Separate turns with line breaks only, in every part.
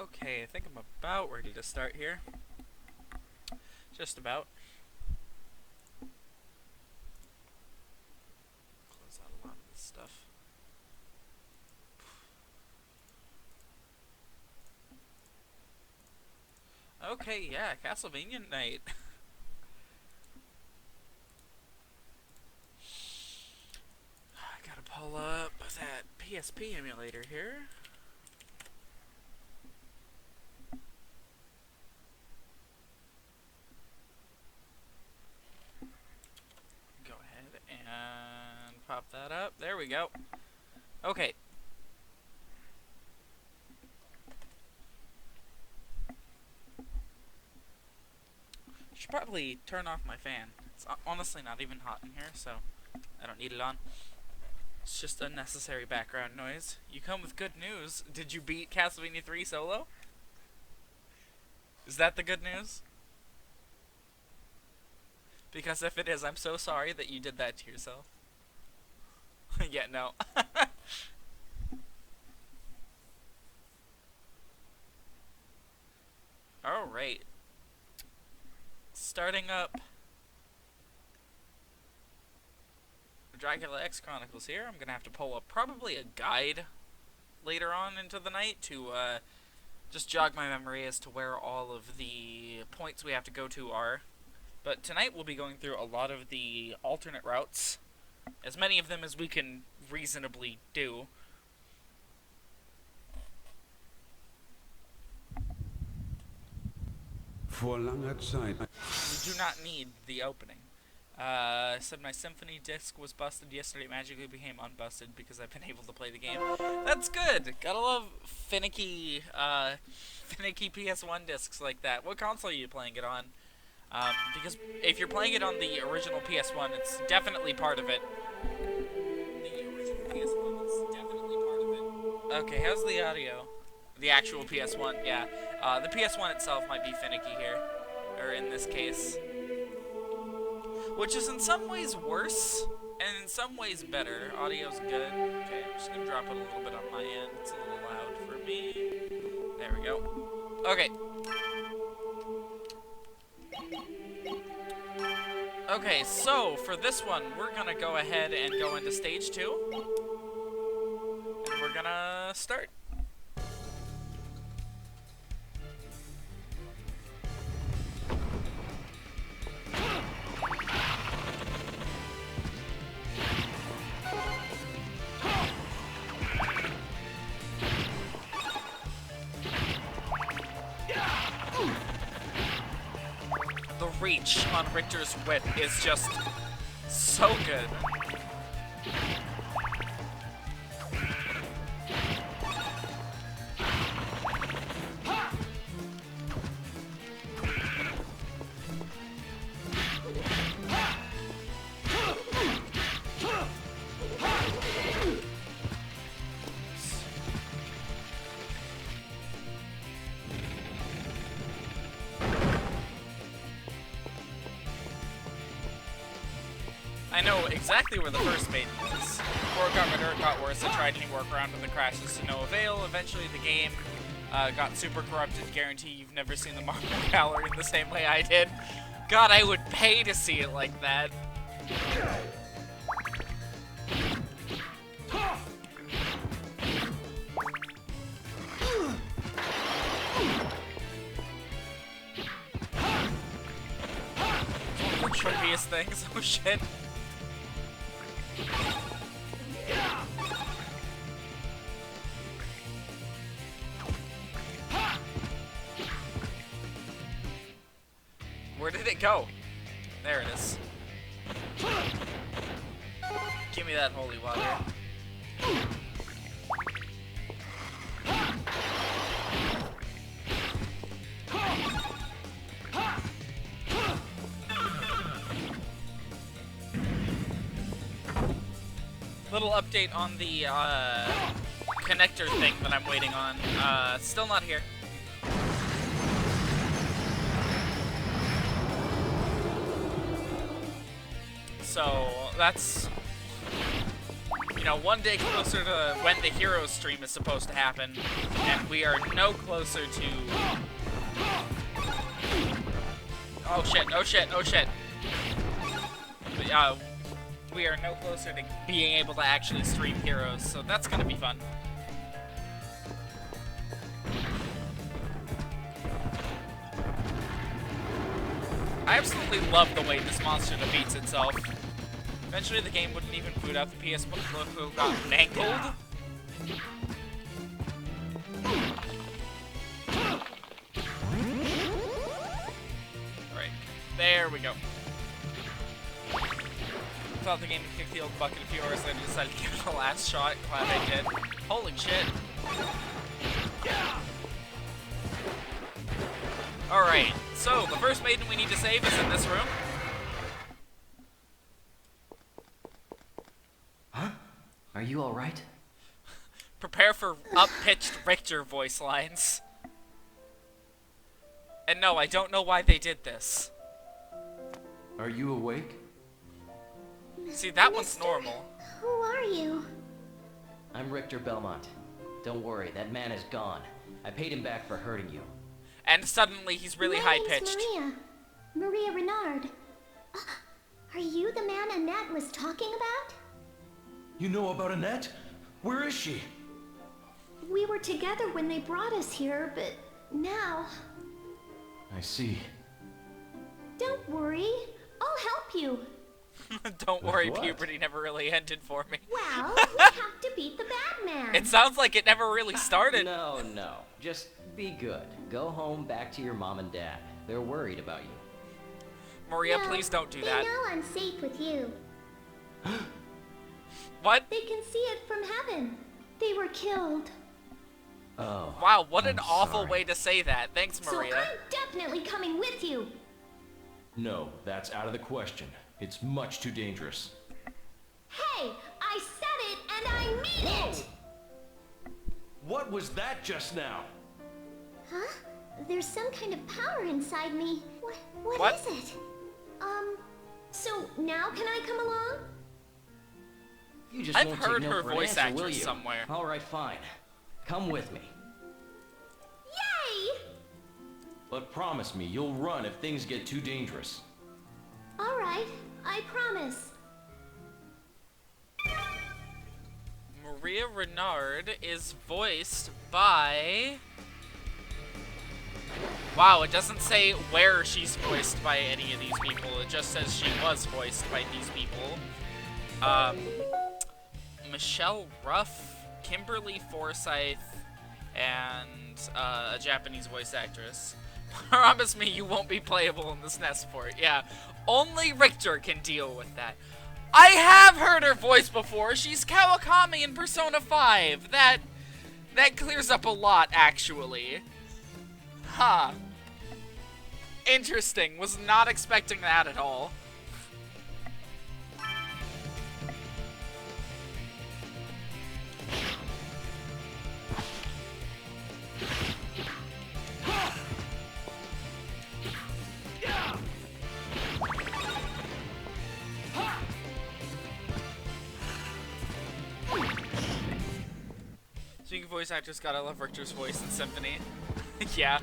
Okay, I think I'm about ready to start here. Just about. Close out a lot of this stuff. Okay, yeah, Castlevania night. I gotta pull up that PSP emulator here. Go ahead and pop that up. There we go. Okay. Should probably turn off my fan. It's honestly not even hot in here, so I don't need it on. It's just unnecessary background noise. You come with good news. Did you beat Castlevania 3 solo? Is that the good news? Because if it is, I'm so sorry that you did that to yourself. Yeah, no. Alright. Starting up Dracula X Chronicles here. I'm gonna have to pull up probably a guide later on into the night to just jog my memory as to where all of the points we have to go to are. But tonight we'll be going through a lot of the alternate routes, as many of them as we can reasonably do.
For langer Zeit.
We do not need the opening. Said my symphony disc was busted yesterday. It magically became unbusted because I've been able to play the game. That's good. Gotta love finicky PS1 discs like that. What console are you playing it on? Because if you're playing it on the original PS1, it's definitely part of it. The original PS1 is definitely part of it. Okay, how's the audio? The actual PS1, yeah. The PS1 itself might be finicky here, or in this case. Which is in some ways worse, and in some ways better. Audio's good. Okay, I'm just gonna drop it a little bit on my end. It's a little loud for me. There we go. Okay. Okay, so for this one, we're gonna go ahead and go into stage 2. And we're gonna start. The reach on Richter's whip is just so good. I know exactly where the first maiden is. Before it got better, it got worse. I tried any workaround and the crashes to no avail. Eventually the game got super corrupted. Guarantee you've never seen the Marble Gallery in the same way I did. God, I would pay to see it like that. It's one of the trickiest things. Oh shit. Where did it go? There it is. Give me that holy water. Little update on the connector thing that I'm waiting on. Still not here. So that's, you know, one day closer to when the Heroes stream is supposed to happen, and we are no closer to. Oh shit! Oh shit! Oh shit! We are no closer to being able to actually stream Heroes, so that's gonna be fun. I absolutely love the way this monster defeats itself. Eventually the game wouldn't even boot out the PS logo got mangled. Alright, there we go. Thought the game would kick the old bucket a few hours later, decided to give it a last shot. Glad I did. Holy shit. Alright, so the first maiden we need to save is in this room.
Huh? Are you alright?
Prepare for up-pitched Richter voice lines. And no, I don't know why they did this.
Are you awake?
See, that one's normal.
Who are you?
I'm Richter Belmont. Don't worry, that man is gone. I paid him back for hurting you.
And suddenly he's really
My
high-pitched.
name's Maria Renard. Are you the man Annette was talking about?
You know about Annette? Where is she?
We were together when they brought us here, but now...
I see.
Don't worry, I'll help you.
Don't worry,
what?
puberty never really ended for me.
Well, we have to beat the Batman.
It sounds like it never really started.
No, no. Just be good. Go home back to your mom and dad. They're worried about you.
Maria,
No,
please don't do
they
that.
know I'm safe with you.
What?
They can see it from heaven. They were killed.
Oh.
Wow, what an
I'm
awful
sorry.
way to say that. Thanks, Maria.
So I'm definitely coming with you.
No, that's out of the question. It's much too dangerous.
Hey, I said it and I mean it!
What was that just now?
Huh? There's some kind of power inside me. What
What?
is it? So now can I come along?
You just
I've
won't
heard
take no
her
for an
voice
answer, will
actress
you?
somewhere.
All right, fine. Come with me.
Yay!
But promise me you'll run if things get too dangerous.
All right, I promise.
Maria Renard is voiced by... Wow, it doesn't say where she's voiced by any of these people. It just says she was voiced by these people. Michelle Ruff, Kimberly Forsyth, and a Japanese voice actress. Promise me you won't be playable in this NES port. Yeah, only Richter can deal with that. I have heard her voice before. She's Kawakami in Persona 5. That clears up a lot, actually. Huh. Interesting. Was not expecting that at all. Speaking of voice actors, gotta love Richter's voice in Symphony. Yeah.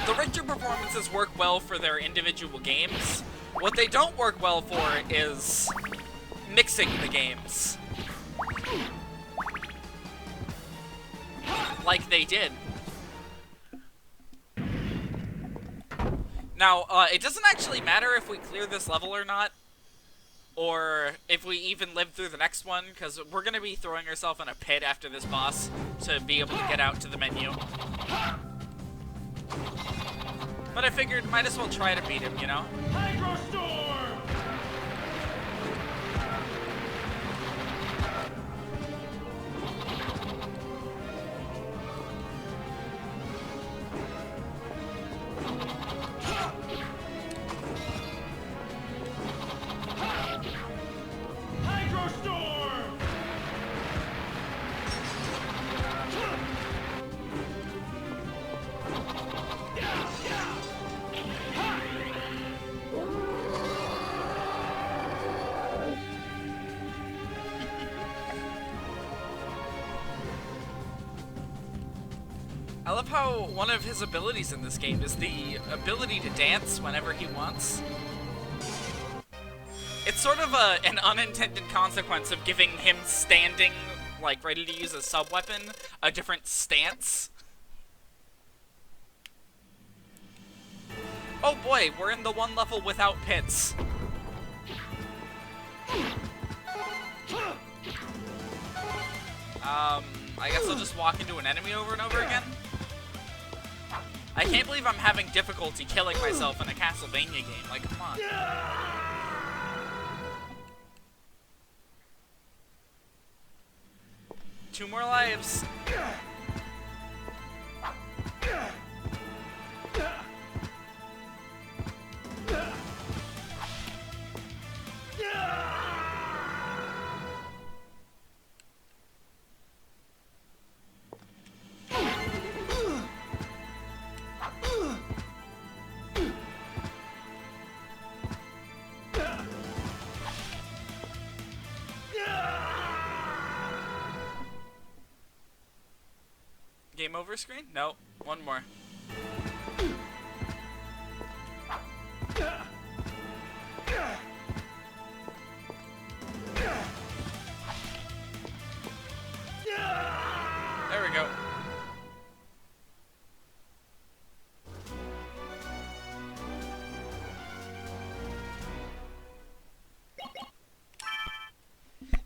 The Richter performances work well for their individual games. What they don't work well for is mixing the games. Like they did. Now, it doesn't actually matter if we clear this level or not, or if we even live through the next one, because we're going to be throwing ourselves in a pit after this boss to be able to get out to the menu. But I figured might as well try to beat him, you know? I love how one of his abilities in this game is the ability to dance whenever he wants. It's sort of an unintended consequence of giving him standing, like ready to use a sub-weapon, a different stance. Oh boy, we're in the one level without pits. I guess I'll just walk into an enemy over and over again. I can't believe I'm having difficulty killing myself in a Castlevania game. Like, come on. 2 more lives. Game over screen? No. One more. There we go.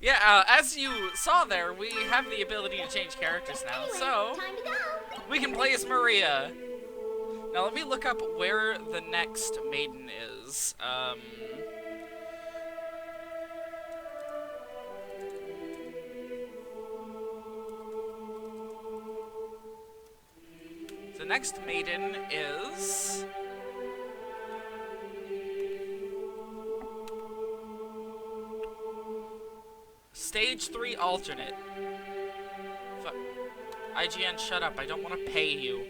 Yeah, as you saw there, we have the ability to change characters now, so
Time to go.
we can play as Maria. Now let me look up where the next maiden is. The next maiden is... Stage 3 alternate. Fuck. IGN, shut up. I don't want to pay you.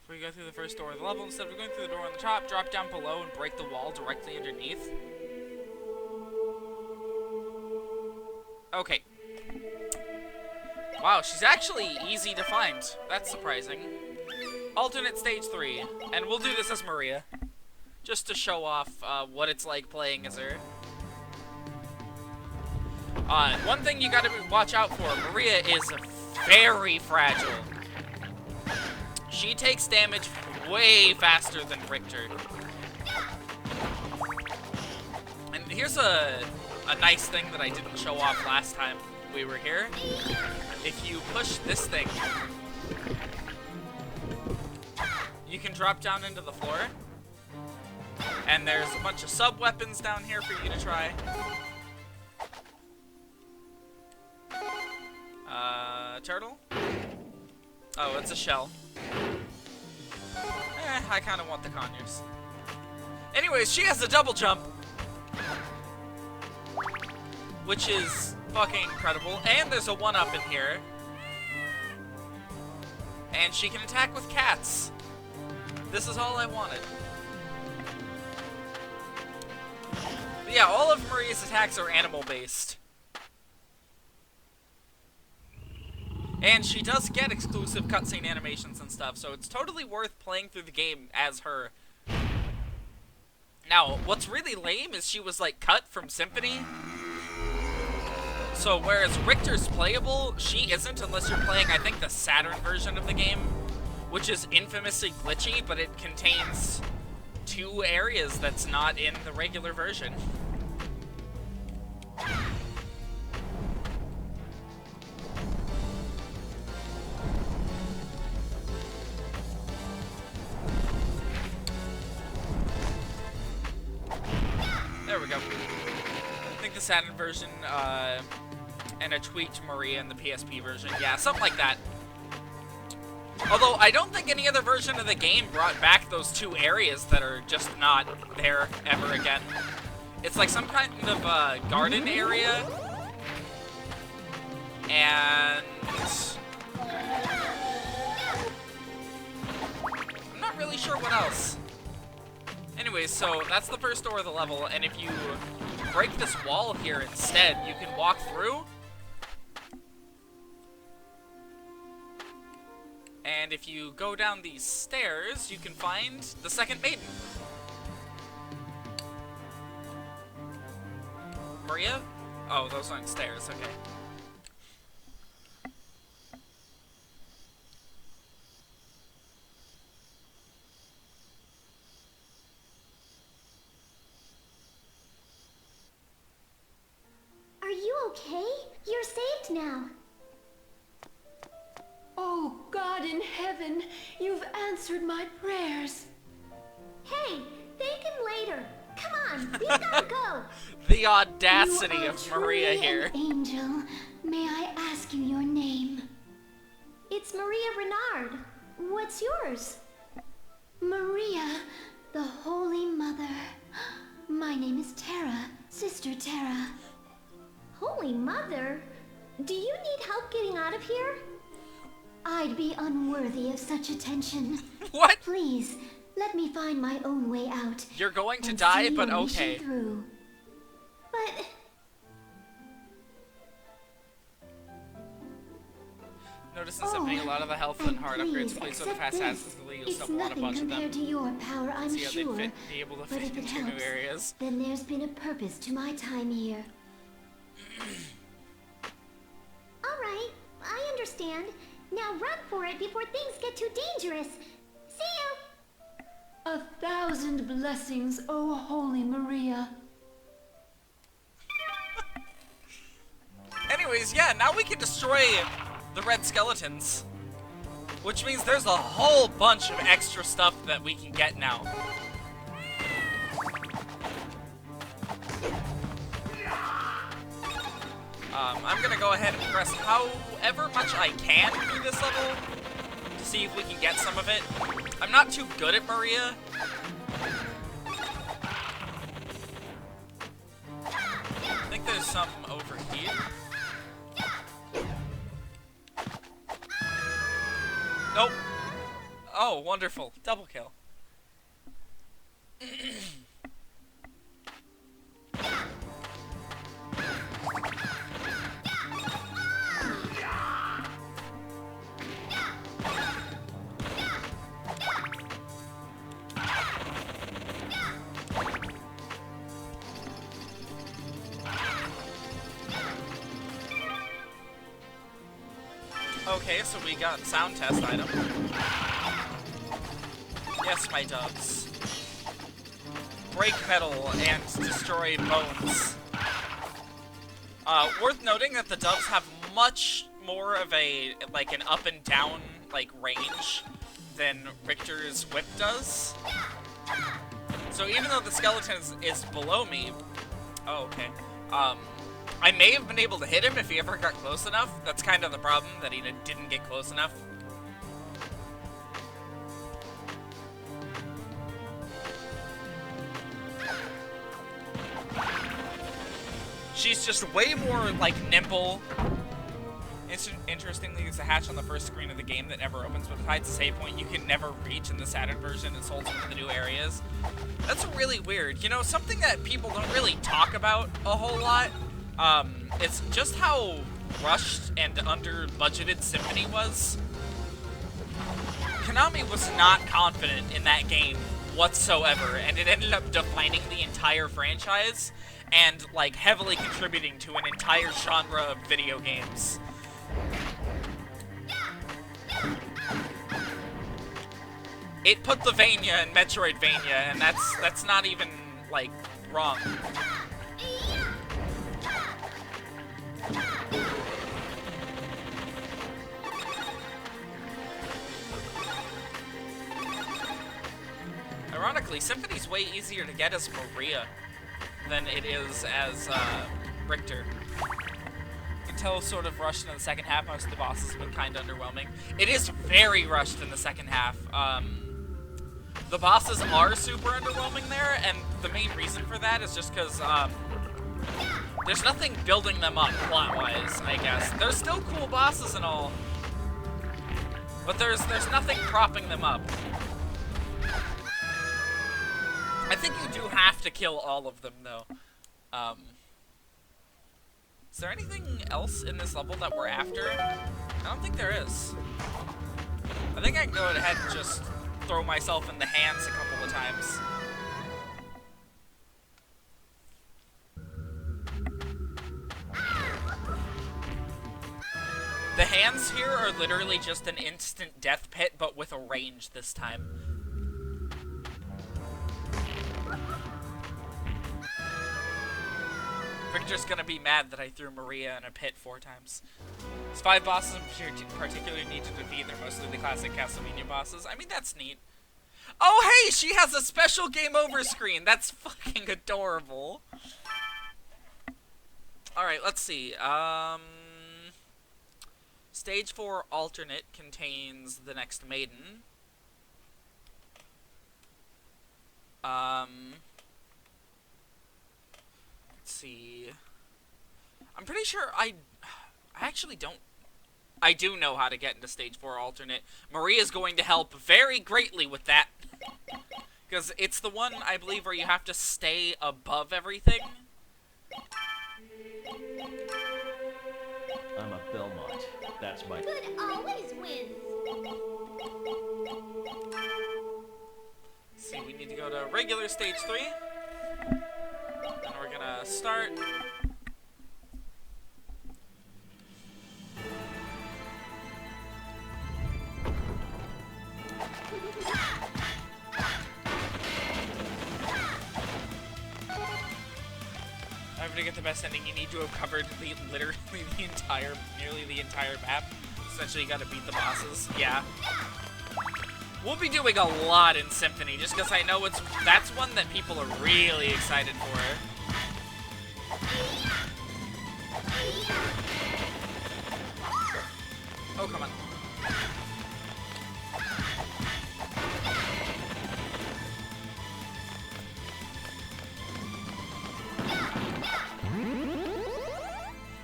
If we go through the first door of the level, instead of going through the door on the top, drop down below and break the wall directly underneath. Okay. Wow, she's actually easy to find. That's surprising. Alternate stage 3. And we'll do this as Maria. Just to show off what it's like playing as her. One thing you gotta watch out for, Maria is very fragile. She takes damage way faster than Richter. And here's a nice thing that I didn't show off last time we were here. If you push this thing, you can drop down into the floor. And there's a bunch of sub-weapons down here for you to try. Turtle? Oh, it's a shell. I kind of want the conures. Anyways, she has a double jump. Which is fucking incredible. And there's a 1-up in here. And she can attack with cats. This is all I wanted. But yeah, all of Maria's attacks are animal-based. And she does get exclusive cutscene animations and stuff, so it's totally worth playing through the game as her. Now, what's really lame is she was, like, cut from Symphony. So, whereas Richter's playable, she isn't unless you're playing, I think, the Saturn version of the game, which is infamously glitchy, but it contains 2 areas that's not in the regular version. There we go. I think the Saturn version, and a tweaked Maria in the PSP version. Yeah, something like that. Although, I don't think any other version of the game brought back those 2 areas that are just not there ever again. It's like some kind of, garden area. And... I'm not really sure what else. Anyways, so that's the first door of the level, and if you break this wall here instead, you can walk through. And if you go down these stairs, you can find the second maiden. Maria? Oh, those aren't stairs, okay.
okay? You're saved now.
Oh, God in heaven, you've answered my prayers.
Hey, thank him later. Come on, we gotta go.
The audacity
You are
of Maria
truly
here.
an angel. May I ask you your name?
It's Maria Renard. What's yours?
Maria, the Holy Mother. My name is Terra, Sister Terra.
Holy Mother? Do you need help getting out of here?
I'd be unworthy of such attention.
What?
Please, let me find my own way out.
You're going to
and
die,
see
but
your mission
okay.
through.
But
Notice in Symphony, a lot of the health and hard upgrades played so the fast passes the you'll
It's
still want a
nothing
bunch of
compared
them.
to your power, I'm
See how
sure.
they'd be able to
But
fit
if it
into new
helps,
areas.
then there's been a purpose to my time here.
alright, I understand. Now run for it before things get too dangerous. See you!
1,000 blessings, O Holy Maria.
Anyways, yeah, now we can destroy the red skeletons. Which means there's a whole bunch of extra stuff that we can get now. I'm gonna go ahead and press however much I can through this level to see if we can get some of it. I'm not too good at Maria. I think there's some over here. Nope. Oh, wonderful. Double kill. Okay, so we got sound test item. Yes, my doves. Break metal and destroy bones. Worth noting that the doves have much more of a, like, an up and down, like, range than Richter's whip does. So even though the skeleton is below me... Oh, okay. I may have been able to hit him if he ever got close enough. That's kind of the problem, that he didn't get close enough. She's just way more, like, nimble. Interestingly, there's a hatch on the first screen of the game that never opens, but it hides a save point you can never reach in the Saturn version. It holds one of the new areas. That's really weird. You know, something that people don't really talk about a whole lot, it's just how rushed and under-budgeted Symphony was. Konami was not confident in that game whatsoever, and it ended up defining the entire franchise and, like, heavily contributing to an entire genre of video games. It put the Vania in Metroidvania, and that's not even, like, wrong. Ironically, Symphony's way easier to get as Maria than it is as Richter. Until sort of rushed in the second half, most of the bosses have been kind of underwhelming. It is very rushed in the second half. The bosses are super underwhelming there, and the main reason for that is just because there's nothing building them up plot-wise, I guess. There's still cool bosses and all, but there's nothing propping them up. I think you do have to kill all of them, though. Is there anything else in this level that we're after? I don't think there is. I think I can go ahead and just throw myself in the hands a couple of times. The hands here are literally just an instant death pit, but with a range this time. I'm just gonna be mad that I threw Maria in a pit 4 times. There's 5 bosses in particular you need to defeat. They're mostly the classic Castlevania bosses. I mean, that's neat. Oh, hey! She has a special game over screen! That's fucking adorable. Alright, let's see. Stage 4 alternate contains the next maiden. Let's see. I'm pretty sure I actually don't. I do know how to get into stage 4 alternate. Maria's going to help very greatly with that. Because it's the one, I believe, where you have to stay above everything.
I'm a Belmont. That's my...
Good always wins.
See, we need to go to regular stage 3. Then we're gonna start. To get the best ending, you need to have covered literally nearly the entire map. Essentially, you gotta beat the bosses. Yeah. We'll be doing a lot in Symphony, just because I know that's one that people are really excited for. Oh, come on.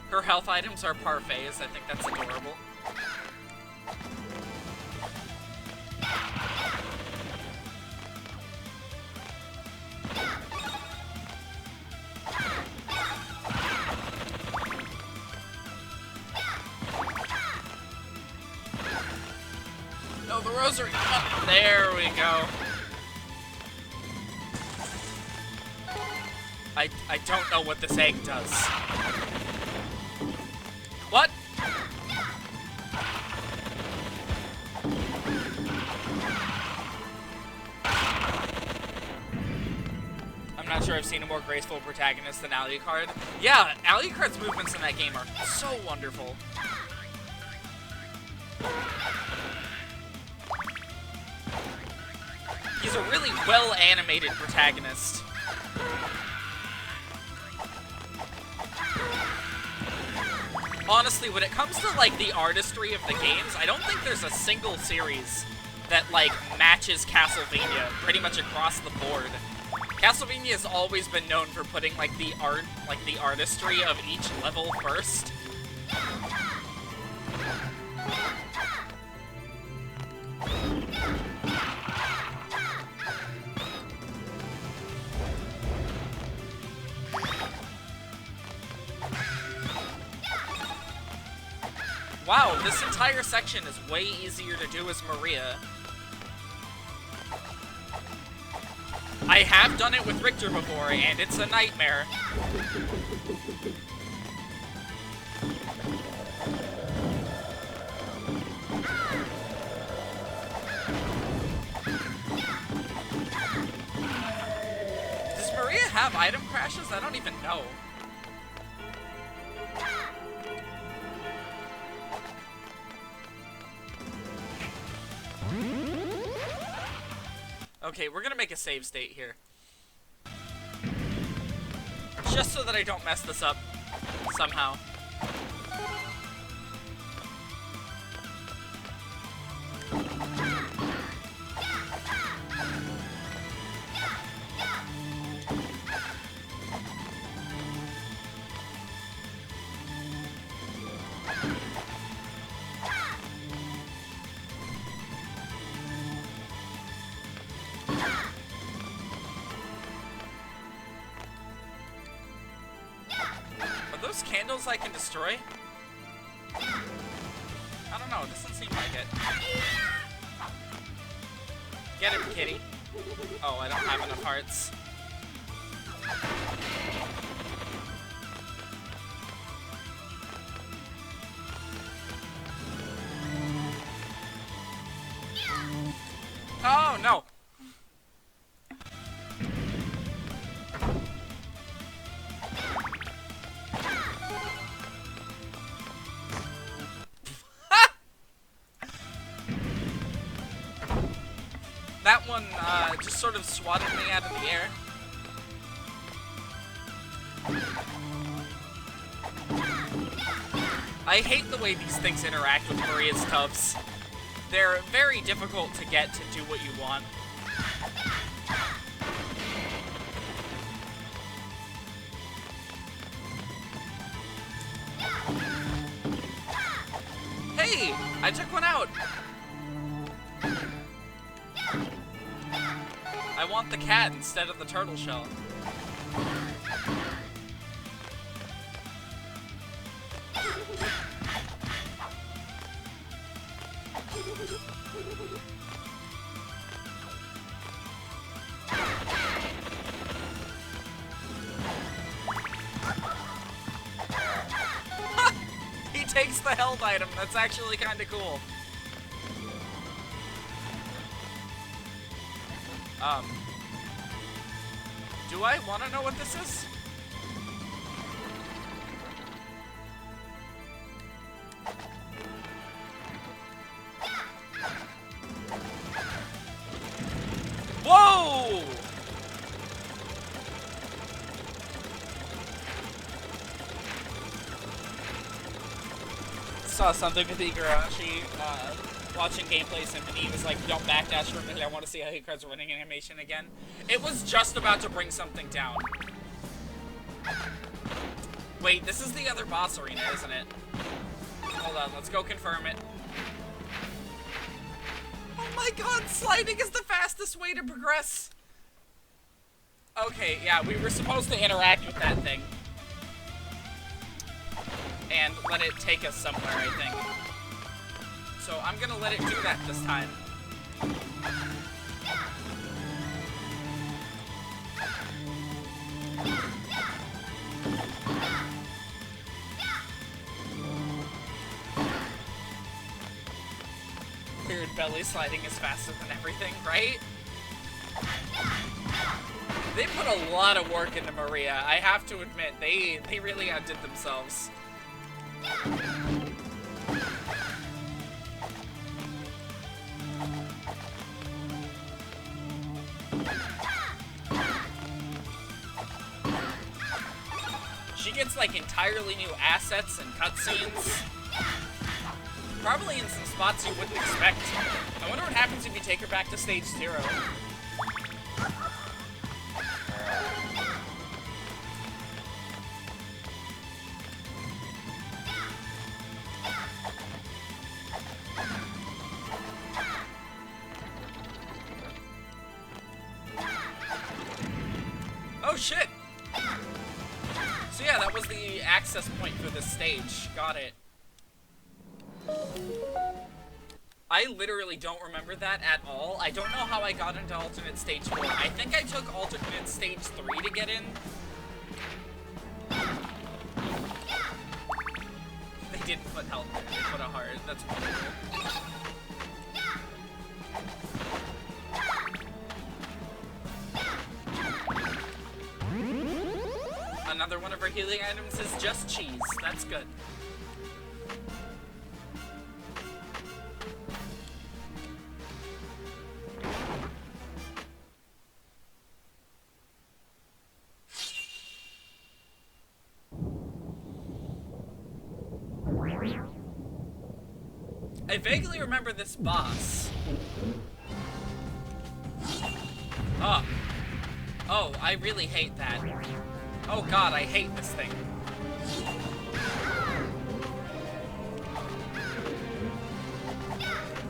Her health items are parfaits. I think that's adorable. No, the rosary. Oh, there we go. I don't know what this egg does. What? I'm not sure I've seen a more graceful protagonist than Alucard. Yeah, Alucard's movements in that game are so wonderful. He's a really well-animated protagonist. Honestly, when it comes to, like, the artistry of the games, I don't think there's a single series that, like, matches Castlevania pretty much across the board. Castlevania has always been known for putting, like, the artistry of each level first. Wow, this entire section is way easier to do as Maria. I have done it with Richter before, and it's a nightmare. Does Maria have item crashes? I don't even know. Okay, we're gonna make a save state here. Just so that I don't mess this up somehow. Candles I can destroy? I don't know, it doesn't seem like it. Get him, kitty. Oh, I don't have enough hearts. Oh, no! just sort of swatted me out of the air. I hate the way these things interact with Maria's tubs. They're very difficult to get to do what you want. Hey! I took one out! I want the cat instead of the turtle shell. He takes the held item. That's actually kind of cool. Do I want to know what this is? Whoa! Saw something with Igarashi, watching gameplay Symphony. He was like, don't backdash for a minute, I want to see how Hikaru's running animation again. It was just about to bring something down. Wait, this is the other boss arena, isn't it? Hold on, let's go confirm it. Oh my god, sliding is the fastest way to progress! Okay, yeah, we were supposed to interact with that thing. And let it take us somewhere, I think. So I'm gonna let it do that this time. Weird belly sliding is faster than everything, right? They put a lot of work into Maria. I have to admit, they really outdid themselves. She gets like entirely new assets and cutscenes. Probably in some spots you wouldn't expect. I wonder what happens if you take her back to stage 0. Oh shit! So yeah, that was the access point for this stage. Got it. I literally don't remember that at all. I don't know how I got into alternate stage 4. I think I took alternate stage 3 to get in. They didn't put health there, they put a heart. That's wonderful. Another one of our healing items is just cheese. That's good. I vaguely remember this boss. Oh. Oh, I really hate that. Oh god, I hate this thing.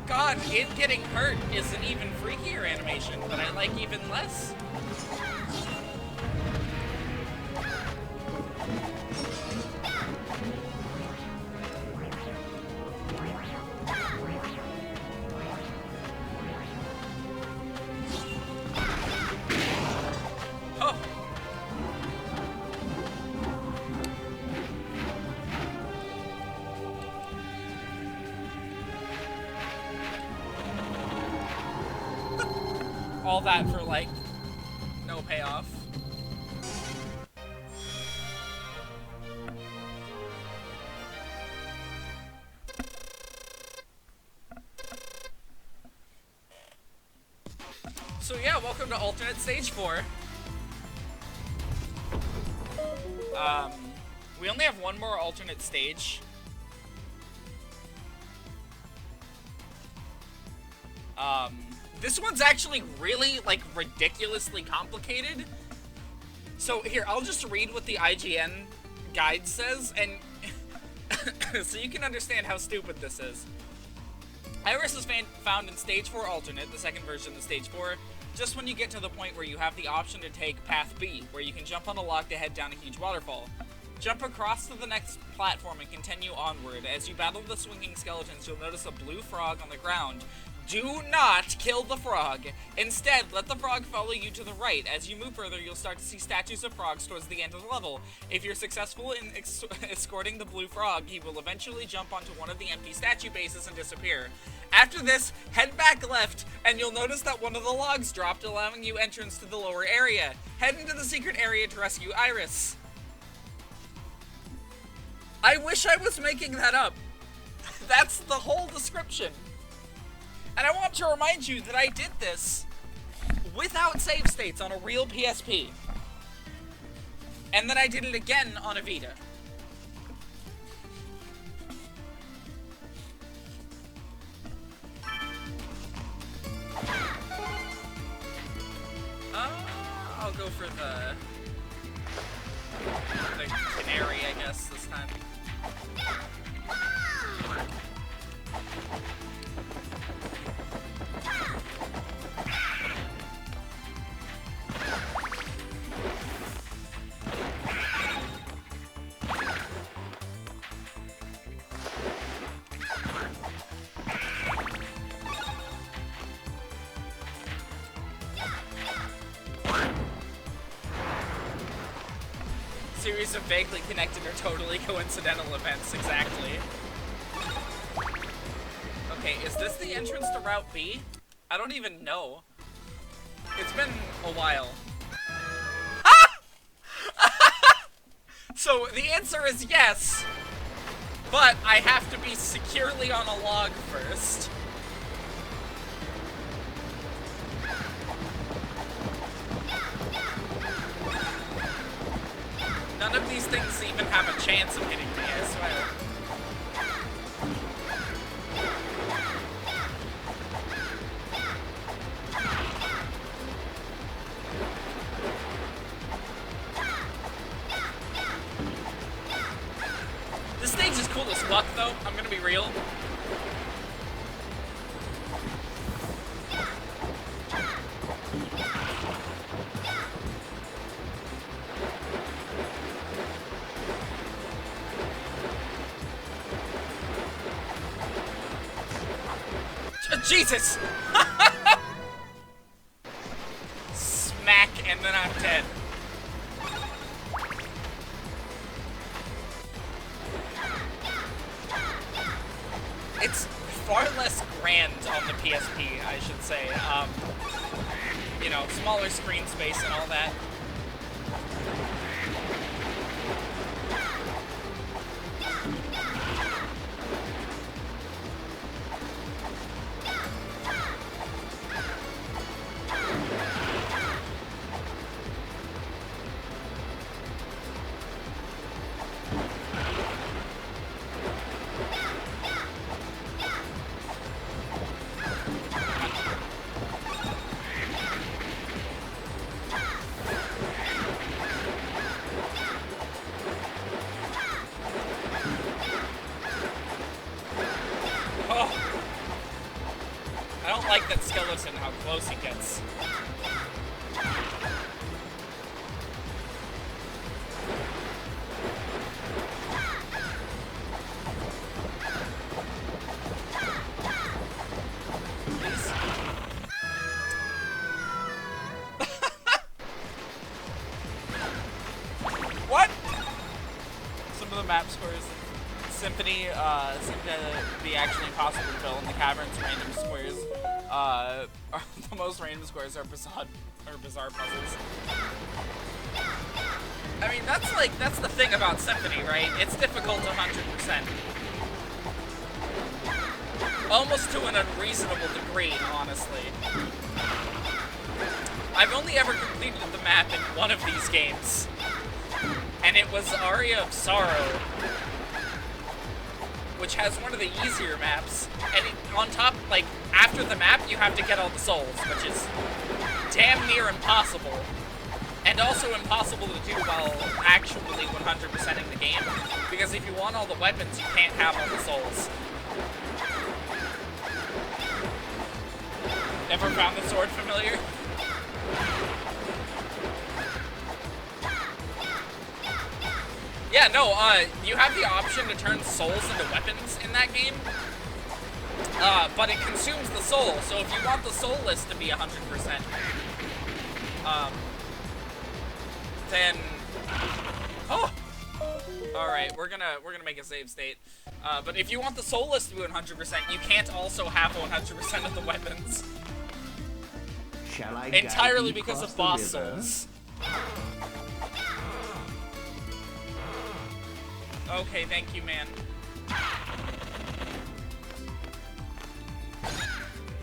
God, it getting hurt is an even freakier animation, but I like even less. All that for, like, no payoff. So yeah, welcome welcome to alternate stage 4. We only have one more alternate stage. This one's actually really, like, ridiculously complicated. So, here, I'll just read what the IGN guide says, and so you can understand how stupid this is. Iris is found in Stage 4 Alternate, the second version of Stage 4, just when you get to the point where you have the option to take Path B, where you can jump on a log to head down a huge waterfall. Jump across to the next platform and continue onward. As you battle the swinging skeletons, you'll notice a blue frog on the ground. Do not kill the frog. Instead, let the frog follow you to the right. As you move further, you'll start to see statues of frogs towards the end of the level. If you're successful in escorting the blue frog, he will eventually jump onto one of the empty statue bases and disappear. After this, head back left, and you'll notice that one of the logs dropped, allowing you entrance to the lower area. Head into the secret area to rescue Iris. I wish I was making that up. That's the whole description. And I want to remind you that I did this without save states on a real PSP. And then I did it again on a Vita. I'll go for the canary, I guess, this time. Series of vaguely connected or totally coincidental events, exactly. Okay, is this the entrance to Route B? I don't even know. It's been a while. So the answer is yes, but I have to be securely on a log first. None of these things even have a chance of hitting me, I swear. This stage is cool as fuck, though. I'm gonna be real. Jesus! Smack, and then I'm dead. It's far less grand on the PSP, I should say. You know, smaller screen space and all that. Like that skeleton, how close he gets. What? Some of the map scores in Symphony seem to be actually impossible to fill in the caverns. Random squares. The most random squares are bizarre puzzles. I mean, that's the thing about Symphony, right? It's difficult 100%. Almost to an unreasonable degree, honestly. I've only ever completed the map in one of these games. And it was Aria of Sorrow, which has one of the easier maps. And on top, like, after the map, you have to get all the souls, which is damn near impossible. And also impossible to do while actually 100%ing the game. Because if you want all the weapons, you can't have all the souls. Ever found the sword familiar? Yeah, no, you have the option to turn souls into weapons in that game. But it consumes the soul, so if you want the soul list to be 100%, then... Oh! Alright, we're gonna make a save state. But if you want the soul list to be 100%, you can't also have 100% of the weapons.
Shall I
entirely because of boss souls. Okay, thank you, man.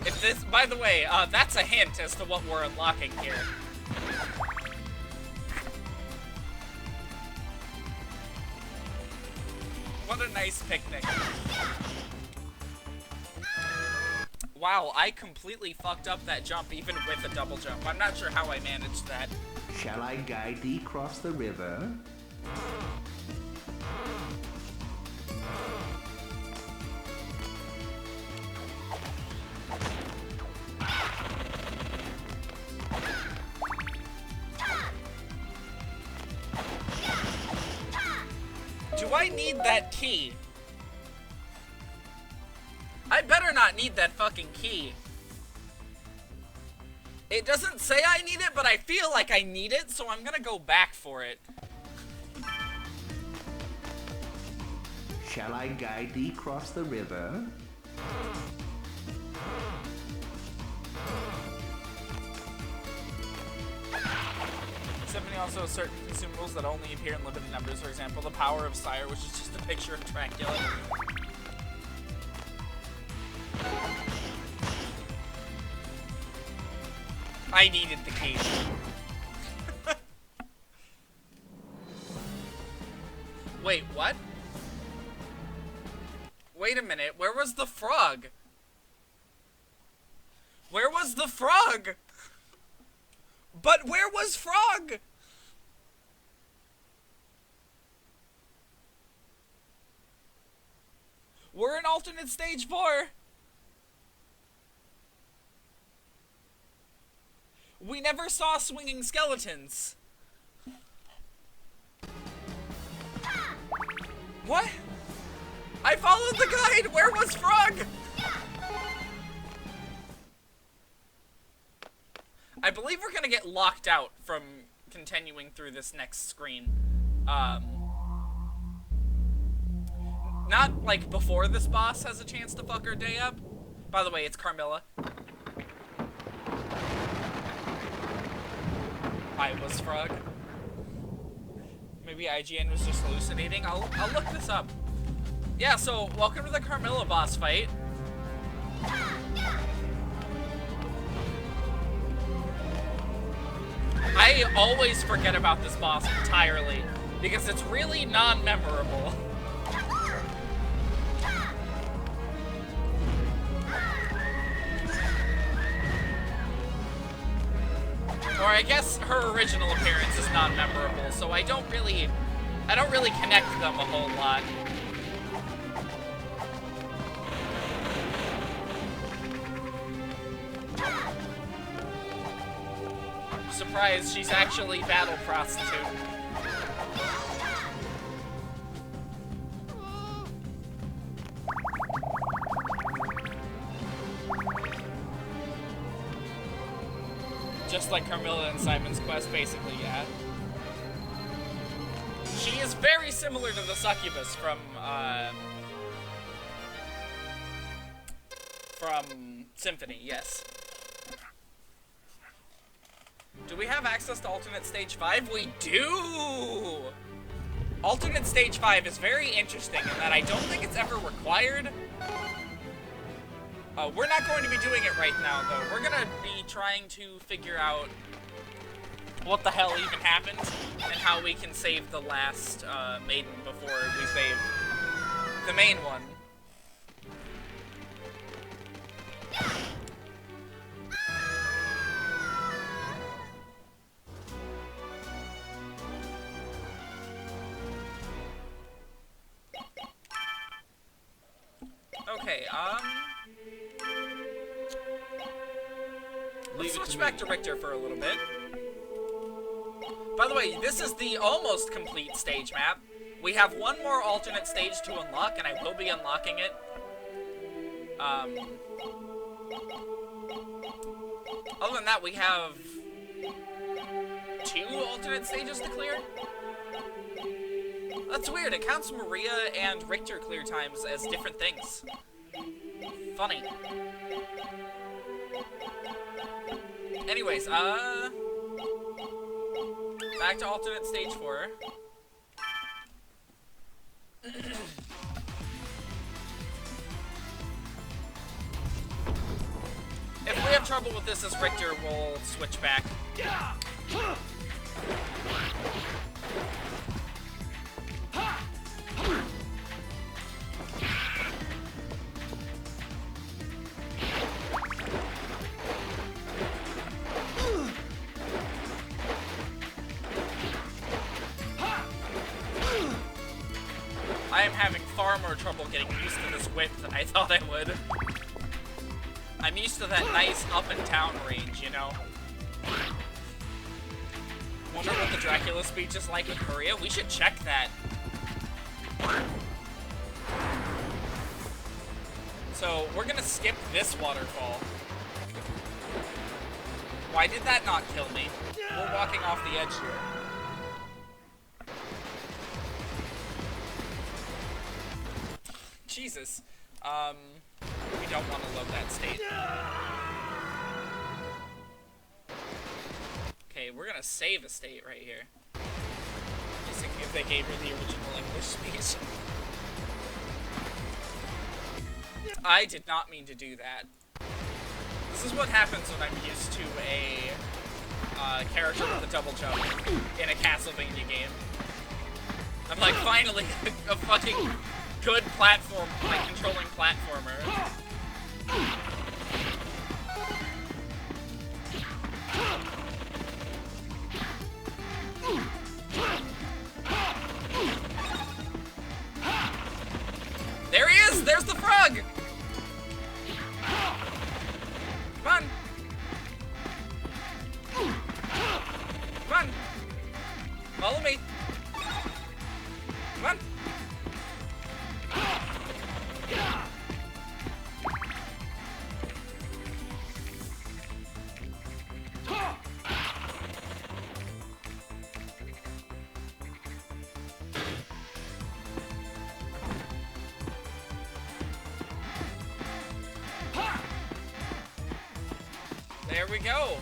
If this, by the way, that's a hint as to what we're unlocking here. What a nice picnic. Wow, I completely fucked up that jump even with a double jump. I'm not sure how I managed that.
Shall I guide thee across the river?
Do I need that key? I better not need that fucking key. It doesn't say I need it, but I feel like I need it, so I'm gonna go back for it.
Shall I guide thee across the river?
Symphony also has certain consumables that only appear in limited numbers. For example, the Power of Sire, which is just a picture of Dracula. I needed the key. Wait, what? Wait a minute, where was the frog? Where was the frog? But where was Frog? We're in alternate stage 4. We never saw swinging skeletons. What? I followed the guide. Where was Frog? I believe we're gonna get locked out from continuing through this next screen. Not like before this boss has a chance to fuck our day up. By the way, it's Carmilla. I was Frog. Maybe IGN was just hallucinating. I'll look this up. Yeah, so welcome to the Carmilla boss fight. I always forget about this boss entirely, because it's really non-memorable. Or I guess her original appearance is non-memorable, so I don't really connect them a whole lot. Surprise, she's actually battle prostitute. Just like Carmilla and Simon's Quest, basically, yeah. She is very similar to the succubus from Symphony, yes. Do we have access to alternate stage 5? We do! Alternate stage 5 is very interesting in that I don't think it's ever required. We're not going to be doing it right now, though. We're gonna be trying to figure out what the hell even happened and how we can save the last maiden before we save the main one. Okay, let's switch back to Richter for a little bit. By the way, this is the almost complete stage map. We have one more alternate stage to unlock, and I will be unlocking it. Other than that, we have 2 alternate stages to clear. That's weird, it counts Maria and Richter clear times as different things. Funny. Anyways, back to alternate stage 4. If we have trouble with this as Richter, we'll switch back. I am having far more trouble getting used to this whip than I thought I would. I'm used to that nice up and down range, you know? Wonder what the Dracula speech is like with Maria? We should check that. So, we're gonna skip this waterfall. Why did that not kill me? We're walking off the edge here. Jesus. We don't want to load that state. Okay, we're gonna save a state right here. Just thinking if they gave her the original English speech. I did not mean to do that. This is what happens when I'm used to a character with a double jump in a Castlevania game. I'm like, finally, a fucking good platform, like, controlling platformer. There he is! There's the frog! Come on! Come on! Follow me! Come on! There we go.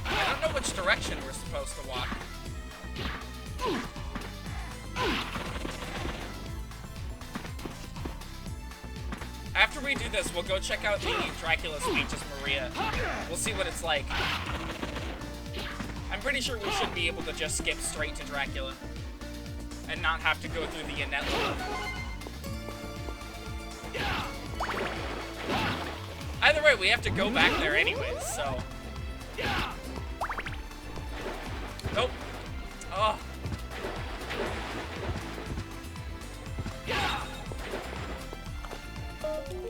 I don't know which direction we're supposed to walk. After we do this, we'll go check out the Dracula speech as Maria. We'll see what it's like. I'm pretty sure we should be able to just skip straight to Dracula and not have to go through the Annette loop. Either way, we have to go back there anyways, so... Nope. Oh.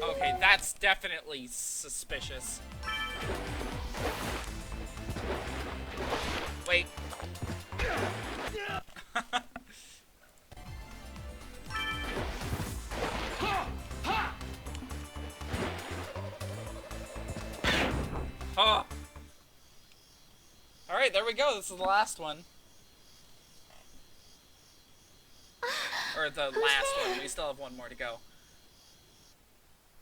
Okay, that's definitely suspicious. Wait. Oh. Alright, there we go. This is the last one. Or the last one. We still have one more to go.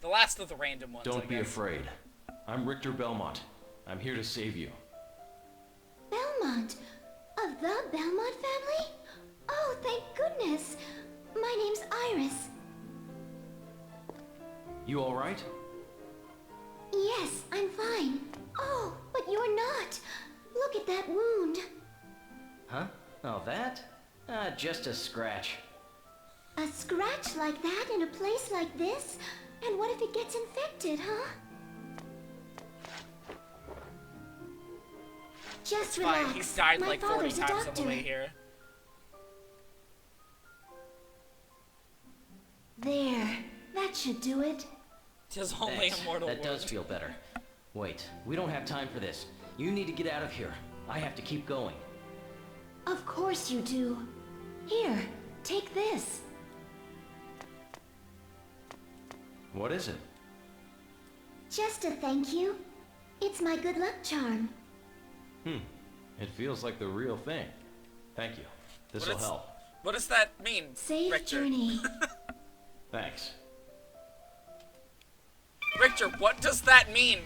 The last of the random ones,
Don't be afraid. I'm Richter Belmont. I'm here to save you.
Belmont? Of the Belmont family? Oh, thank goodness. My name's Iris.
You all right?
Yes, I'm fine. Oh, but you're not. Look at that wound.
Huh? Oh, that? Just a scratch.
A scratch like that in a place like this? And what if it gets infected, huh? Just relax.
Fine, he's died
My
like 40
father's a
times on the way
doctor.
here.
There. That should do it.
Tis only
Thanks.
a mortal
That
wound.
does feel better. Wait, we don't have time for this. You need to get out of here. I have to keep going.
Of course you do. Here, take this.
What is it?
Just a thank you. It's my good luck charm.
It feels like the real thing. Thank you. This'll
What is-
help.
What does that mean,
Safe
Richter?
journey.
Thanks.
Richter, what does that mean?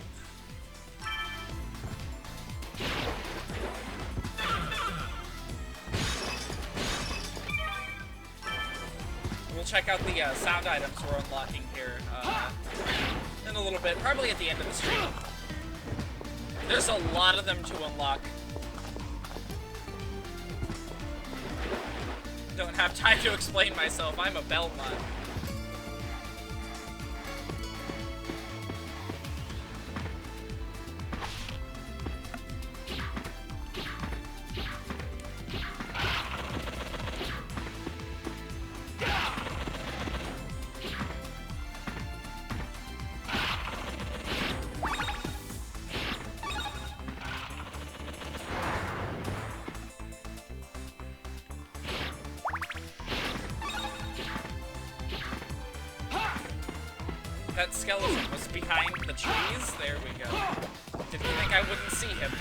We'll check out the sound items we're unlocking here in a little bit, probably at the end of the stream. There's a lot of them to unlock. Don't have time to explain myself. I'm a Belmont. That skeleton was behind the trees. There we go. Did you think I wouldn't see him?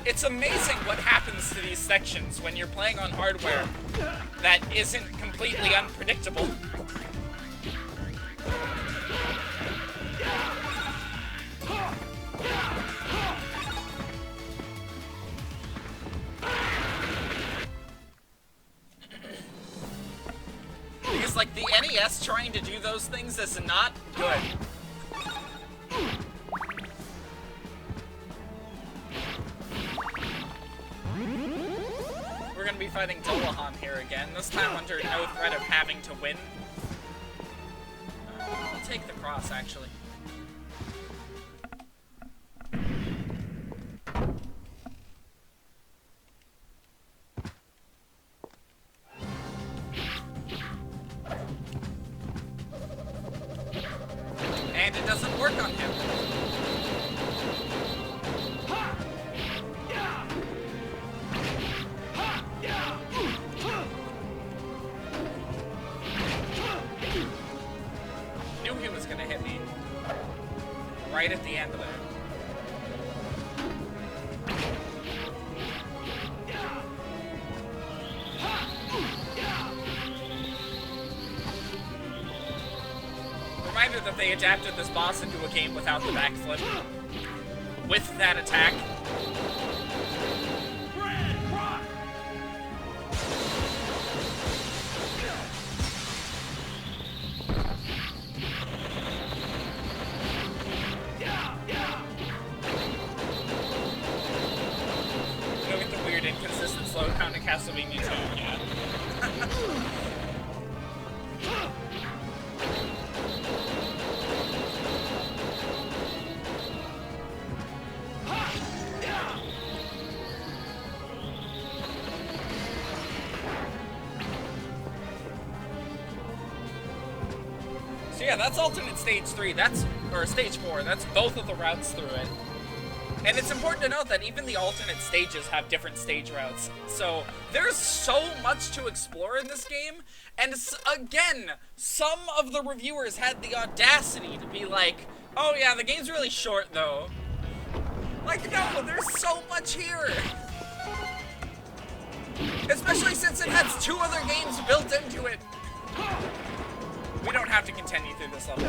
It's amazing what happens to these sections when you're playing on hardware that isn't completely unpredictable. Because, like, the NES trying to do those things is not good. We're gonna be fighting Dolahan here again, this time under no threat of having to win. I'll take the cross, actually. And it doesn't work on him. Knew he was gonna hit me. Right at the end there. Reminder that they adapted this boss into a game without the backflip. With that attack. Look at the weird inconsistent slowdown in Castlevania 2, yeah. So yeah, that's alternate stage 3. Or stage 4. That's both of the routes through it. And it's important to note that even the alternate stages have different stage routes. So there's so much to explore in this game. And again, some of the reviewers had the audacity to be like, oh yeah, the game's really short though. Like, no, there's so much here. Especially since it has 2 other games built into it. We don't have to continue through this level.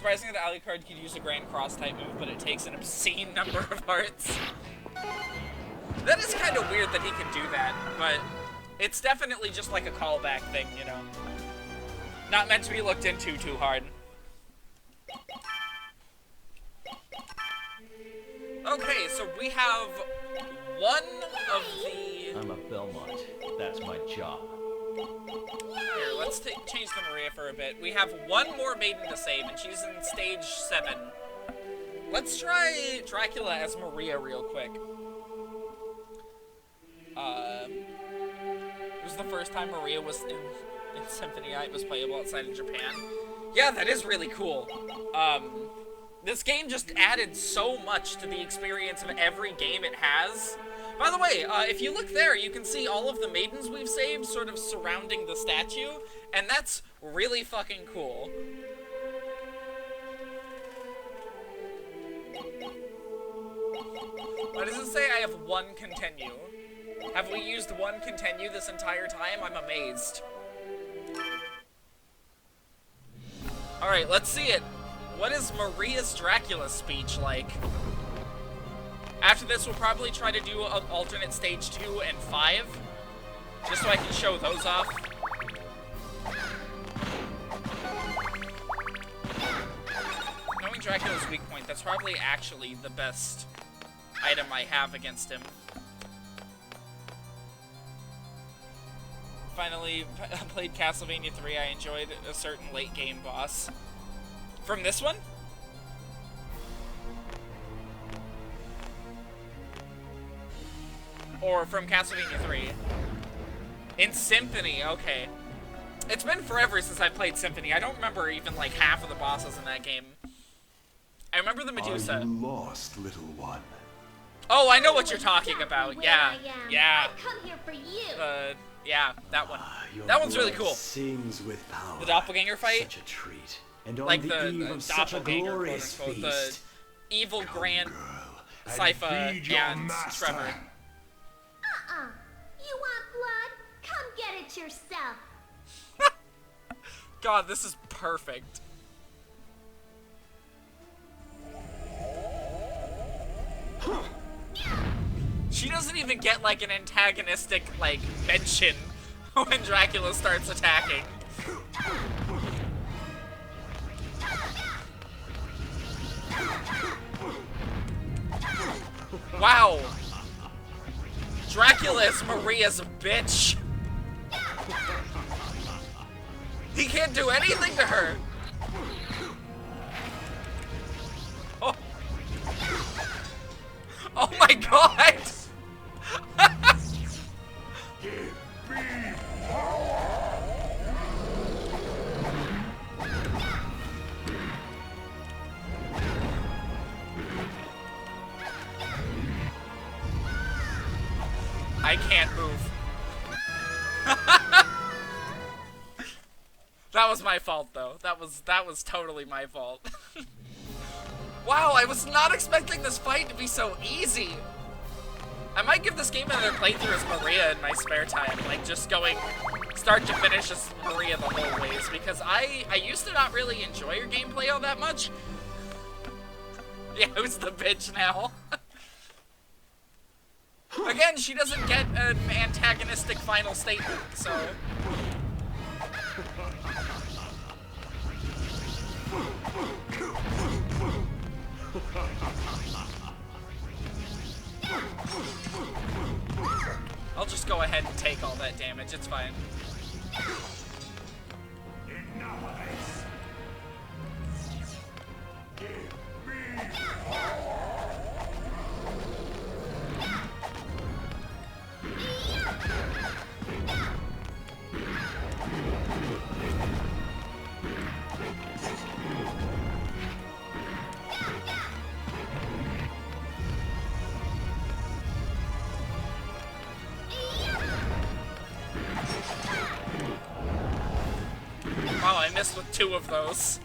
surprising that Alucard could use a Grand Cross type move, but it takes an obscene number of hearts. That is kind of weird that he can do that, but it's definitely just like a callback thing, you know? Not meant to be looked into too hard. Okay, so we have one of the...
I'm a Belmont. That's my job.
Here, let's change the Maria for a bit. We have one more maiden to save, and she's in stage 7. Let's try Dracula as Maria real quick. It was the first time Maria was in Symphony Night was playable outside of Japan. Yeah, that is really cool. This game just added so much to the experience of every game it has. By the way, if you look there, you can see all of the maidens we've saved sort of surrounding the statue, and that's really fucking cool. Why does it say I have one continue? Have we used one continue this entire time? I'm amazed. Alright, let's see it. What is Maria's Dracula speech like? After this, we'll probably try to do an alternate stage 2 and 5, just so I can show those off. Knowing Dracula's weak point, that's probably actually the best item I have against him. Finally played Castlevania 3. I enjoyed a certain late game boss. From this one? Or from Castlevania 3? In Symphony, okay. It's been forever since I played Symphony. I don't remember even like half of the bosses in that game. I remember the Medusa.
Are you lost, little one?
Oh, I know what you're talking about. Yeah, yeah.
I come here for you.
Yeah, that one.
Your
That one's really
blood
cool.
Sings with power.
The doppelganger fight?
Such a treat. And on
Like
the eve
the
of such a
doppelganger,
glorious
quote-unquote. The
feast.
evil Grant,
Girl, and
Sypha,
feed your
and
master.
Trevor.
You want blood? Come get it yourself.
God, this is perfect. She doesn't even get like an antagonistic like mention when Dracula starts attacking. Wow. Dracula is Maria's bitch. He can't do anything to her. Oh, oh my god. I can't move. That was my fault, though. That was totally my fault. Wow, I was not expecting this fight to be so easy. I might give this game another playthrough as Maria in my spare time, like just going start to finish as Maria the whole ways, because I used to not really enjoy her gameplay all that much. Yeah, who's the bitch now? Again, she doesn't get an antagonistic final statement, so... I'll just go ahead and take all that damage, it's fine. Wow, I missed with 2 of those.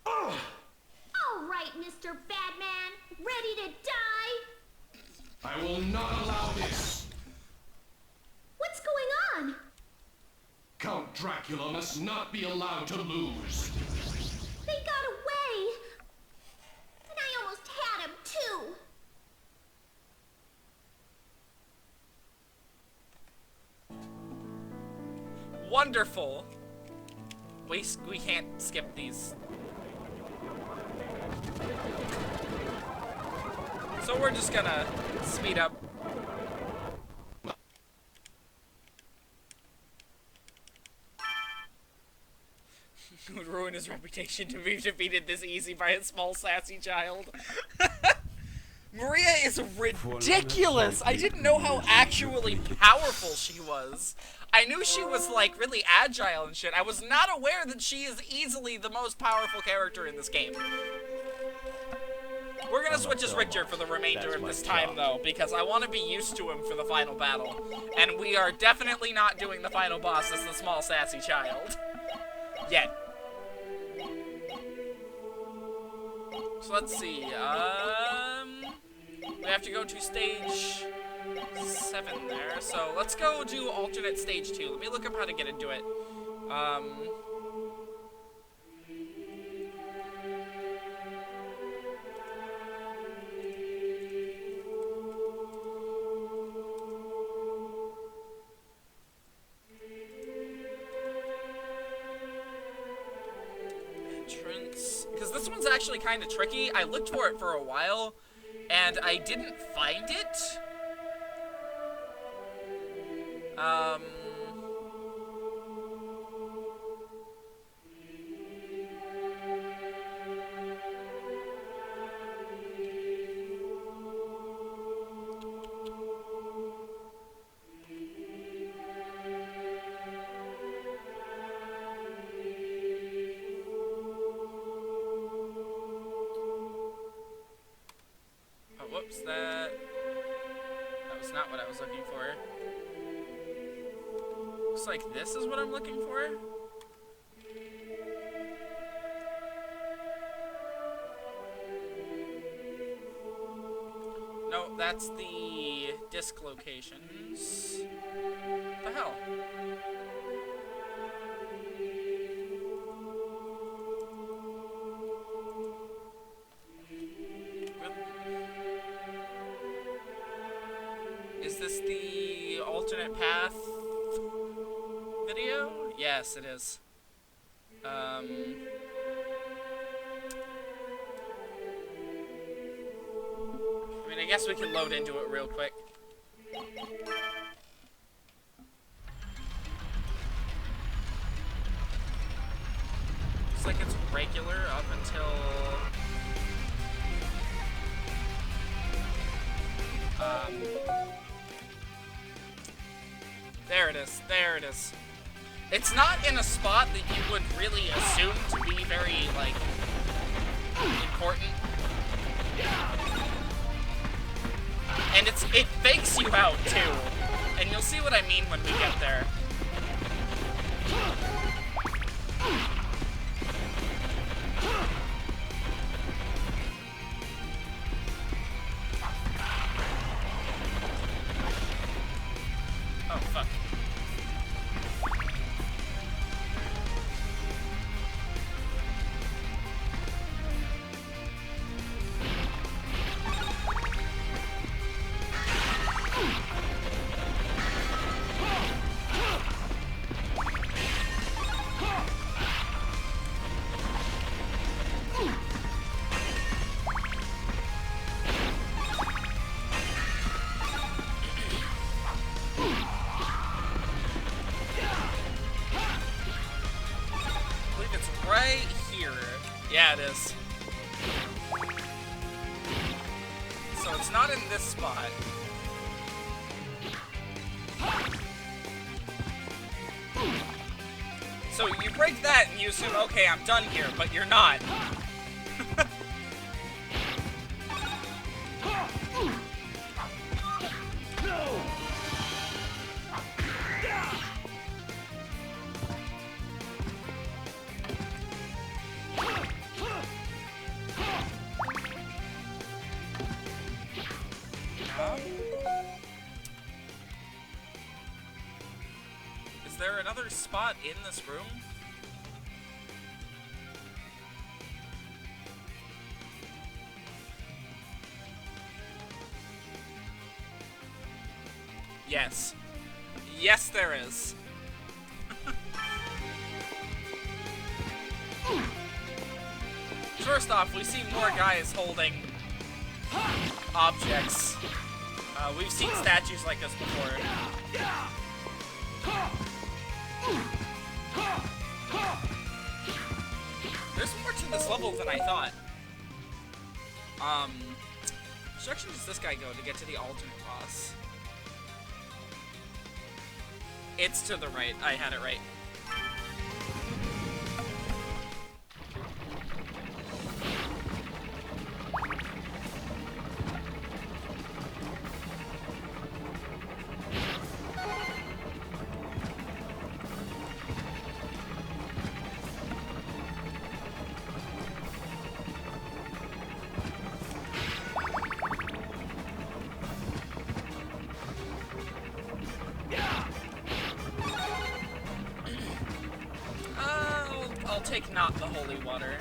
All right, Mr.
not allow this.
What's going on?
Count Dracula must not be allowed to lose.
They got away. And I almost had him, too.
Wonderful. We can't skip these. So we're just gonna speed up. It would ruin his reputation to be defeated this easy by a small sassy child. Maria is ridiculous! I didn't know how actually powerful she was. I knew she was, like, really agile and shit. I was not aware that she is easily the most powerful character in this game. We're gonna switch as Richard for the remainder of this time, though, because I want to be used to him for the final battle. And we are definitely not doing the final boss as the small sassy child. Yet. So let's see, we have to go to stage 7 there, so let's go do alternate stage 2. Let me look up how to get into it. Entrance, because this one's actually kind of tricky. I looked for it for a while, and I didn't find it. Whoops, that was not what I was looking for. Looks like this is what I'm looking for. No, that's the disc locations. What the hell? Is this the alternate path video? Yes, it is. I mean, I guess we can load into it real quick. Looks like it's regular up until... there it is. There it is. It's not in a spot that you would really assume to be very, like, important. And it fakes you out, too. And you'll see what I mean when we get there. Oh, fuck. Right here. Yeah, it is. So it's not in this spot. So you break that and you assume, okay, I'm done here, but you're not. there another spot in this room? Yes. Yes, there is. First off, we see more guys holding objects. We've seen statues like this before. There's more to this level than I thought. Which direction does this guy go to get to the alternate boss? It's to the right. I had it right. I'll take not the holy water.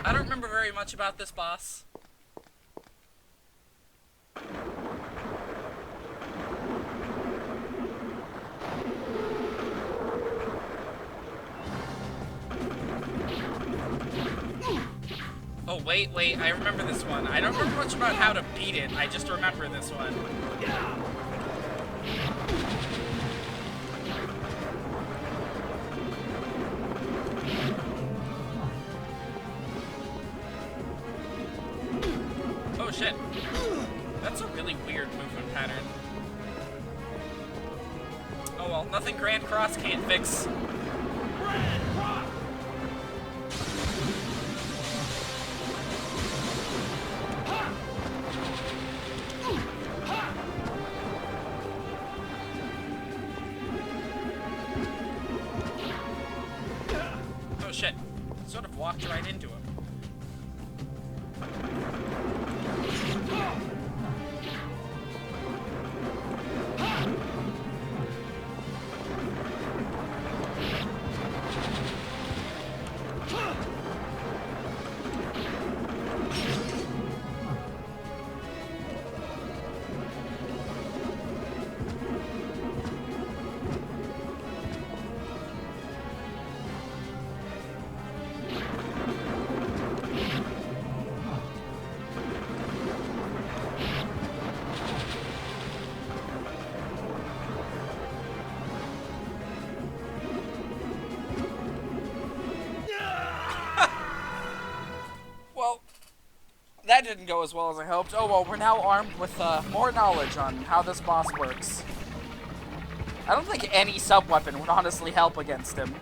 I don't remember very much about this boss. Oh, wait, I remember this one. I don't remember much about how to beat it. I just remember this one. Oh shit. That's a really weird movement pattern. Oh well, nothing Grand Cross can't fix. Grand Cross! Oh shit. Sort of walked right into him. That didn't go as well as I hoped. Oh well, we're now armed with more knowledge on how this boss works. I don't think any sub-weapon would honestly help against him.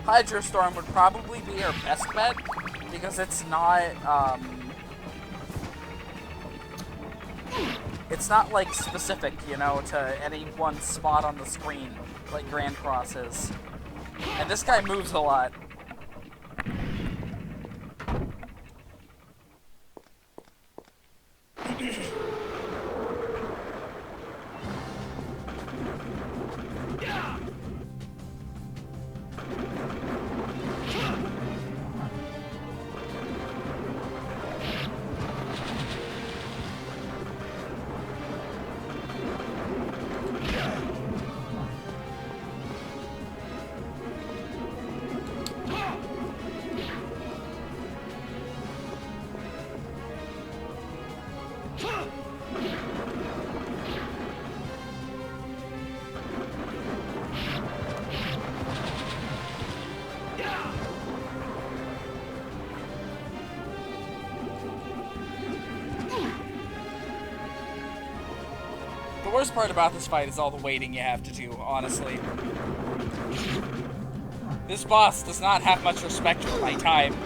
Hydro Storm would probably be our best bet, because it's not like specific, you know, to any one spot on the screen, like Grand Cross is. And this guy moves a lot. The worst part about this fight is all the waiting you have to do, honestly. This boss does not have much respect for my time.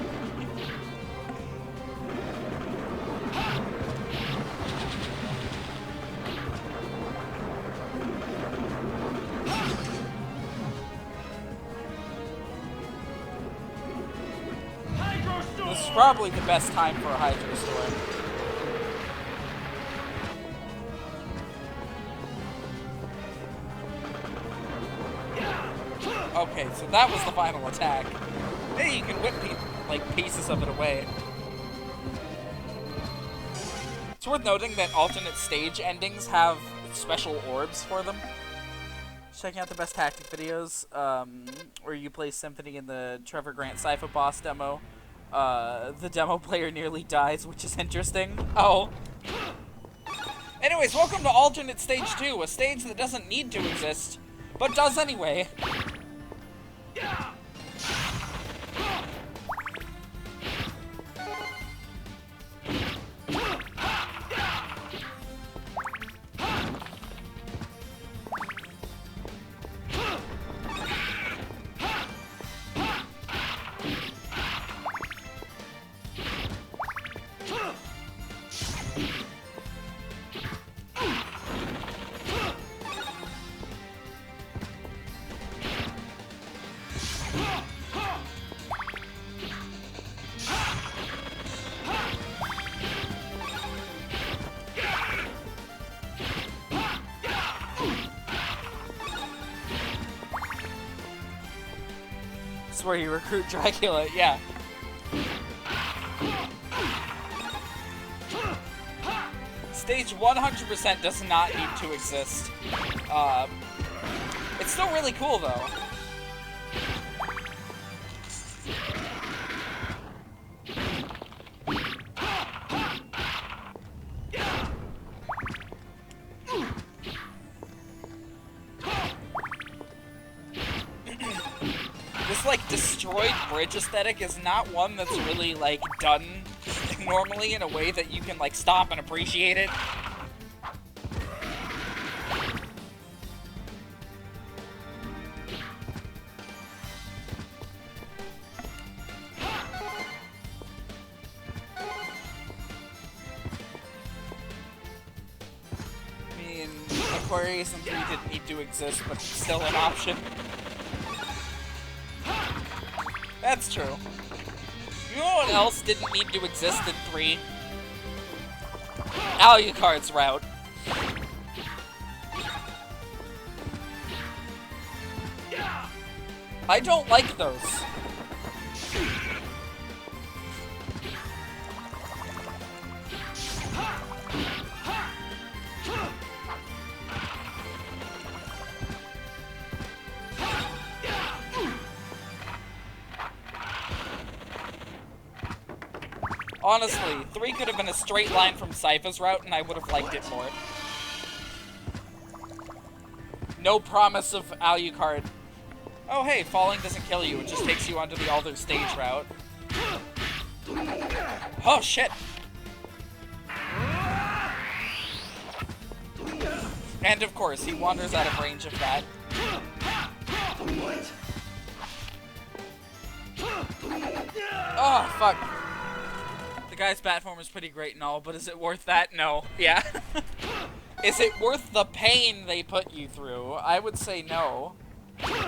Hydro
This is probably the best time for a Hydro Storm. Okay, so that was the final attack. Hey, you can whip pieces of it away. It's worth noting that alternate stage endings have special orbs for them. Checking out the best tactic videos, where you play Symphony in the Trevor Grant Sypha boss demo. The demo player nearly dies, which is interesting. Oh. Anyways, welcome to Alternate Stage 2, a stage that doesn't need to exist, but does anyway. This is where you recruit Dracula, yeah. Stage 100% does not need to exist. It's still really cool, though. This, like, destroyed bridge aesthetic is not one that's really, like, done normally in a way that you can, like, stop and appreciate it. I mean, Aquarius and 3 didn't need to exist, but it's still an option. That's true. You know what else didn't need to exist in 3? Alucard's route. I don't like those. Honestly, 3 could have been a straight line from Sypha's route, and I would have liked it more. No promise of Alucard. Oh hey, falling doesn't kill you, it just takes you onto the Alder stage route. Oh shit! And of course, he wanders out of range of that. Oh, fuck. The guy's platform is pretty great and all, but is it worth that? No. Yeah. Is it worth the pain they put you through? I would say no.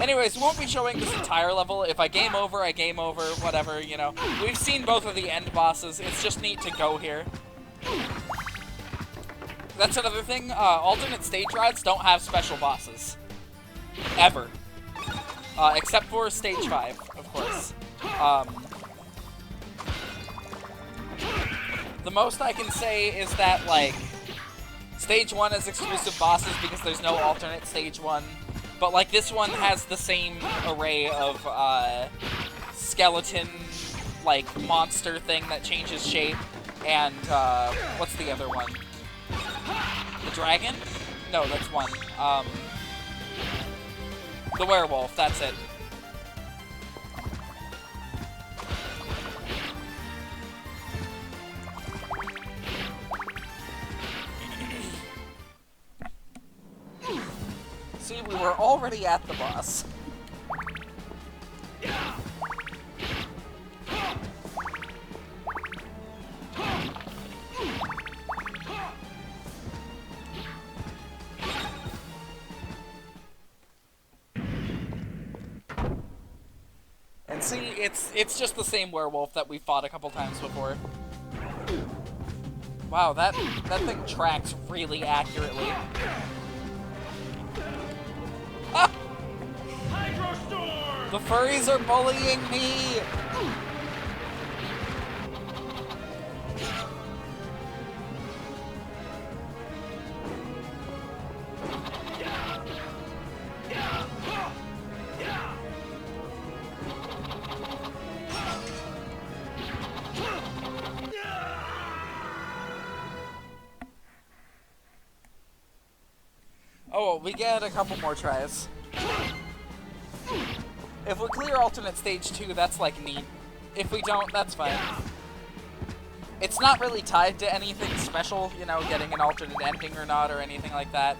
Anyways, we won't be showing this entire level. If I game over, I game over, whatever, you know. We've seen both of the end bosses. It's just neat to go here. That's another thing. Alternate stage routes don't have special bosses. Ever. Except for stage 5, of course. The most I can say is that, like, stage 1 has exclusive bosses because there's no alternate stage 1. But, like, this one has the same array of, skeleton, like, monster thing that changes shape. And, what's the other one? The dragon? No, that's one. The werewolf, that's it. See, we were already at the boss. And See, it's just the same werewolf that we fought a couple times before. Wow, that thing tracks really accurately. Ah! The furries are bullying me! Oh, well, we get a couple more tries. If we clear alternate stage 2, that's like neat. If we don't, that's fine. It's not really tied to anything special, you know, getting an alternate ending or not or anything like that.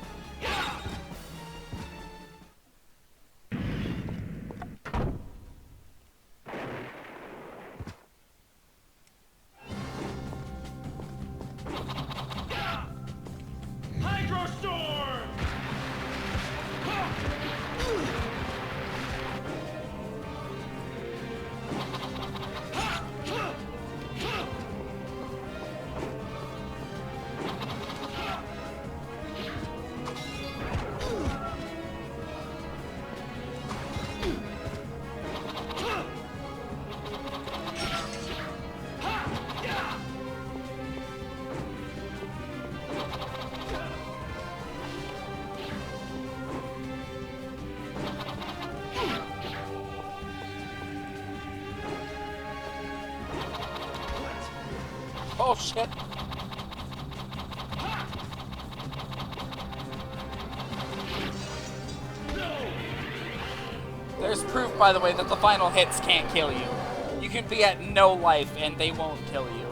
Oh shit. There's proof, by the way, that the final hits can't kill you. You can be at no life and they won't kill you.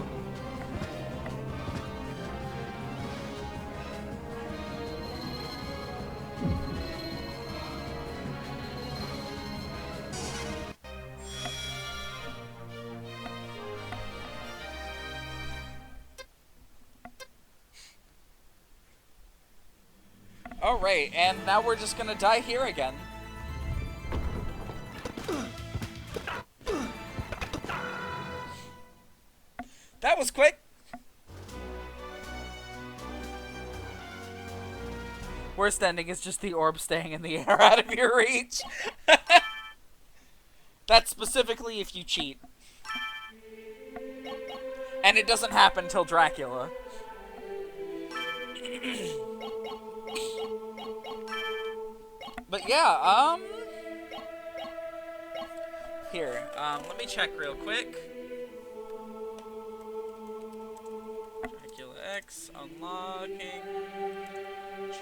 Alright, and now we're just gonna die here again. That was quick! Worst ending is just the orb staying in the air out of your reach. That's specifically if you cheat. And it doesn't happen till Dracula. But yeah, here, let me check real quick. Dracula X, unlocking,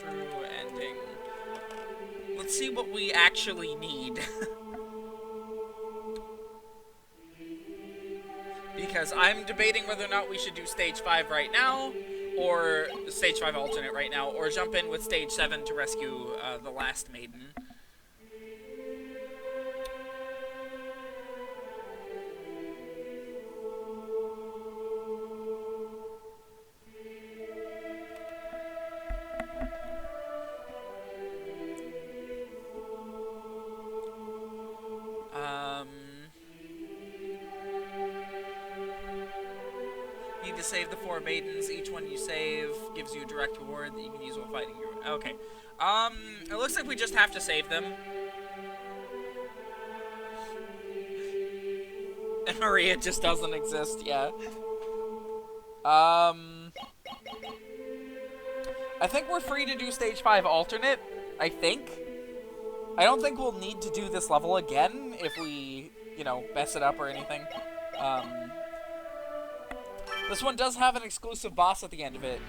true ending. Let's see what we actually need. Because I'm debating whether or not we should do stage 5 right now, or stage 5 alternate right now, or jump in with stage 7 to rescue the last maiden. Need to save the 4 maidens. Each one you save gives you a direct reward that you can use while fighting your... Okay. It looks like we just have to save them. And Maria just doesn't exist, yeah. I think we're free to do stage 5 alternate, I think. I don't think we'll need to do this level again if we, you know, mess it up or anything. This one does have an exclusive boss at the end of it.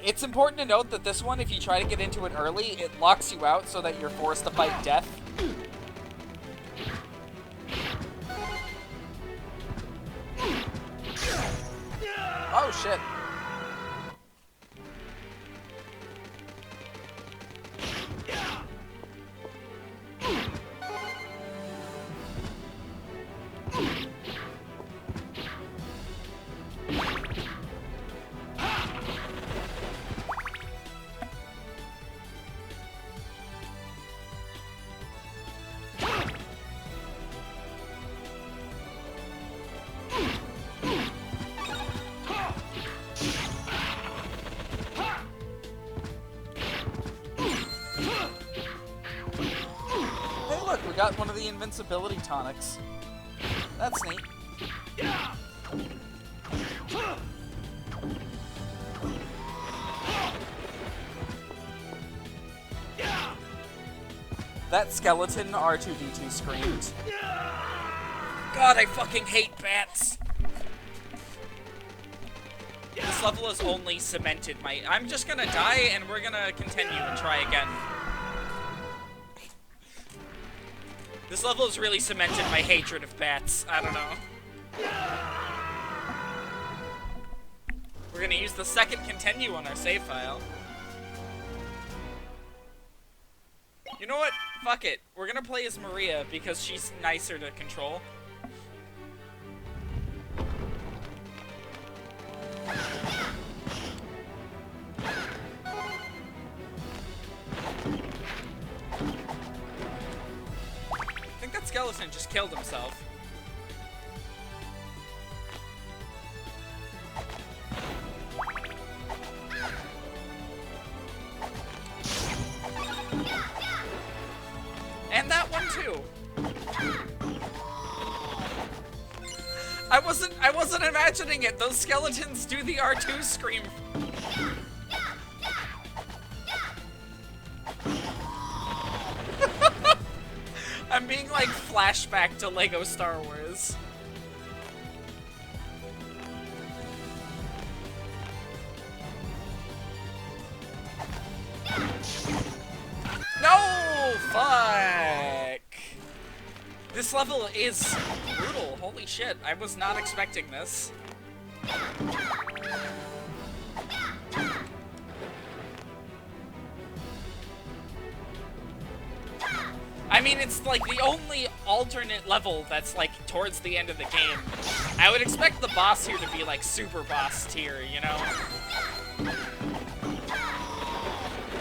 It's important to note that this one, if you try to get into it early, it locks you out so that you're forced to fight death. Oh, shit. got one of the invincibility tonics. That's neat. That skeleton R2-D2 screamed. God, I fucking hate bats. This level has only cemented my... I'm just gonna die, and we're gonna continue and try again. This level has really cemented my hatred of bats. I don't know. We're gonna use the second continue on our save file. You know what? Fuck it. We're gonna play as Maria because she's nicer to control. I think that skeleton just killed himself. And that one too. I wasn't imagining it. Those skeletons do the R2 scream. I'm being like flashback to Lego Star Wars. No! Fuck! This level is brutal. Holy shit. I was not expecting this. I mean, it's like the only alternate level that's like towards the end of the game. I would expect the boss here to be like super boss tier, you know?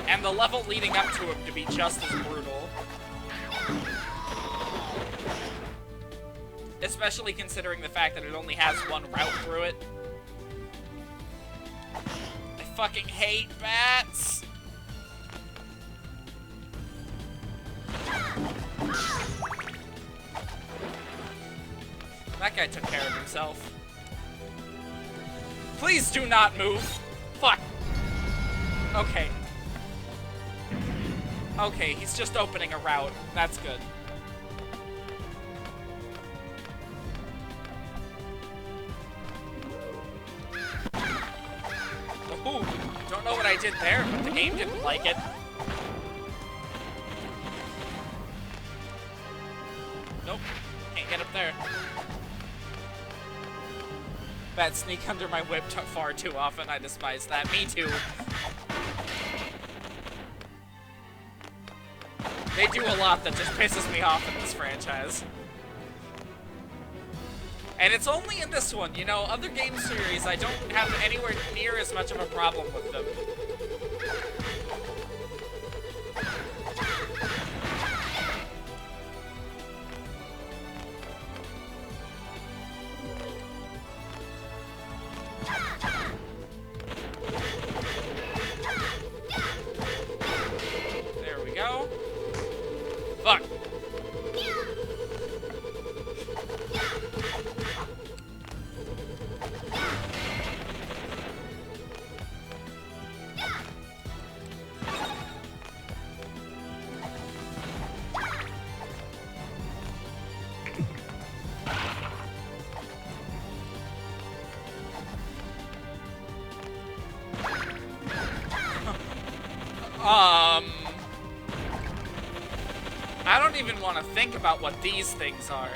And the level leading up to him to be just as brutal. Especially considering the fact that it only has one route through it. I fucking hate bats! That guy took care of himself. Please do not move! Fuck! Okay. Okay, he's just opening a route. That's good. Ooh, don't know what I did there, but the game didn't like it. Nope, can't get up there. Bats sneak under my whip far too often. I despise that. Me too. They do a lot that just pisses me off in this franchise. And it's only in this one, you know, other game series, I don't have anywhere near as much of a problem with them. There we go. Fuck. I don't even want to think about what these things are.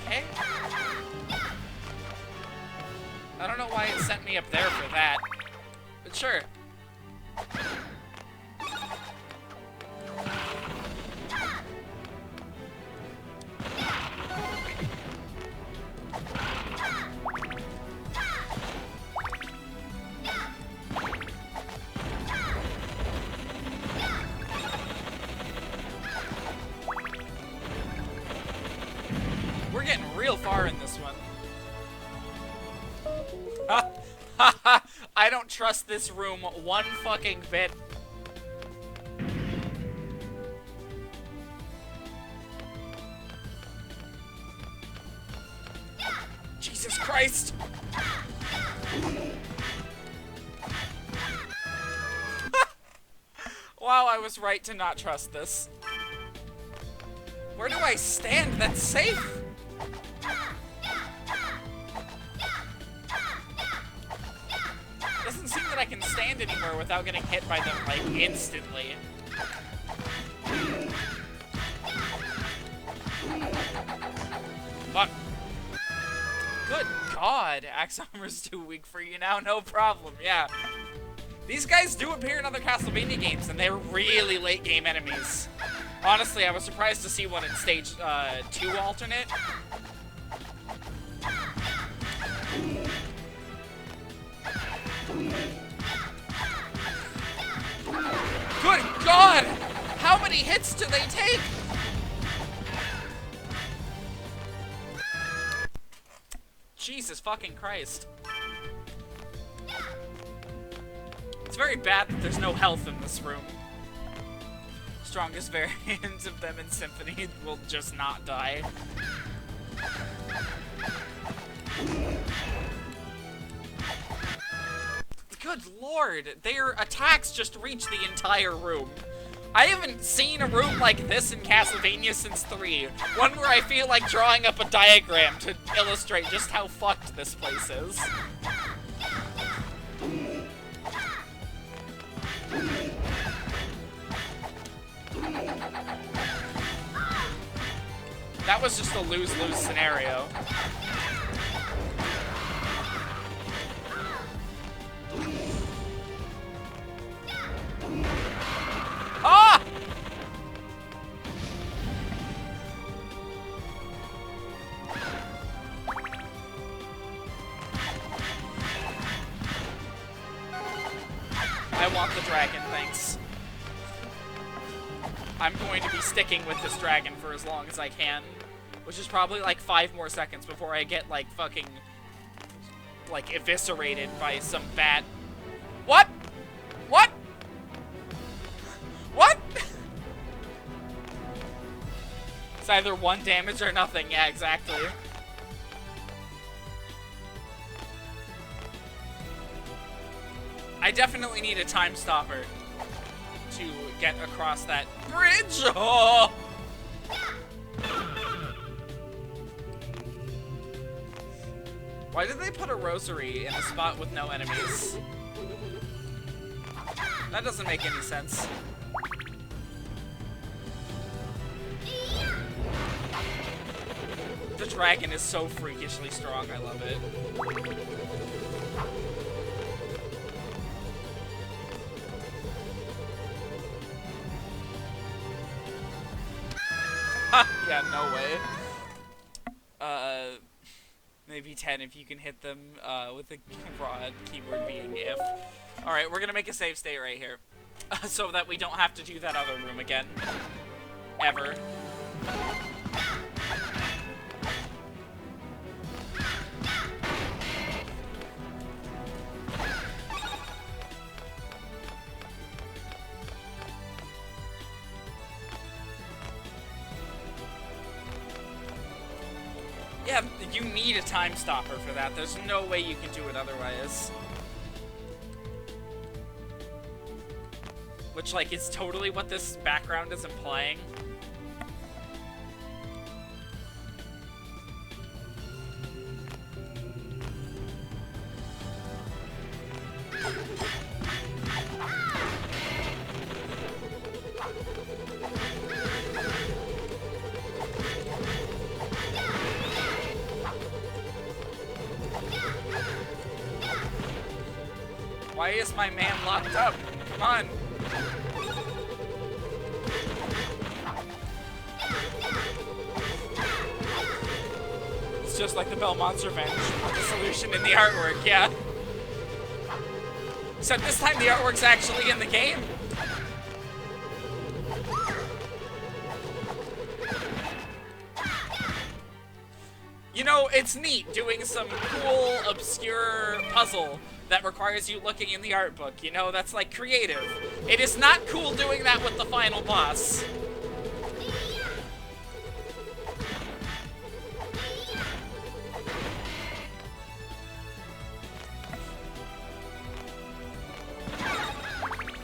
Okay. I don't know why it sent me up there for that, but sure. We're getting real far in this one. Ha ha ha! trust this room one fucking bit. Jesus Christ! Wow, I was right to not trust this. Where do I stand that's safe? Doesn't seem that I can stand anywhere without getting hit by them, like, instantly. Fuck. Good God, Axe Armor's too weak for you now, no problem, yeah. These guys do appear in other Castlevania games, and they're really late game enemies. Honestly, I was surprised to see one in stage 2 alternate. Good God! How many hits do they take? Jesus fucking Christ. It's very bad that there's no health in this room. Strongest variant of them in Symphony will just not die. Good Lord, their attacks just reach the entire room. I haven't seen a room like this in Castlevania since 3. One where I feel like drawing up a diagram to illustrate just how fucked this place is. That was just a lose-lose scenario. Ah! I want the dragon, thanks. I'm going to be sticking with this dragon for as long as I can, which is probably like 5 more seconds before I get like fucking like eviscerated by some bat. What? What? What? It's either 1 damage or nothing. Yeah, exactly. I definitely need a time stopper to get across that bridge. Oh! Why did they put a rosary in a spot with no enemies? That doesn't make any sense. The dragon is so freakishly strong, I love it. Yeah, no way. Maybe 10 if you can hit them with the rod, keyword being if. Alright, we're gonna make a save state right here. So that we don't have to do that other room again. Ever. Yeah, you need a time stopper for that. There's no way you can do it otherwise. Which, like, is totally what this background is implying. Why is my man locked up? Come on. It's just like the Belmont's Revenge. The solution in the artwork, yeah. Except this time the artwork's actually in the game. You know, it's neat doing some cool, obscure puzzle that requires you looking in the art book. You know, that's like creative. It is not cool doing that with the final boss.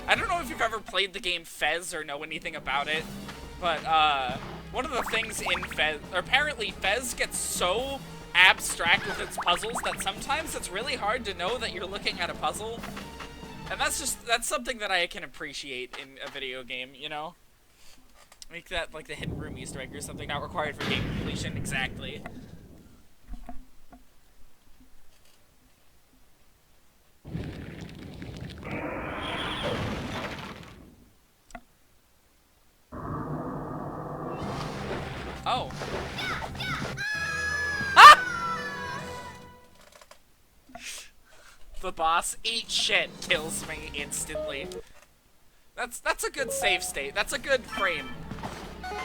I don't know if you've ever played the game Fez or know anything about it, but one of the things in Fez, apparently Fez gets so abstract with its puzzles that sometimes it's really hard to know that you're looking at a puzzle. And that's something that I can appreciate in a video game, you know? Make that like the hidden room Easter egg or something, not required for game completion, exactly. Oh. Ah! The boss, eat shit, kills me instantly. That's a good save state. That's a good frame. I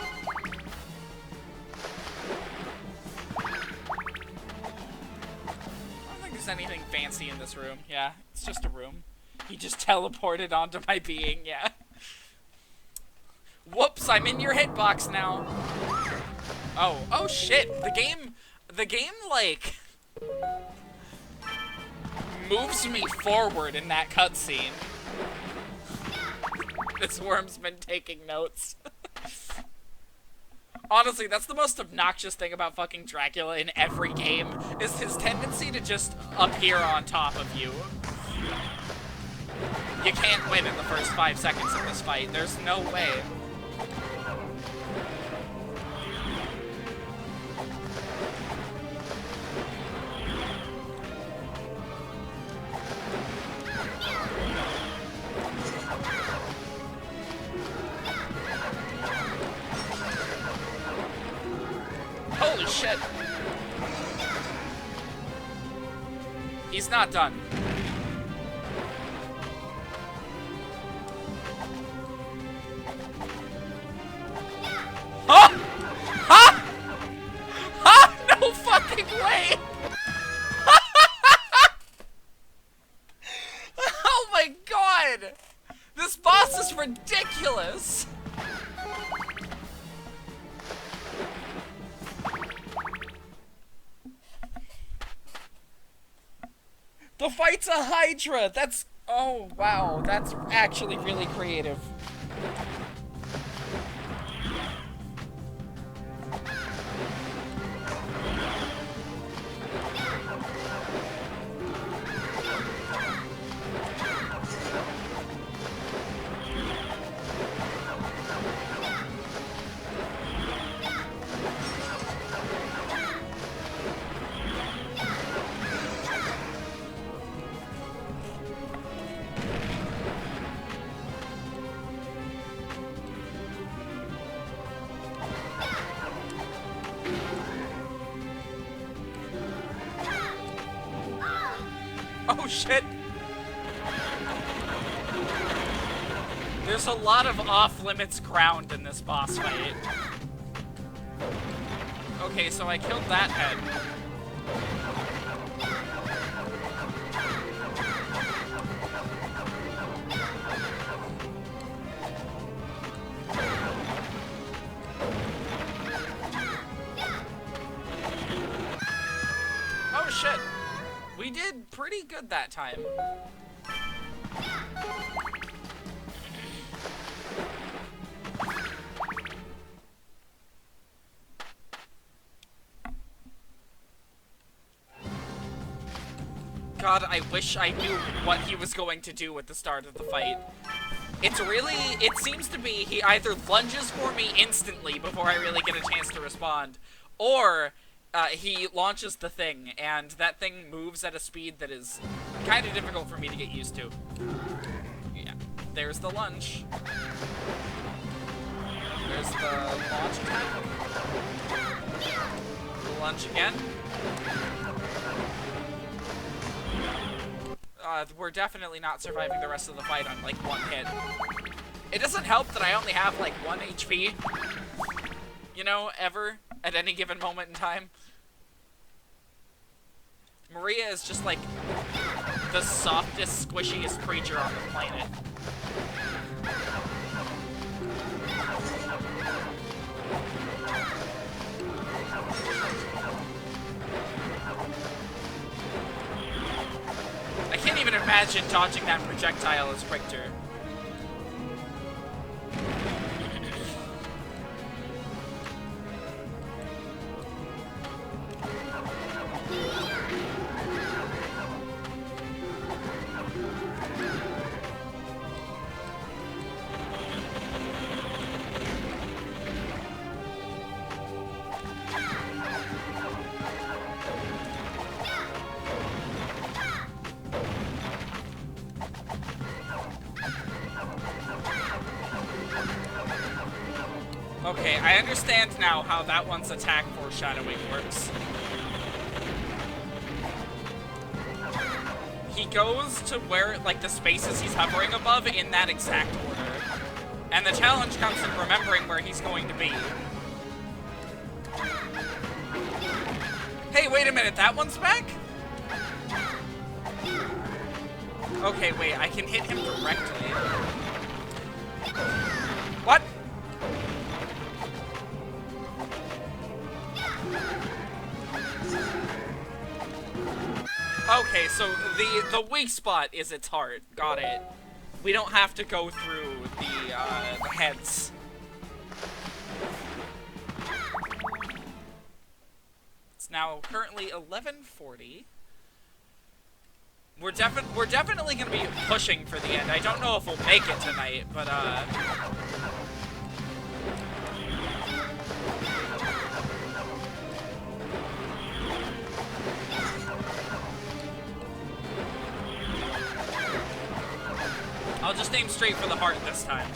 don't think there's anything fancy in this room. Yeah, it's just a room. He just teleported onto my being, yeah. Whoops, I'm in your hitbox now. Oh shit, the game, like, moves me forward in that cutscene. This worm's been taking notes. Honestly, that's the most obnoxious thing about fucking Dracula in every game, is his tendency to just appear on top of you. You can't win in the first 5 seconds of this fight. There's no way. Holy shit. He's not done. Huh? Huh? Huh? No fucking way! Oh my god! This boss is ridiculous! The fight's a Hydra! That's... oh, wow. That's actually really creative. Oh shit! There's a lot of off-limits ground in this boss fight. Okay, so I killed that head. Oh shit! We did pretty good that time. God, I wish I knew what he was going to do at the start of the fight. It's really, it seems to be he either lunges for me instantly before I really get a chance to respond, or he launches the thing, and that thing moves at a speed that is kind of difficult for me to get used to. Yeah, there's the lunge. There's the launch attack. The lunge again. We're definitely not surviving the rest of the fight on, like, one hit. It doesn't help that I only have, like, 1 HP, you know, ever, at any given moment in time. Maria is just, like, the softest, squishiest creature on the planet. I can't even imagine dodging that projectile as Richter. Okay, I understand now how that one's attack foreshadowing works. He goes to where, like, the spaces he's hovering above in that exact order. And the challenge comes in remembering where he's going to be. Hey, wait a minute, that one's back? Okay, wait, I can hit him directly. What? Okay, so the weak spot is its heart. Got it. We don't have to go through the heads. It's now currently 11:40. We're definitely gonna be pushing for the end. I don't know if we'll make it tonight, but I'll just aim straight for the heart this time.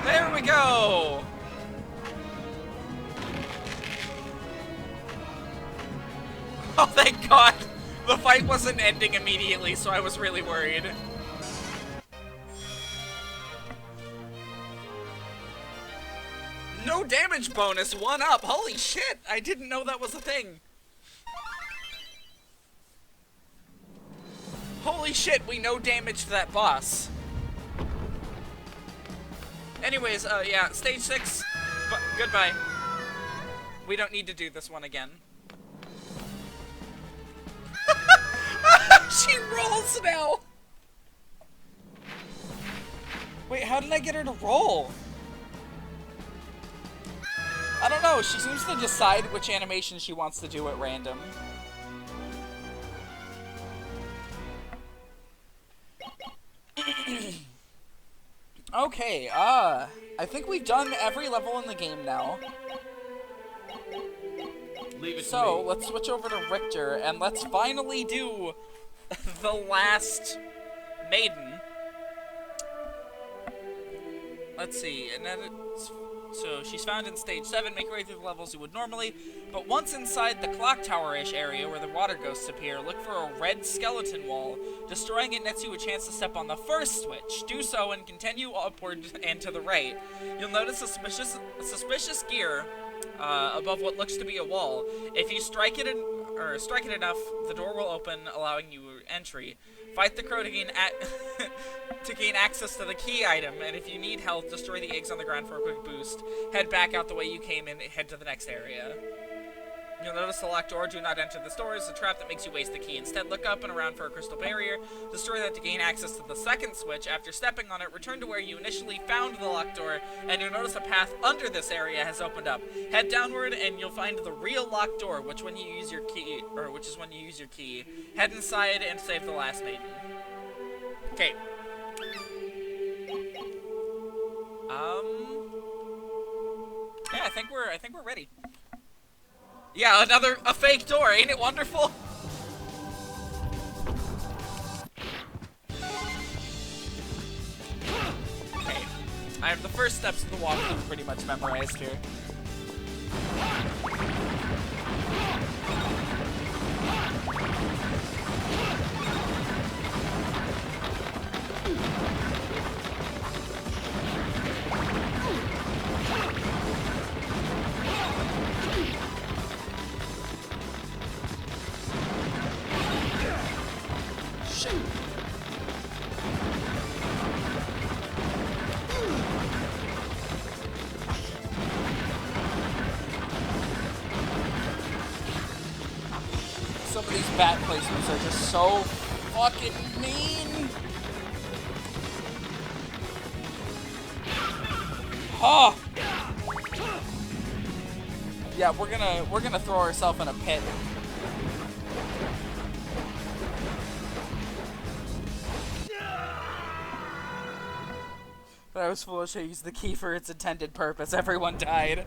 There we go! Oh, thank God! The fight wasn't ending immediately, so I was really worried. No damage bonus, 1 up! Holy shit! I didn't know that was a thing. Holy shit, we no damaged that boss. Anyways, yeah, stage 6, goodbye. We don't need to do this one again. She rolls now! Wait, how did I get her to roll? I don't know, she seems to decide which animation she wants to do at random. Okay, I think we've done every level in the game now. So, let's switch over to Richter, and let's finally do the last maiden. Let's see, and then so she's found in stage 7, make her way through the levels you would normally, but once inside the clock tower-ish area where the water ghosts appear, look for a red skeleton wall. Destroying it nets you a chance to step on the first switch. Do so and continue upward and to the right. You'll notice a suspicious gear above what looks to be a wall. If you strike it enough, the door will open, allowing you entry. Fight the crow to gain access to the key item, and if you need health, destroy the eggs on the ground for a quick boost. Head back out the way you came and head to the next area. You'll notice the locked door. Do not enter this door. It's a trap that makes you waste the key. Instead, look up and around for a crystal barrier. Destroy that to gain access to the second switch. After stepping on it, return to where you initially found the locked door, and you'll notice a path under this area has opened up. Head downward, and you'll find the real locked door, which is when you use your key. Head inside and save the last maiden. Okay. Yeah, I think we're ready. Yeah, a fake door, ain't it wonderful? Okay. I have the first steps of the walkthrough pretty much memorized here. Some of these bat placements are just so fucking mean. Oh. Yeah, we're gonna throw ourselves in a pit. But I was foolish. I used the key for its intended purpose. Everyone died.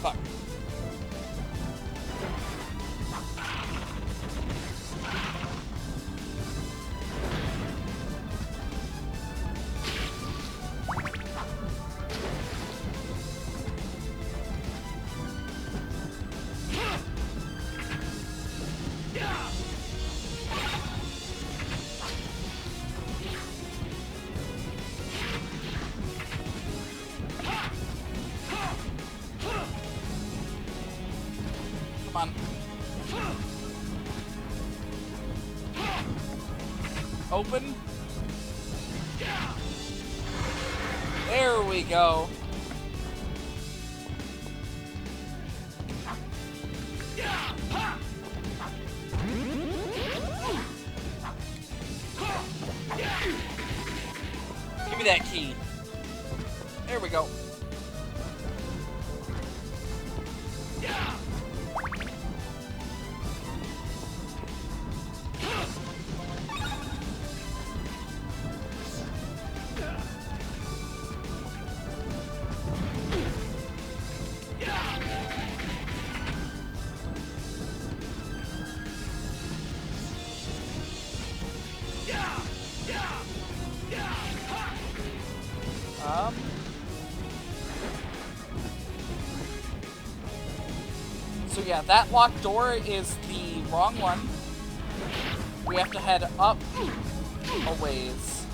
Fuck. Come on. Open. There we go. Give me that key. There we go. So yeah, that locked door is the wrong one. We have to head up a ways.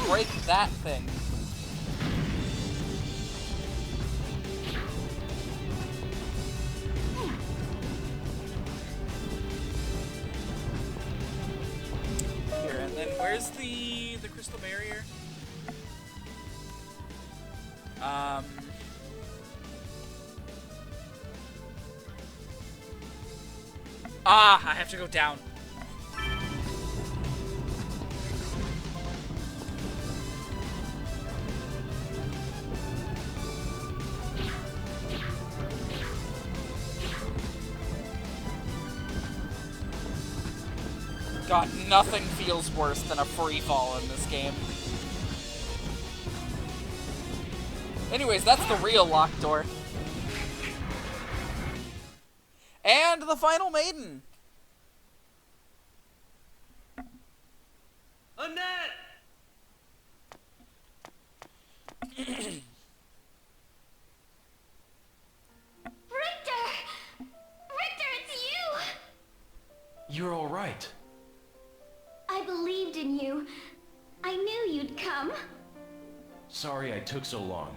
Break that thing. Here, and then where's the crystal barrier? I have to go down. God, nothing feels worse than a free fall in this game. Anyways, that's the real locked door. And the final maiden.
Annette!
Richter! Richter, it's you!
You're all right.
I believed in you. I knew you'd come.
Sorry I took so long.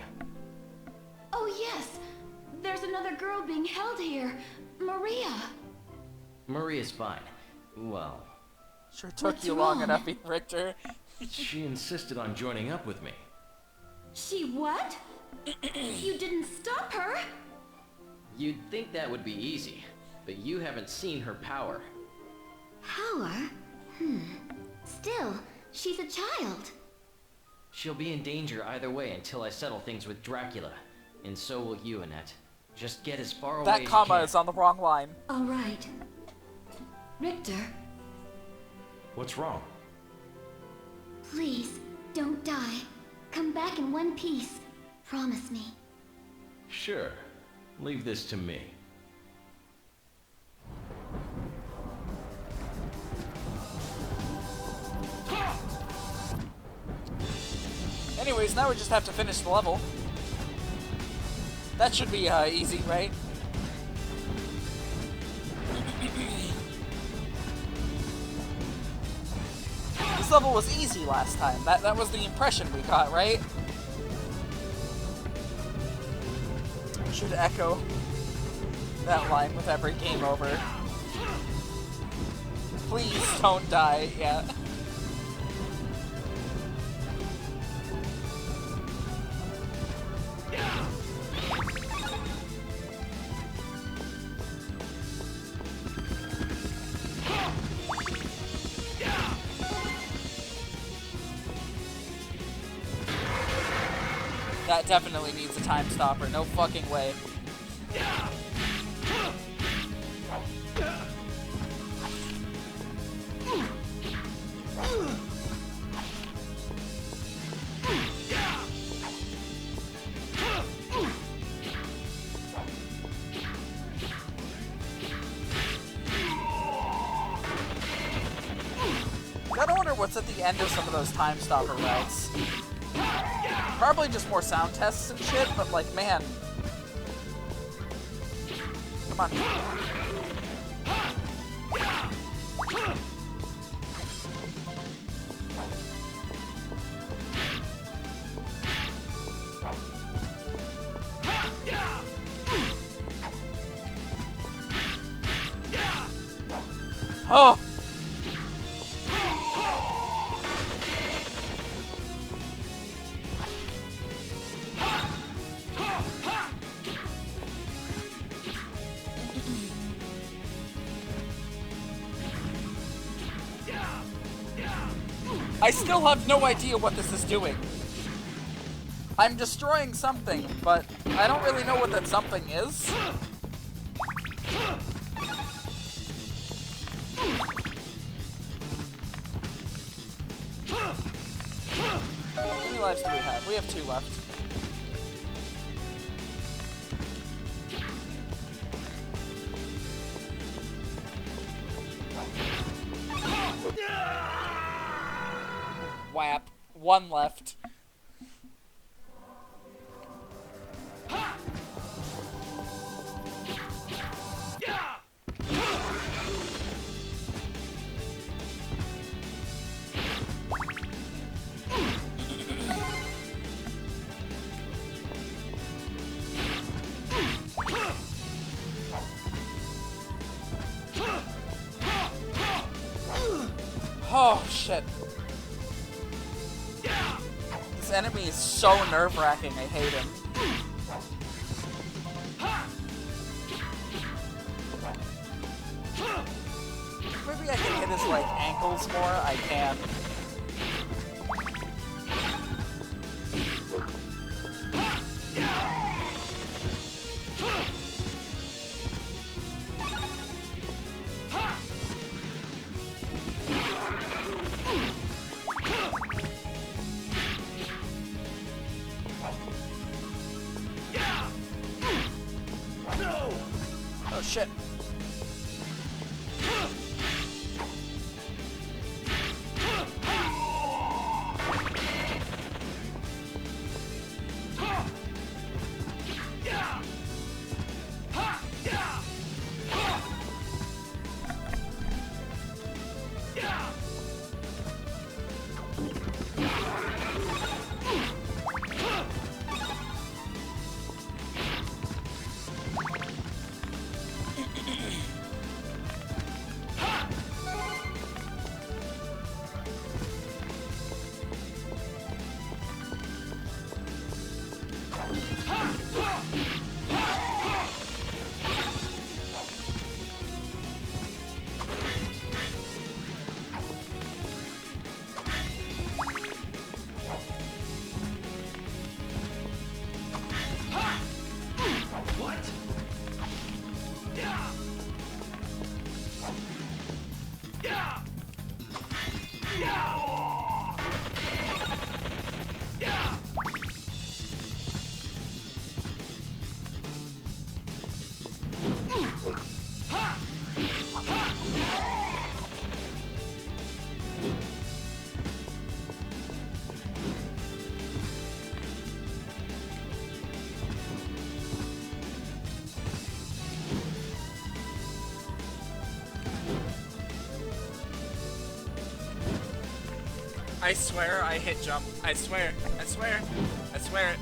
Oh yes, there's another girl being held here. Maria.
Maria's fine. Well,
Sure took
What's
you long
wrong?
enough, Richter.
She insisted on joining up with me.
She what? You didn't stop her?
you'd think that would be easy, but you haven't seen her power.
Power? Still, she's a child.
She'll be in danger either way until I settle things with Dracula. And so will you, Annette. Just get as far away
That
as you
comma
can.
is on the wrong line.
All right. Richter,
What's wrong?
Please, don't die. Come back in one piece. Promise me.
Sure. Leave this to me.
Anyways, now we just have to finish the level. That should be easy, right? This level was easy last time. That was the impression we got, right? Should echo that line with every game over. Please don't die, yeah. That definitely needs a time stopper, no fucking way. Gotta wonder what's at the end of some of those time stopper routes. Probably just more sound tests and shit, but like, man. Come on. Oh! I still have no idea what this is doing. I'm destroying something, but I don't really know what that something is. How many lives do we have? We have 2 left. Whap. 1 left. Oh, shit. This enemy is so nerve-wracking, I hate him. Maybe I can hit his, like, ankles more? I can. Oh shit. I swear I hit jump. I swear. I swear. I swear it.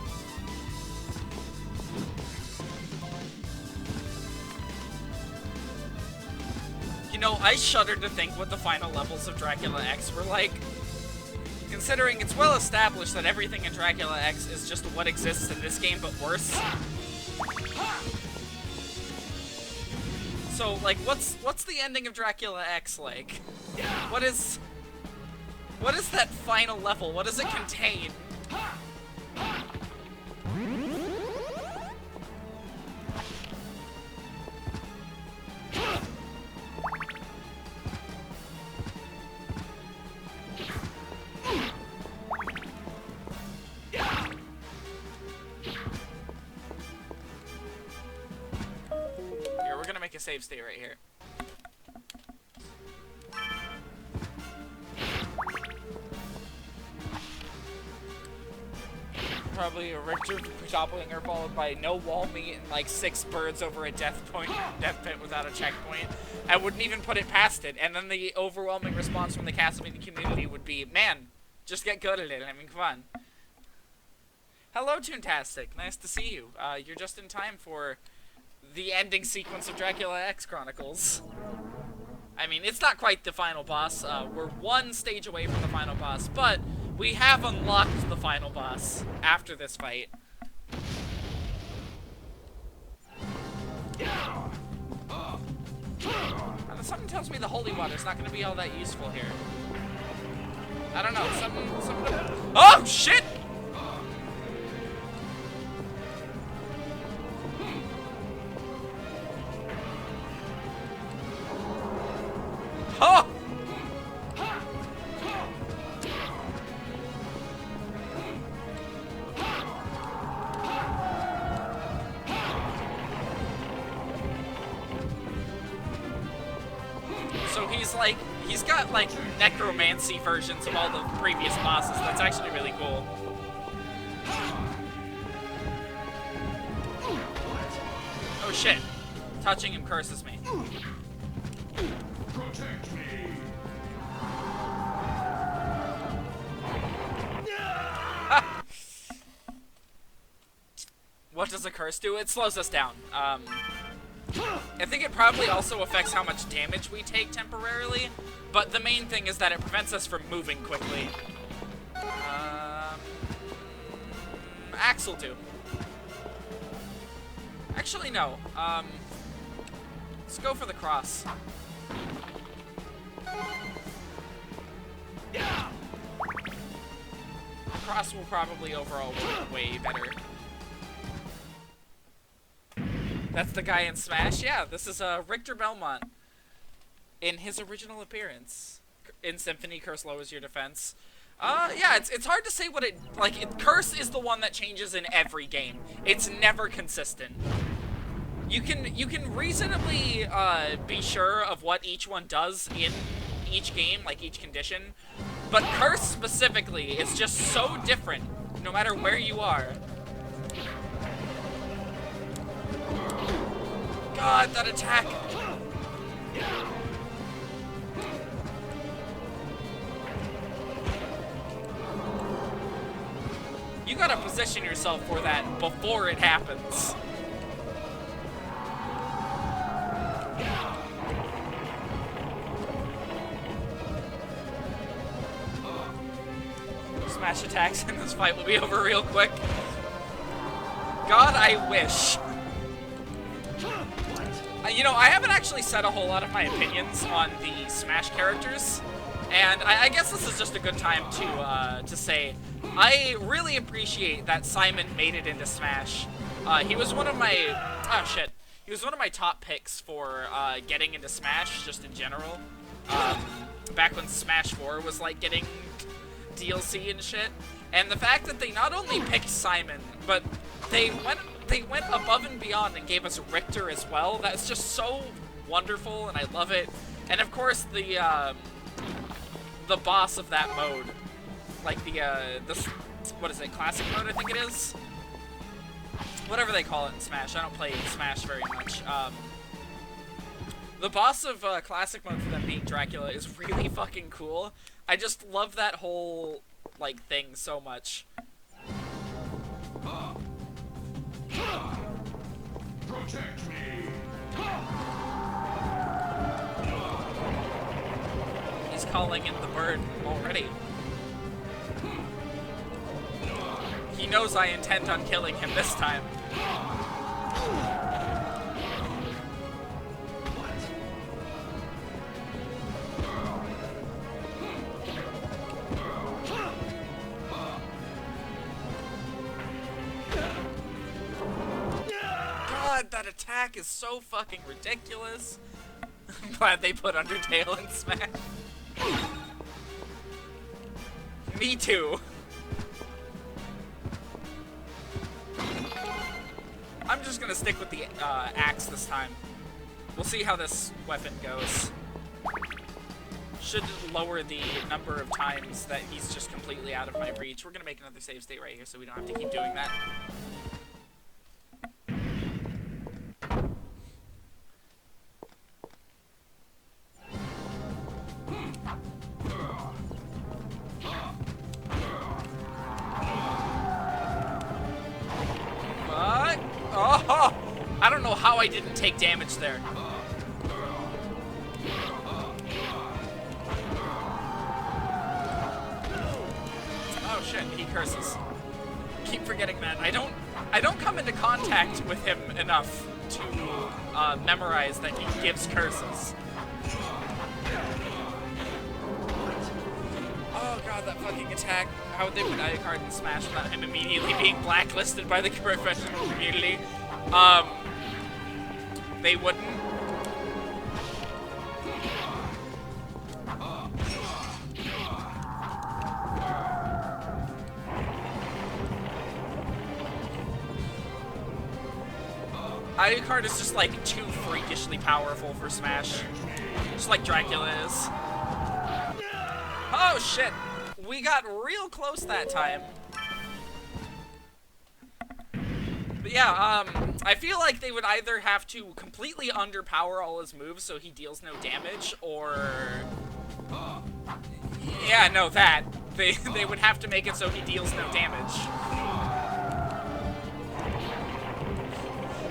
You know, I shudder to think what the final levels of Dracula X were like. Considering it's well established that everything in Dracula X is just what exists in this game, but worse. So, like, what's the ending of Dracula X like? What is that final level? What does it contain? Here, we're gonna make a save state right here. Probably a Richter doppelganger followed by no wall meat and like 6 birds over a death pit without a checkpoint. I wouldn't even put it past it. And then the overwhelming response from the Castlevania community would be, man, just get good at it. I mean, come on. Hello, Toontastic. Nice to see you. You're just in time for the ending sequence of Dracula X Chronicles. I mean, it's not quite the final boss. We're one stage away from the final boss, but we have unlocked the final boss after this fight. And something tells me the holy water's not going to be all that useful here. I don't know. Something. Oh, shit! Oh! So he's got like necromancy versions of all the previous bosses. That's actually really cool. Oh shit. Touching him curses me.
Protect me.
What does a curse do? It slows us down. I think it probably also affects how much damage we take temporarily, but the main thing is that it prevents us from moving quickly. Axe will do. Actually, no. Let's go for the cross. The cross will probably overall work way better. That's the guy in Smash? Yeah, this is Richter Belmont in his original appearance in Symphony. Curse lowers your defense. Yeah, it's hard to say what it... Like, Curse is the one that changes in every game. It's never consistent. You can reasonably be sure of what each one does in each game, like each condition. But Curse specifically is just so different, no matter where you are. God, that attack! You gotta position yourself for that before it happens. Smash attacks in this fight will be over real quick. God, I wish. You know, I haven't actually said a whole lot of my opinions on the Smash characters, and I guess this is just a good time to say I really appreciate that Simon made it into Smash. He was one of my He was one of my top picks for getting into Smash just in general. Back when Smash 4 was like getting DLC and shit, and the fact that they not only picked Simon, but they went above and beyond and gave us Richter as well. That's just so wonderful, and I love it. And of course, the boss of that mode, like the what is it, classic mode? I think it is. Whatever they call it in Smash. I don't play Smash very much. The boss of classic mode for them being Dracula is really fucking cool. I just love that whole, like, thing so much.
Protect me.
He's calling in the bird already. He knows I intend on killing him this time. God, that attack is so fucking ridiculous. I'm glad they put Undertale in Smash. Me too. I'm just gonna stick with the axe this time. We'll see how this weapon goes. Should lower the number of times that he's just completely out of my reach. We're gonna make another save state right here so we don't have to keep doing that. What? Oh! I don't know how I didn't take damage there. Oh shit, he curses. Keep forgetting that. I don't come into contact with him enough to memorize that he gives curses. Oh god, that fucking attack. How would they put Iacard in Smash without him immediately being blacklisted by the professional community? They wouldn't. Iacard is just like too freakishly powerful for Smash. Just like Dracula is. Oh shit! We got real close that time. But yeah, I feel like they would either have to completely underpower all his moves so he deals no damage, or... Yeah, no, that. They would have to make it so he deals no damage.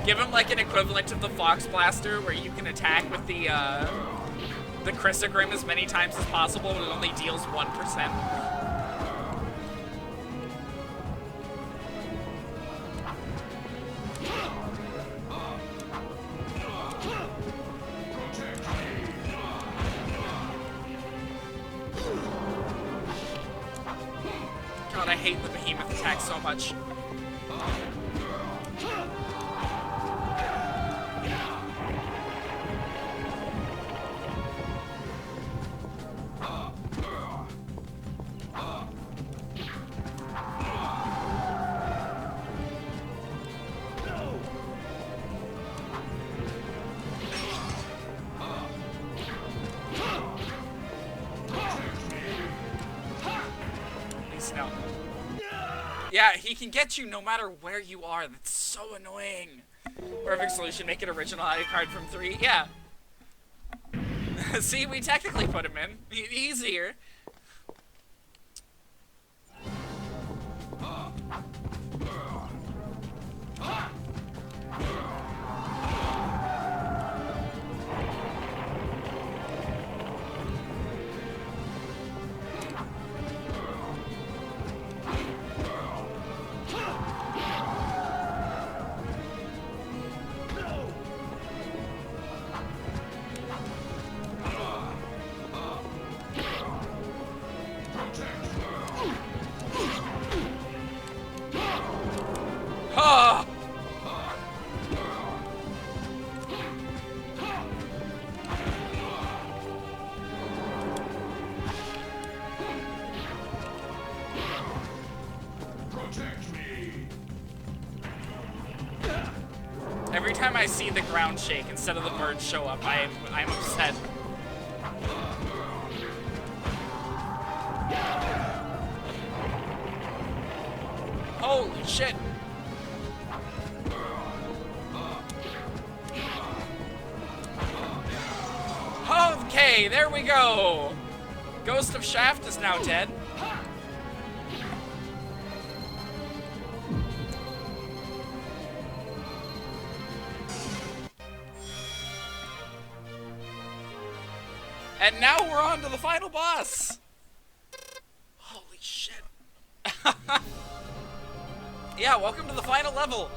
Give him like an equivalent of the Fox Blaster where you can attack with the Chrysogrim as many times as possible, but it only deals 1%. God, I hate the behemoth attack so much. No. Yeah, he can get you no matter where you are. That's so annoying. Perfect solution, make it original Iacard from 3. Yeah. See, we technically put him in. Easier. Every time I see the ground shake instead of the birds show up, I'm upset. Holy shit! Yay! There we go! Ghost of Shaft is now dead. And now we're on to the final boss! Holy shit. Yeah, welcome to the final level.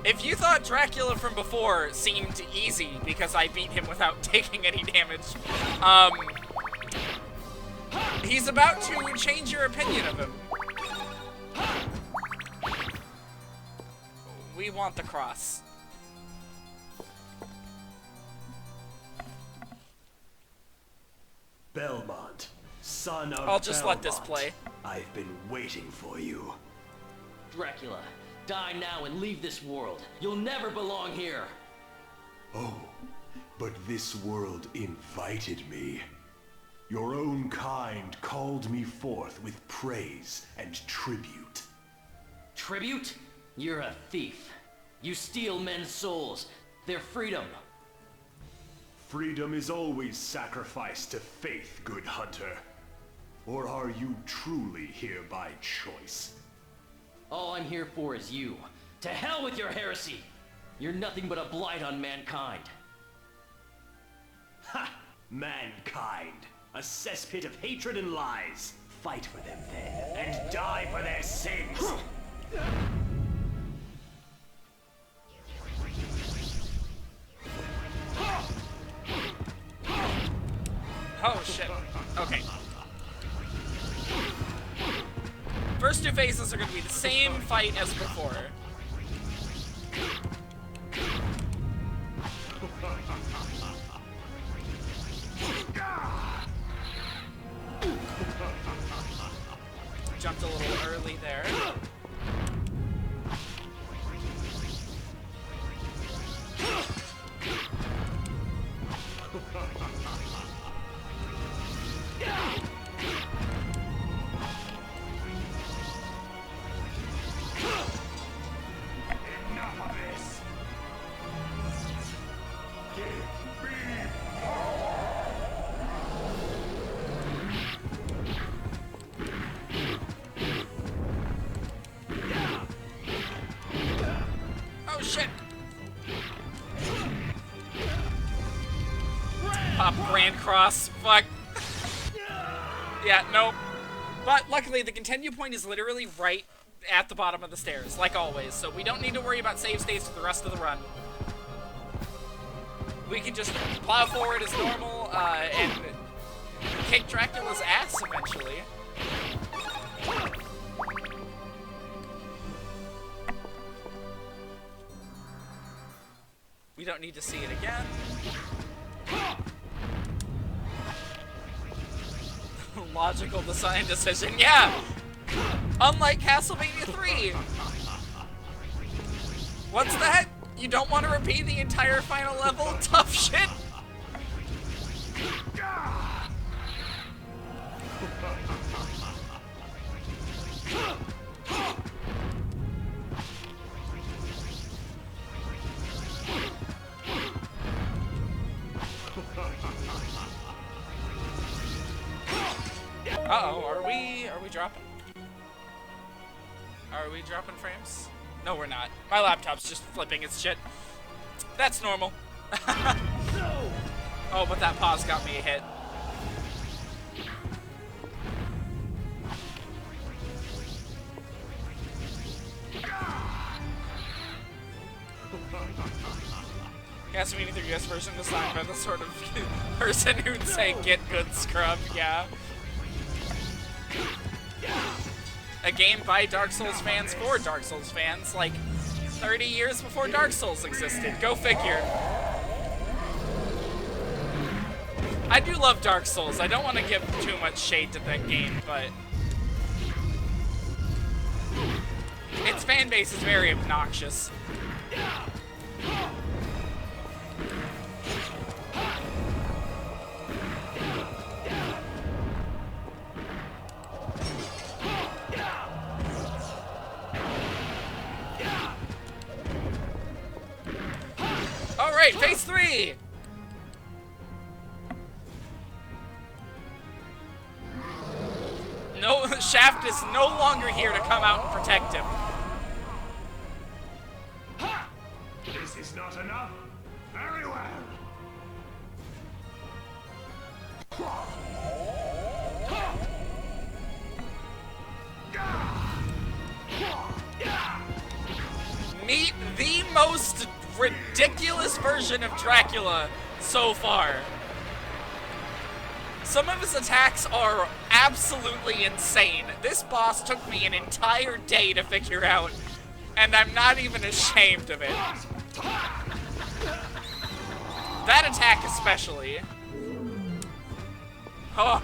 If you thought Dracula from before seemed easy because I beat him without taking any damage, he's about to change your opinion of him. We want the cross.
Belmont, son of
I'll just let this
Belmont,
play.
I've been waiting for you.
Dracula, die now and leave this world. You'll never belong here.
Oh, but this world invited me. Your own kind called me forth with praise and tribute.
Tribute? You're a thief. You steal men's souls, their freedom.
Freedom is always sacrificed to faith, good hunter. Or are you truly here by choice?
All I'm here for is you. To hell with your heresy! You're nothing but a blight on mankind.
Ha! Mankind! A cesspit of hatred and lies. Fight for them then, and die for their sins!
Oh shit. Okay. First two phases are going to be the same fight as before. Jumped a little early there.
Enough of this! Give me
Oh shit! Pop Grand Cross. Fuck. Yeah, nope. But luckily, the continue point is literally right at the bottom of the stairs, like always, so we don't need to worry about save states for the rest of the run. We can just plow forward as normal, and kick Dracula's ass eventually. We don't need to see it again. Logical design decision, yeah! Unlike Castlevania 3! What's that? You don't want to repeat the entire final level? Tough shit! Uh-oh, are we dropping? Are we dropping frames? No, we're not. My laptop's just flipping its shit. That's normal. Oh, but that pause got me a hit. Castlevania 3 US version designed by the sort of person who'd say, "Get good, scrub," yeah. A game by Dark Souls fans for Dark Souls fans, like 30 years before Dark Souls existed. Go figure. I do love Dark Souls. I don't want to give too much shade to that game, but its fan base is very obnoxious. Alright, phase 3! No, Shaft is no longer here to come out and protect him.
This is not enough. Very well.
Meet the most ridiculous version of Dracula so far. Some of his attacks are absolutely insane. This boss took me an entire day to figure out, and I'm not even ashamed of it. That attack especially. Oh.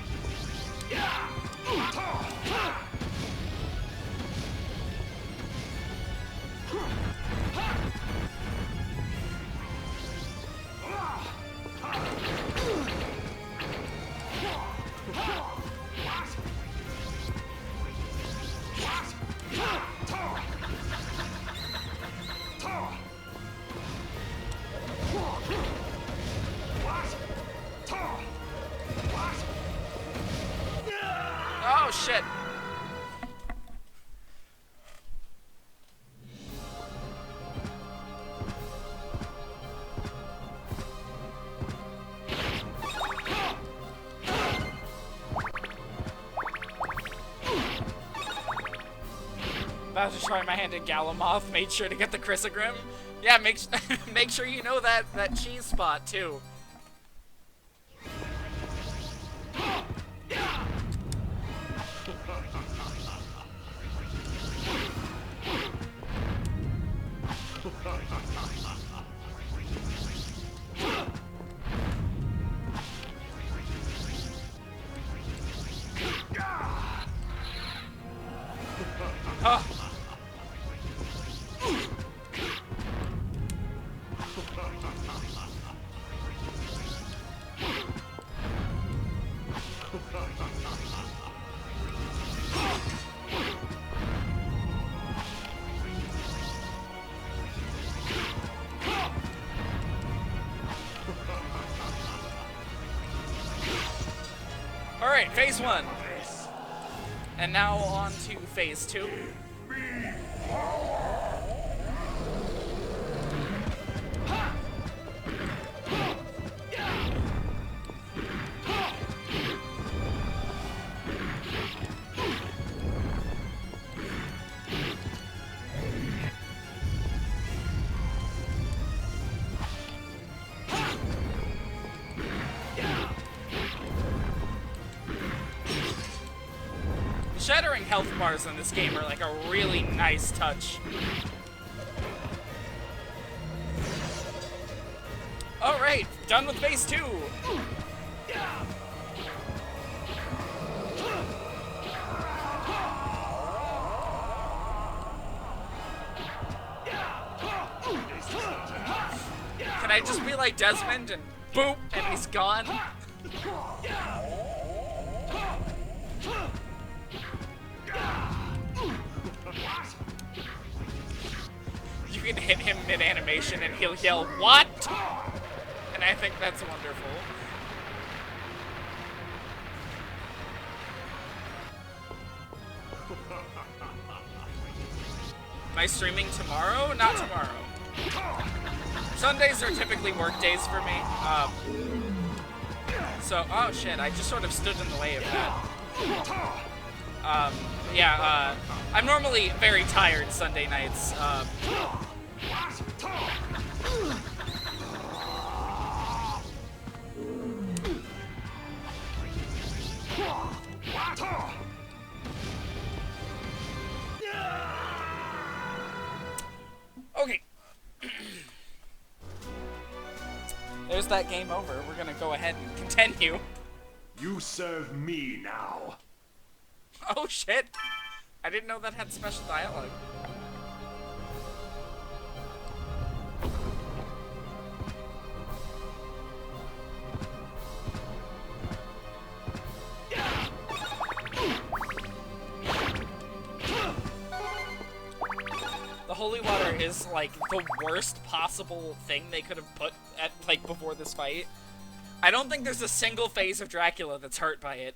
Oh shit. About to try my hand at Galamoth, made sure to get the Chrysogrim. Yeah, make sure you know that cheese spot too. Huh. Alright, phase 1. And now on to phase 2. Shattering health bars in this game are like a really nice touch. Alright, done with phase 2. Can I just be like Desmond and boop, and he's gone? You can hit him mid-animation and he'll yell, "What?" And I think that's wonderful. Am I streaming tomorrow? Not tomorrow. Sundays are typically work days for me. Oh shit, I just sort of stood in the way of that. I'm normally very tired Sunday nights. Okay. There's that game over. We're gonna go ahead and continue.
You serve me now.
Oh shit! I didn't know that had special dialogue. The holy water is like the worst possible thing they could have put at like before this fight. I don't think there's a single phase of Dracula that's hurt by it.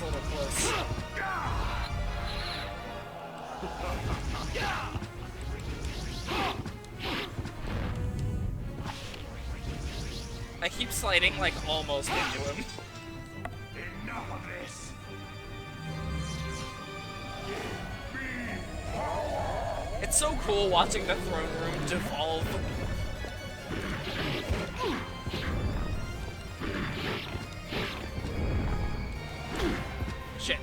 a little close. I keep sliding, like, almost into him.
Enough of this.
It's so cool watching the throne room devolve. Shit.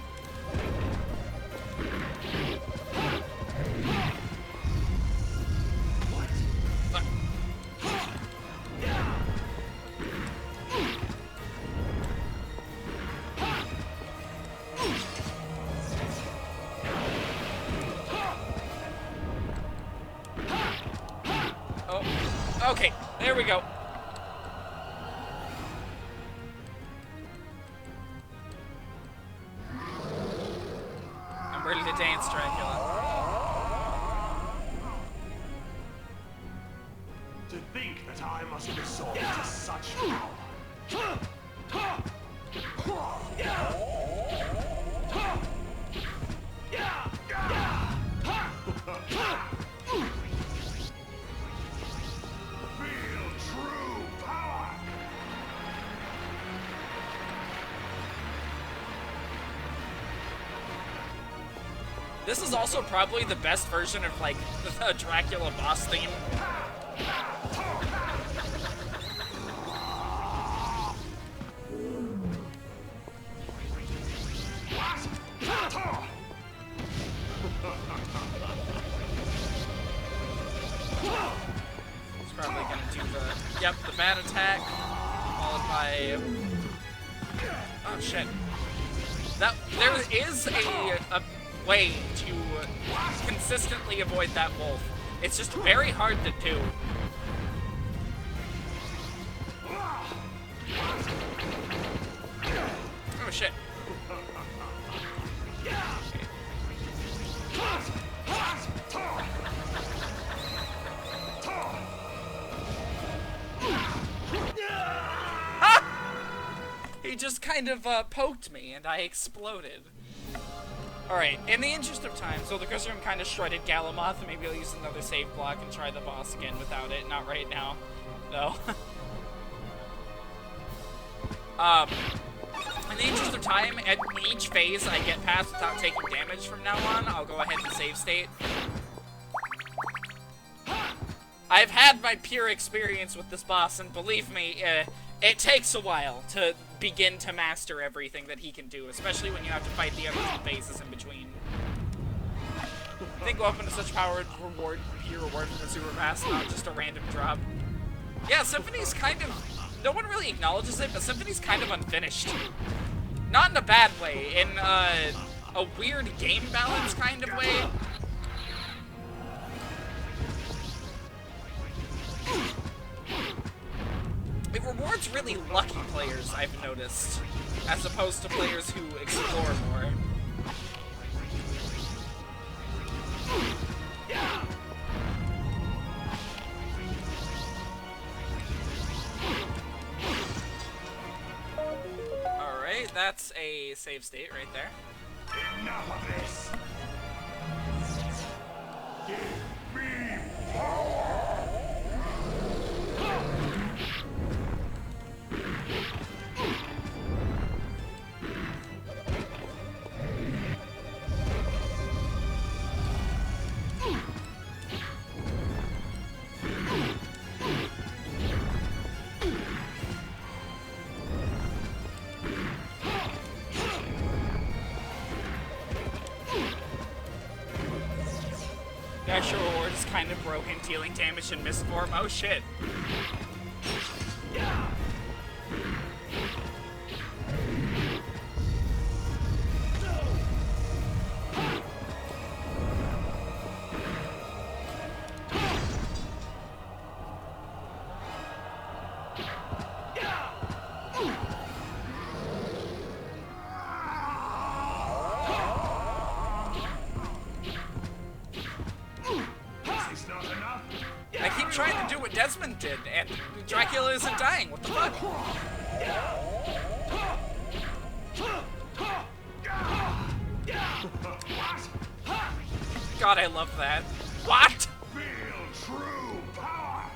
Fuck. Oh, okay, there we go. I'm ready to dance, Dracula.
To think that I must resort to such power. Feel true power.
This is also probably the best version of, like, the Dracula boss theme. It's probably gonna do the, yep, the bat attack, followed by, oh shit. That, there is a way to consistently avoid that wolf. It's just very hard to do. Oh shit. He just kind of poked me and I exploded. Alright, in the interest of time, so because I'm kind of shredded Galamoth, maybe I'll use another save block and try the boss again without it. Not right now, though. In the interest of time, at each phase I get past without taking damage from now on, I'll go ahead and save state. I've had my pure experience with this boss, and believe me, it takes a while to begin to master everything that he can do, especially when you have to fight the other two phases in between. I think open to such power reward, pure reward from the super pass, not just a random drop. Yeah, Symphony's kind of, no one really acknowledges it, but Symphony's kind of unfinished. Not in a bad way, in a weird game balance kind of way. It rewards really lucky players, I've noticed, as opposed to players who explore more. Alright, that's a save state right there.
Enough of this. Give me power.
The actual reward is kind of broken, dealing damage in mist form. Oh shit. I keep trying to do what Desmond did, and Dracula isn't dying. What the fuck? God, I love that. What?
Feel true power!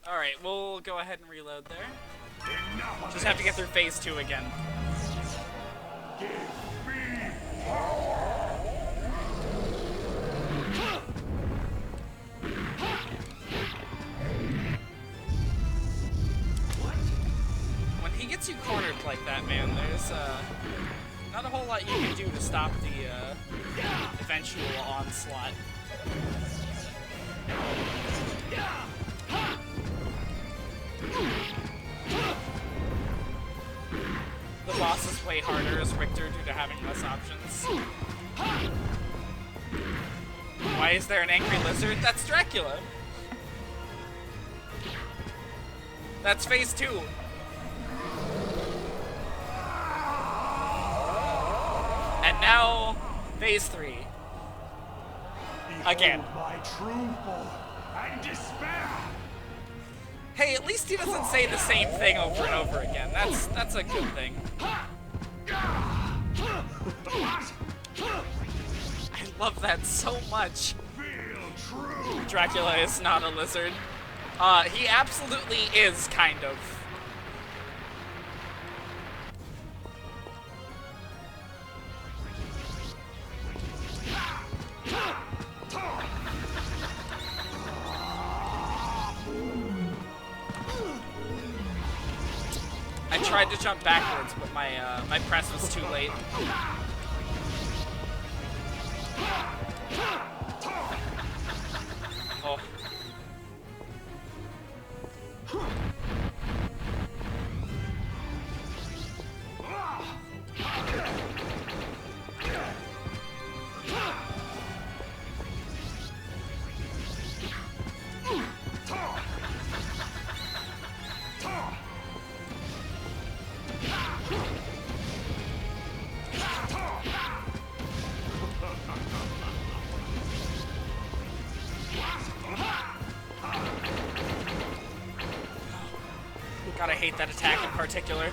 Alright, we'll go ahead and reload there. Just have to get through phase 2 again. When he gets you cornered like that, man, there's not a whole lot you can do to stop the eventual onslaught. The boss is way harder as Richter due to having less options. Why is there an angry lizard? That's Dracula! That's phase 2. And now, phase 3. Again.
My true form and despair!
Hey, at least he doesn't say the same thing over and over again. That's a good thing. I love that so much. Dracula is not a lizard. He absolutely is, kind of. I tried to jump backwards, but my press was too late. Oh. God, I hate that attack in particular.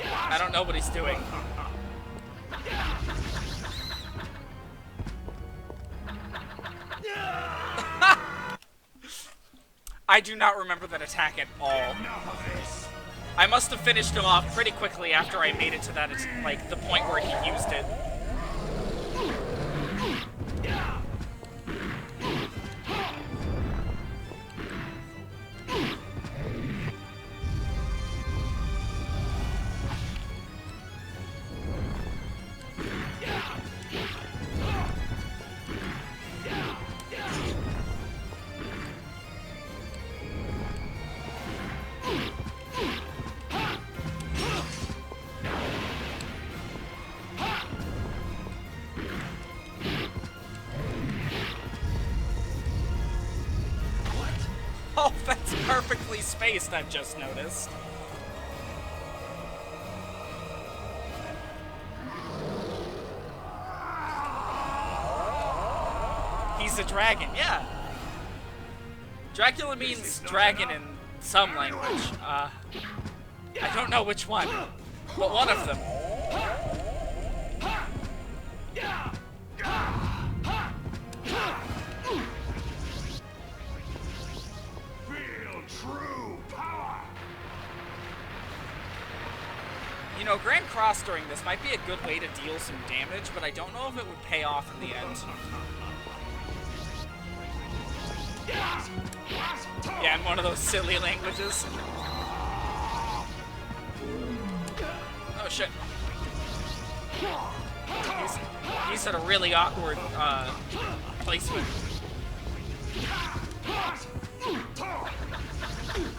I don't know what he's doing. I do not remember that attack at all. I must have finished him off pretty quickly after I made it to that, like, the point where he used it. Oh, that's perfectly spaced, I've just noticed. He's a dragon, yeah. Dracula means dragon in some language. I don't know which one, but one of them.
true power.
You know, Grand Cross during this might be a good way to deal some damage, but I don't know if it would pay off in the end. Yeah, in one of those silly languages. Oh shit. He's at a really awkward placement.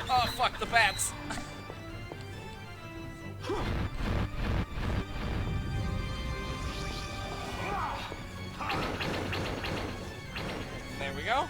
Oh fuck, the bats. There we go.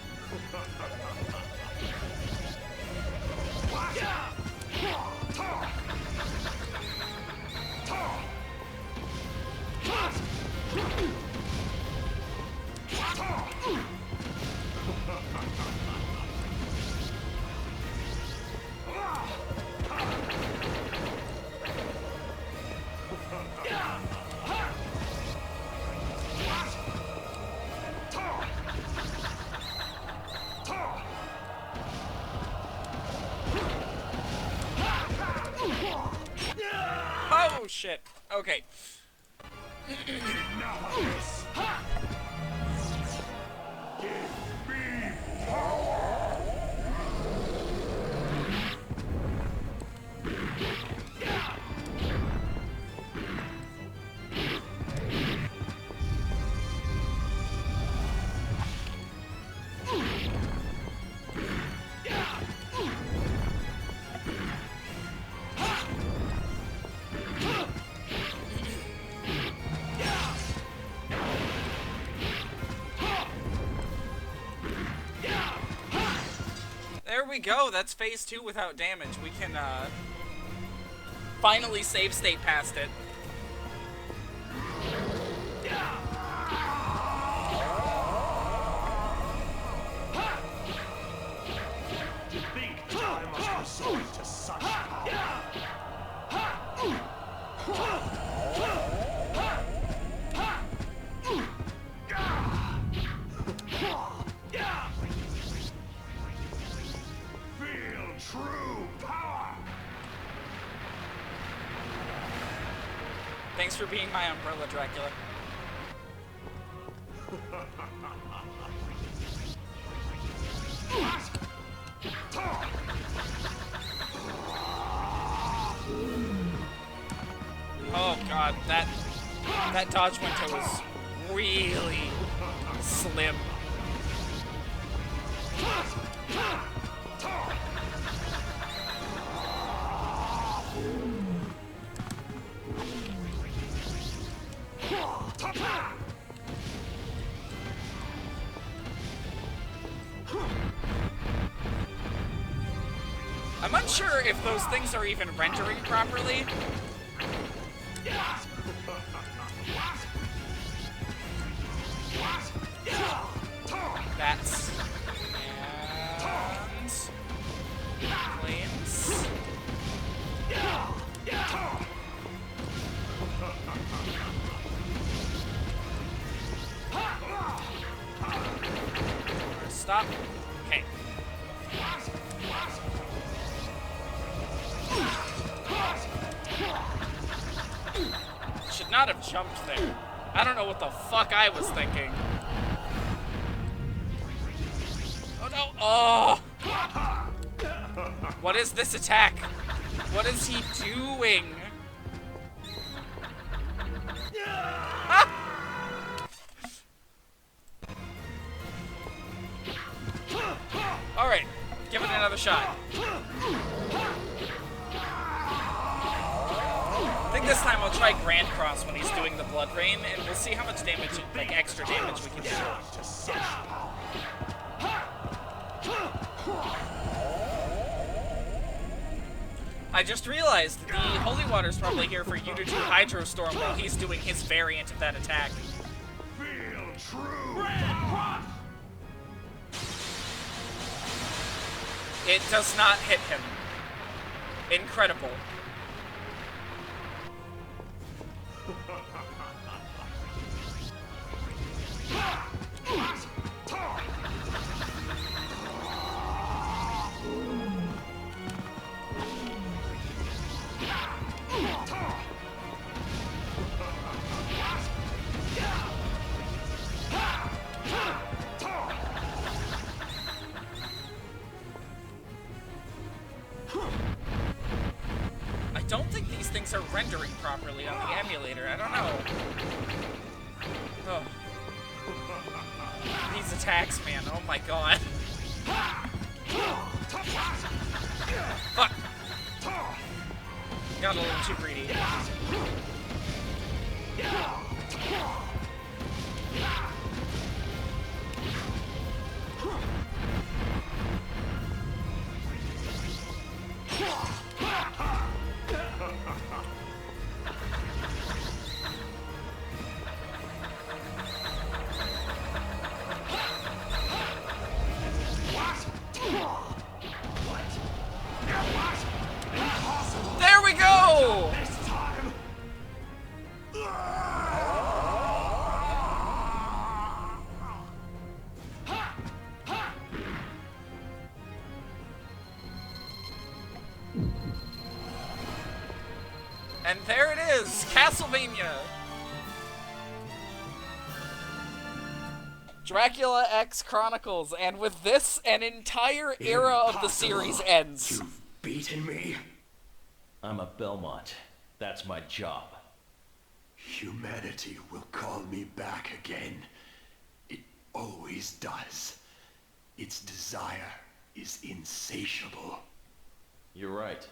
Oh shit. Okay. There we go. That's phase 2 without damage. We can finally save state past it.
Think time must resort to such power.
Feel true power.
Thanks for being my umbrella, Dracula. Oh god, that dodge window was really slim. I'm unsure if those things are even rendering properly. Bats. And flames. Stop. Okay. Should not have jumped there. I don't know what the fuck I was thinking. Oh no! Oh! What is this attack? What is he doing? Ah! Alright, give it another shot. I think this time I'll try Grand Cross when he's doing the Blood Rain, and we'll see how much damage, like extra damage we can do. I just realized the Holy Water's probably here for you to do Hydro Storm while he's doing his variant of that attack.
Feel true.
It does not hit him. Incredible. are rendering properly on the emulator. I don't know. Oh. These attacks, man. Oh my god. Fuck. Got a little too greedy. There we go! And there it is, Castlevania! Dracula X Chronicles, and with this, an entire era of the series ends.
You've beaten me.
I'm a Belmont. That's my job.
Humanity will call me back again. It always does. Its desire is insatiable.
You're right.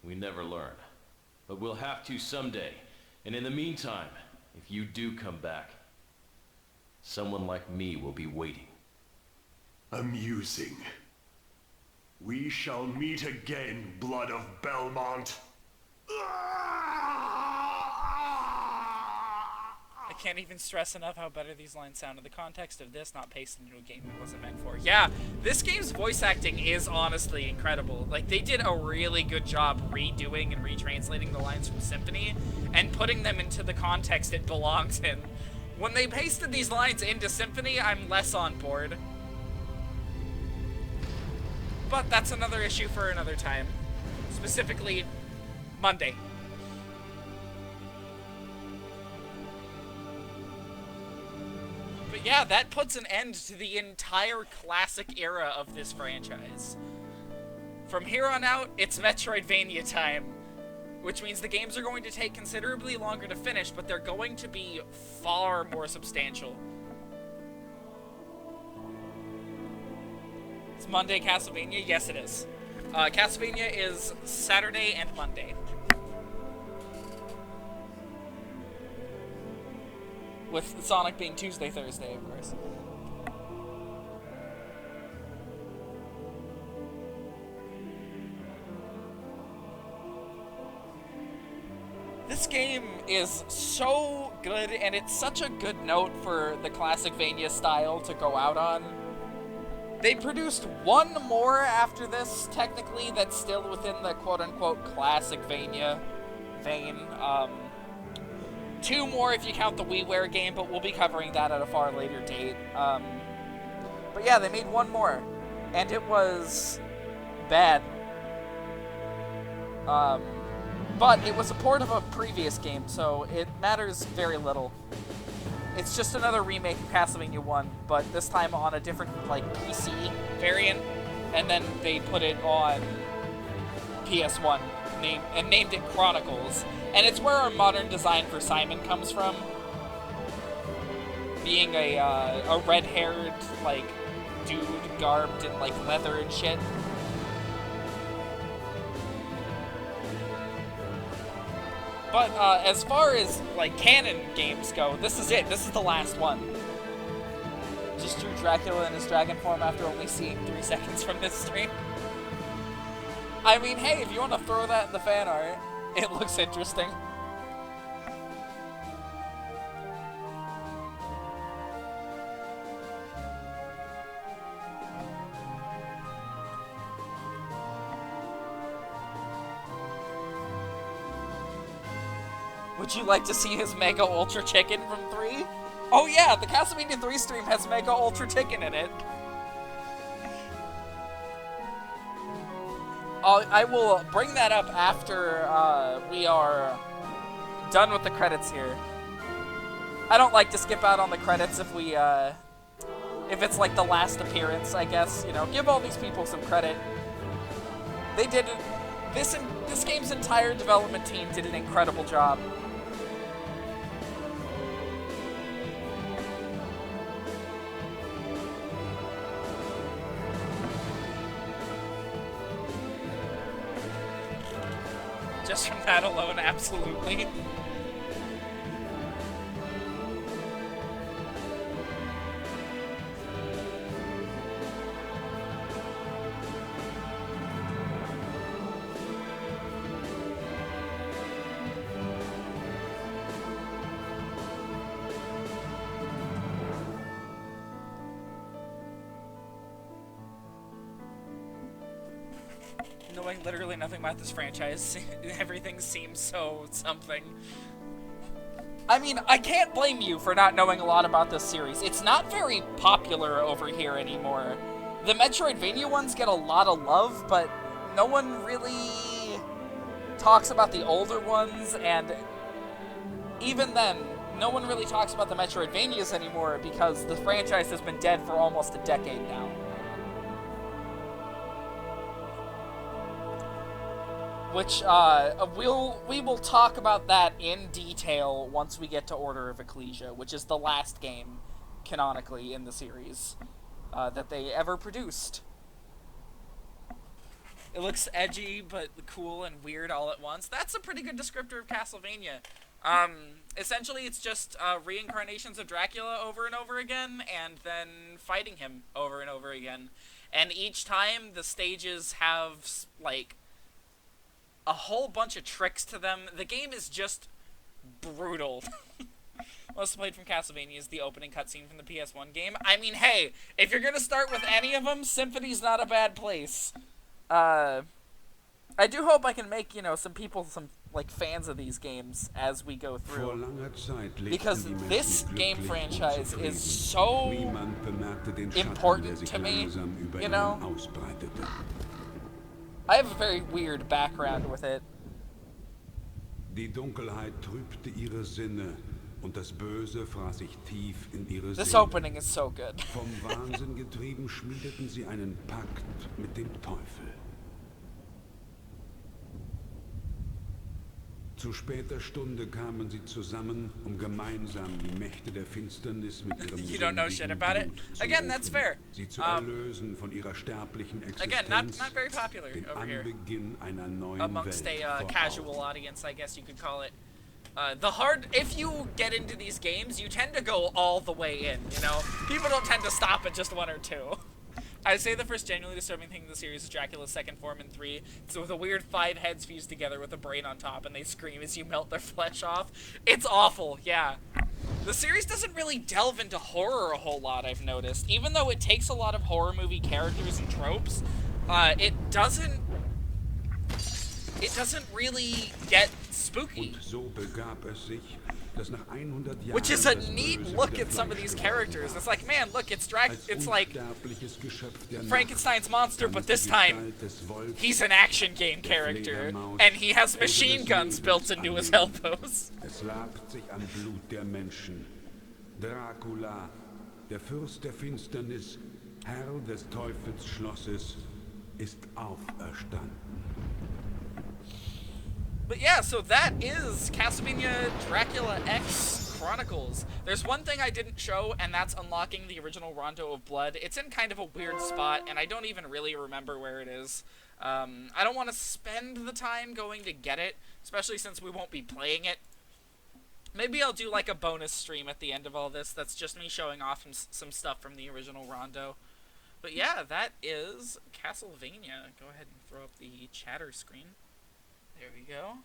We never learn. But we'll have to someday. And in the meantime, if you do come back, someone like me will be waiting.
Amusing. We shall meet again, blood of Belmont.
I can't even stress enough how better these lines sound in the context of this, not pasted into a game it wasn't meant for. Yeah, this game's voice acting is honestly incredible. Like, they did a really good job redoing and retranslating the lines from Symphony and putting them into the context it belongs in. When they pasted these lines into Symphony, I'm less on board. But that's another issue for another time. Specifically, Monday. But yeah, that puts an end to the entire classic era of this franchise. From here on out, it's Metroidvania time. Which means the games are going to take considerably longer to finish, but they're going to be far more substantial. It's Monday Castlevania? Yes, it is. Castlevania is Saturday and Monday. With Sonic being Tuesday, Thursday, of course. This game is so good, and it's such a good note for the Classicvania style to go out on. They produced one more after this, technically, that's still within the quote-unquote Classicvania vein. Two more if you count the WiiWare game, but we'll be covering that at a far later date. But yeah, they made one more, and it was bad. But it was a port of a previous game, so it matters very little. It's just another remake of Castlevania 1, but this time on a different, like, PC variant, and then they put it on PS1, named it Chronicles. And it's where our modern design for Simon comes from. Being a red-haired, like, dude garbed in, like, leather and shit. But as far as, like, canon games go, this is it. This is the last one. Just drew Dracula in his dragon form after only seeing 3 seconds from this stream. I mean, hey, if you want to throw that in the fan art, it looks interesting. Would you like to see his Mega Ultra Chicken from 3? Oh yeah, the Castlevania 3 stream has Mega Ultra Chicken in it. I will bring that up after we are done with the credits here. I don't like to skip out on the credits if we, if it's like the last appearance, I guess. You know, give all these people some credit. They did This game's entire development team did an incredible job. Just from that alone, absolutely. Knowing literally nothing about this franchise, everything seems so something. I mean, I can't blame you for not knowing a lot about this series. It's not very popular over here anymore. The Metroidvania ones get a lot of love, but no one really talks about the older ones, and even then, no one really talks about the Metroidvanias anymore because the franchise has been dead for almost a decade now. Which, we will talk about that in detail once we get to Order of Ecclesia, which is the last game, canonically, in the series, that they ever produced. It looks edgy, but cool and weird all at once. That's a pretty good descriptor of Castlevania. Essentially, it's just, reincarnations of Dracula over and over again, and then fighting him over and over again. And each time, the stages have, like, a whole bunch of tricks to them. The game is just brutal. Most played from Castlevania is the opening cutscene from the PS1 game. I mean, hey, if you're gonna start with any of them, Symphony's not a bad place. I do hope I can make, you know, some like, fans of these games as we go through. Because this game franchise is so important to me, you know? I have a very weird background with it.
Die Dunkelheit trübte ihre Sinne und das Böse fraß sich tief in ihre
This
Seele.
opening is so good.
Vom Wahnsinn getrieben schmiedeten sie einen Pakt mit dem Teufel. Zu später Stunde kamen sie zusammen, gemeinsam die Mächte der Finsternis mit ihrem
You don't know shit about it? Again, that's fair.
Sie zu erlösen von ihrer sterblichen Existenz.
Again, not very popular over here.
Anbeginn einer neuen
amongst
Welt
a casual audience, I guess you could call it. If you get into these games, you tend to go all the way in, you know? People don't tend to stop at just 1 or 2. I'd say the first genuinely disturbing thing in the series is Dracula's second form in 3. It's with a weird 5 heads fused together with a brain on top, and they scream as you melt their flesh off. It's awful, yeah. The series doesn't really delve into horror a whole lot, I've noticed. Even though it takes a lot of horror movie characters and tropes, it doesn't really get spooky. Which is a neat look at some of these characters. It's like, man, look, it's like Frankenstein's monster, but this time he's an action game character, and he has machine guns built into his elbows.
Es labt sich am Blut der Menschen. Dracula, der Fürst der Finsternis, Herr des Teufelsschlosses, ist auferstanden.
But yeah, so that is Castlevania Dracula X Chronicles. There's one thing I didn't show, and that's unlocking the original Rondo of Blood. It's in kind of a weird spot, and I don't even really remember where it is. I don't want to spend the time going to get it, especially since we won't be playing it. Maybe I'll do like a bonus stream at the end of all this that's just me showing off some stuff from the original Rondo. But yeah, that is Castlevania. Go ahead and throw up the chatter screen. There we go.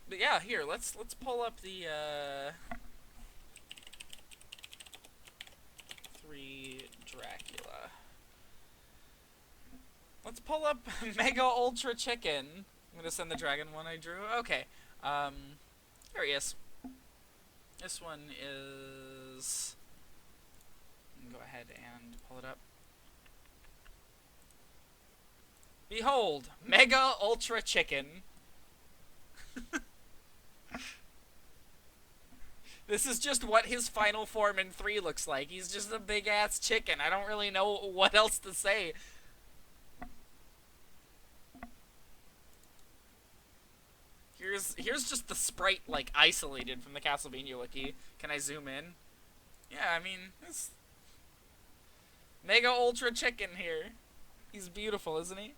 But yeah, here, let's pull up the 3 Dracula. Let's pull up Mega Ultra Chicken. I'm gonna send the dragon one I drew. Okay. Here he is. This one is... Go ahead and pull it up. Behold, Mega Ultra Chicken. This is just what his final form in 3 looks like. He's just a big-ass chicken. I don't really know what else to say. Here's just the sprite, like, isolated from the Castlevania wiki. Can I zoom in? Yeah, I mean, it's Mega Ultra Chicken here. He's beautiful, isn't he?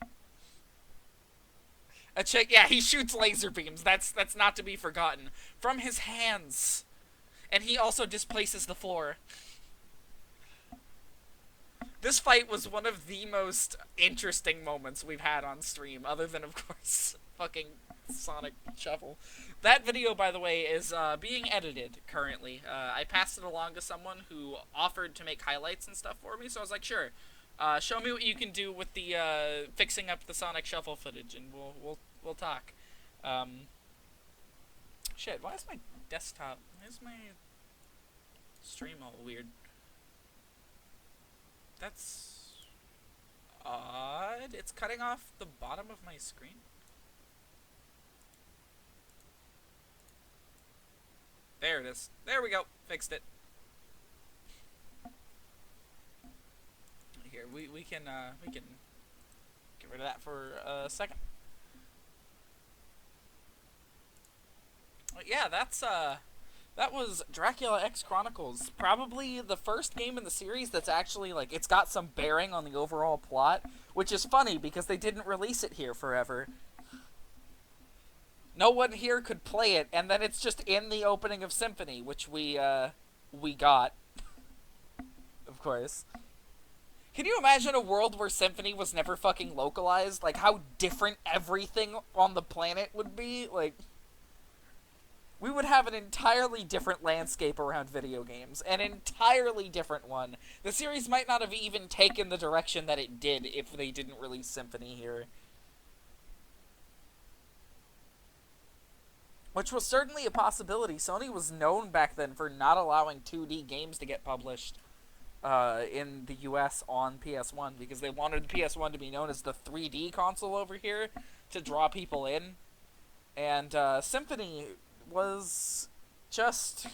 Yeah, he shoots laser beams. That's not to be forgotten. From his hands. And he also displaces the floor. This fight was one of the most interesting moments we've had on stream, other than, of course, fucking Sonic Shuffle. That video, by the way, is being edited currently. I passed it along to someone who offered to make highlights and stuff for me, so I was like, sure. Show me what you can do with the fixing up the Sonic Shuffle footage, and we'll talk. Shit, why is my desktop? Why is my stream all weird? That's odd. It's cutting off the bottom of my screen. There it is. There we go. Fixed it. Here, we can get rid of that for a second. Yeah, that was Dracula X Chronicles. Probably the first game in the series that's actually, like, it's got some bearing on the overall plot, which is funny because they didn't release it here forever. No one here could play it, and then it's just in the opening of Symphony, which we got. Of course. Can you imagine a world where Symphony was never fucking localized? Like, how different everything on the planet would be? Like, we would have an entirely different landscape around video games. An entirely different one. The series might not have even taken the direction that it did if they didn't release Symphony here. Which was certainly a possibility. Sony was known back then for not allowing 2D games to get published in the US on PS1, because they wanted the PS1 to be known as the 3D console over here to draw people in. And Symphony was just...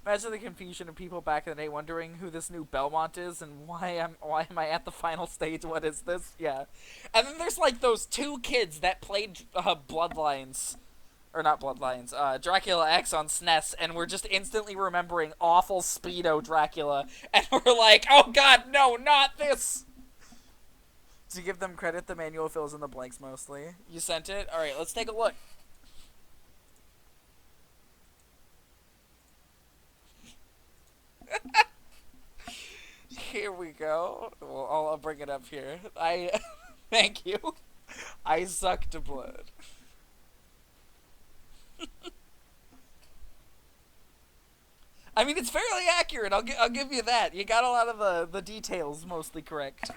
Imagine the confusion of people back in the day wondering who this new Belmont is and why am I at the final stage? What is this? Yeah. And then there's like those 2 kids that played Bloodlines. Or not Bloodlines, Dracula X on SNES, and we're just instantly remembering awful Speedo Dracula, and we're like, oh god, no, not this! To give them credit, the manual fills in the blanks mostly. You sent it? Alright, let's take a look. Here we go. Well, I'll bring it up here. Thank you. I sucked blood. I mean, it's fairly accurate. I'll give you that. You got a lot of the details mostly correct.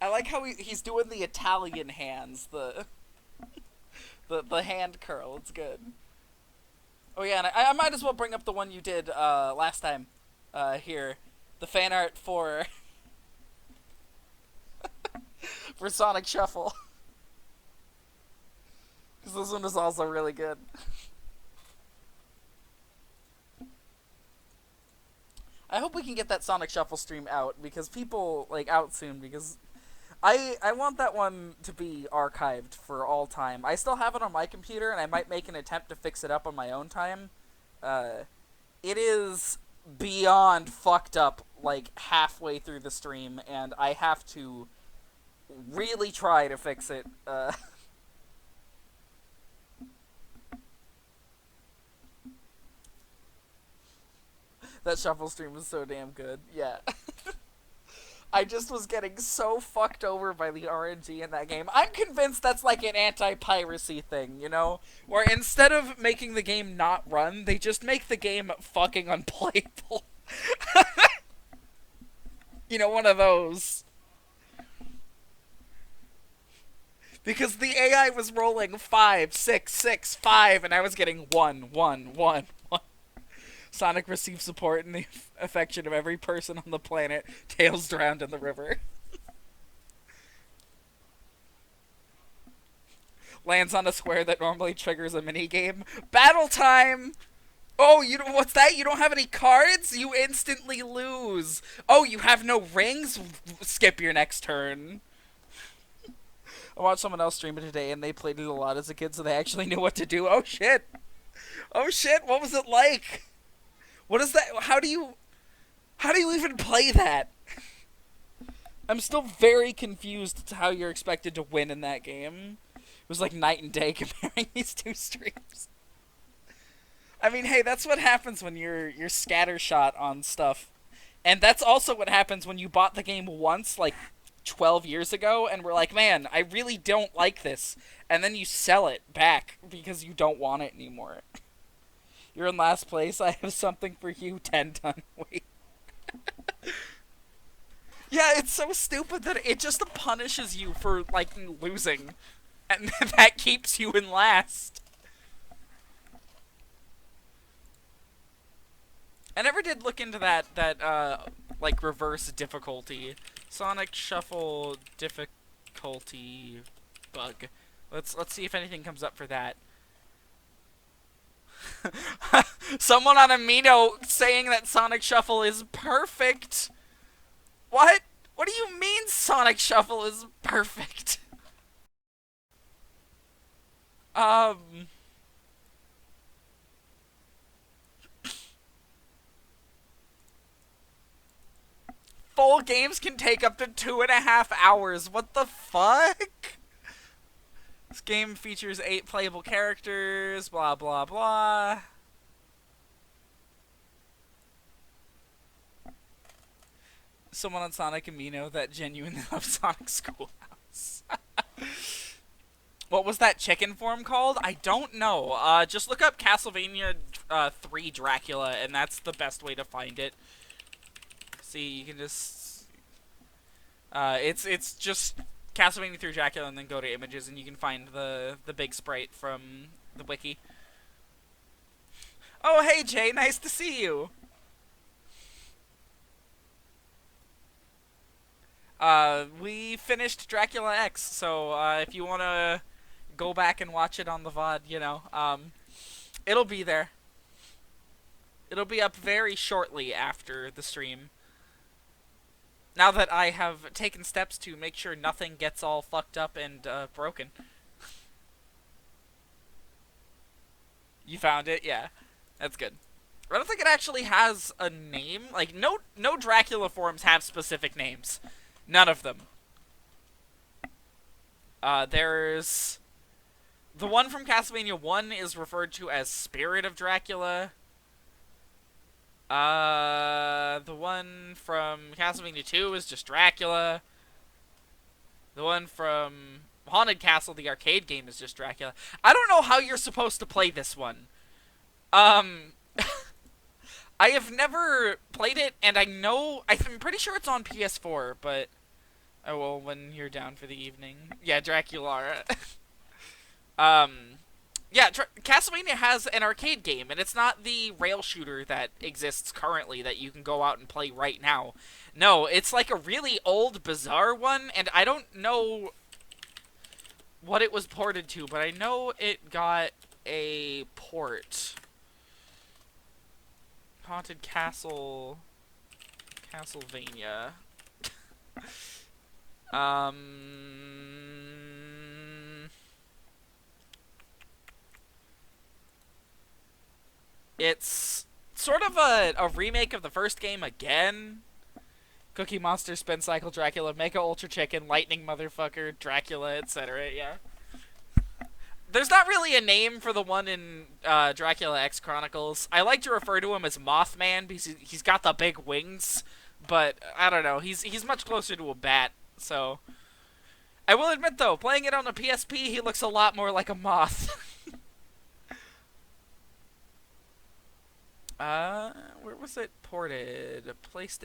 I like how he's doing the Italian hands, the hand curl. It's good. Oh yeah, and I might as well bring up the one you did last time. Here, the fan art for for Sonic Shuffle. Because this one is also really good. I hope we can get that Sonic Shuffle stream out, because people, like, out soon, because I want that one to be archived for all time. I still have it on my computer, and I might make an attempt to fix it up on my own time. It is beyond fucked up, like, halfway through the stream, and I have to really try to fix it. That Shuffle stream was so damn good. Yeah. I just was getting so fucked over by the RNG in that game. I'm convinced that's like an anti-piracy thing, you know? Where instead of making the game not run, they just make the game fucking unplayable. You know, one of those. Because the AI was rolling 5, 6, 6, 5, and I was getting 1, 1, 1, 1. Sonic receives support and the affection of every person on the planet. Tails drowned in the river. Lands on a square that normally triggers a minigame. Battle time! Oh, what's that? You don't have any cards? You instantly lose. Oh, you have no rings? Skip your next turn. I watched someone else stream it today, and they played it a lot as a kid, so they actually knew what to do. Oh, shit. Oh, shit. What was it like? What is that? How do you even play that? I'm still very confused to how you're expected to win in that game. It was like night and day comparing these two streams. I mean, hey, that's what happens when you're scattershot on stuff. And that's also what happens when you bought the game once, like 12 years ago, and were like, man, I really don't like this. And then you sell it back because you don't want it anymore. You're in last place. I have something for you, 10-ton weight. Yeah, it's so stupid that it just punishes you for, like, losing. And that keeps you in last. I never did look into that like, reverse difficulty. Sonic Shuffle difficulty bug. Let's see if anything comes up for that. Someone on Amino saying that Sonic Shuffle is perfect. What? What do you mean Sonic Shuffle is perfect? Full games can take up to 2.5 hours. What the fuck? This game features 8 playable characters, blah blah blah. Someone on Sonic Amino that genuinely loves Sonic Schoolhouse. What was that chicken form called? I don't know. Just look up Castlevania 3 Dracula, and that's the best way to find it. See, you can just... it's just Castlevania 3 Dracula, and then go to images, and you can find the big sprite from the wiki. Oh, hey, Jay, nice to see you! We finished Dracula X, so if you want to go back and watch it on the VOD, you know, it'll be there. It'll be up very shortly after the stream. Now that I have taken steps to make sure nothing gets all fucked up and broken. You found it? Yeah. That's good. I don't think it actually has a name. Like, no Dracula forms have specific names. None of them. There's... The one from Castlevania 1 is referred to as Spirit of Dracula. The one from Castlevania 2 is just Dracula. The one from Haunted Castle, the arcade game, is just Dracula. I don't know how you're supposed to play this one. I have never played it, and I'm pretty sure it's on PS4, but... Oh, well, when you're down for the evening. Yeah, Dracula. Yeah, Castlevania has an arcade game, and it's not the rail shooter that exists currently that you can go out and play right now. No, it's like a really old, bizarre one, and I don't know what it was ported to, but I know it got a port. Haunted Castle... Castlevania. It's sort of a remake of the first game again. Cookie Monster, Spin Cycle, Dracula, Mega Ultra Chicken, Lightning Motherfucker, Dracula, etc. Yeah. There's not really a name for the one in Dracula X Chronicles. I like to refer to him as Mothman because he's got the big wings, but I don't know. He's much closer to a bat, so... I will admit, though, playing it on a PSP, he looks a lot more like a moth. Where was it ported?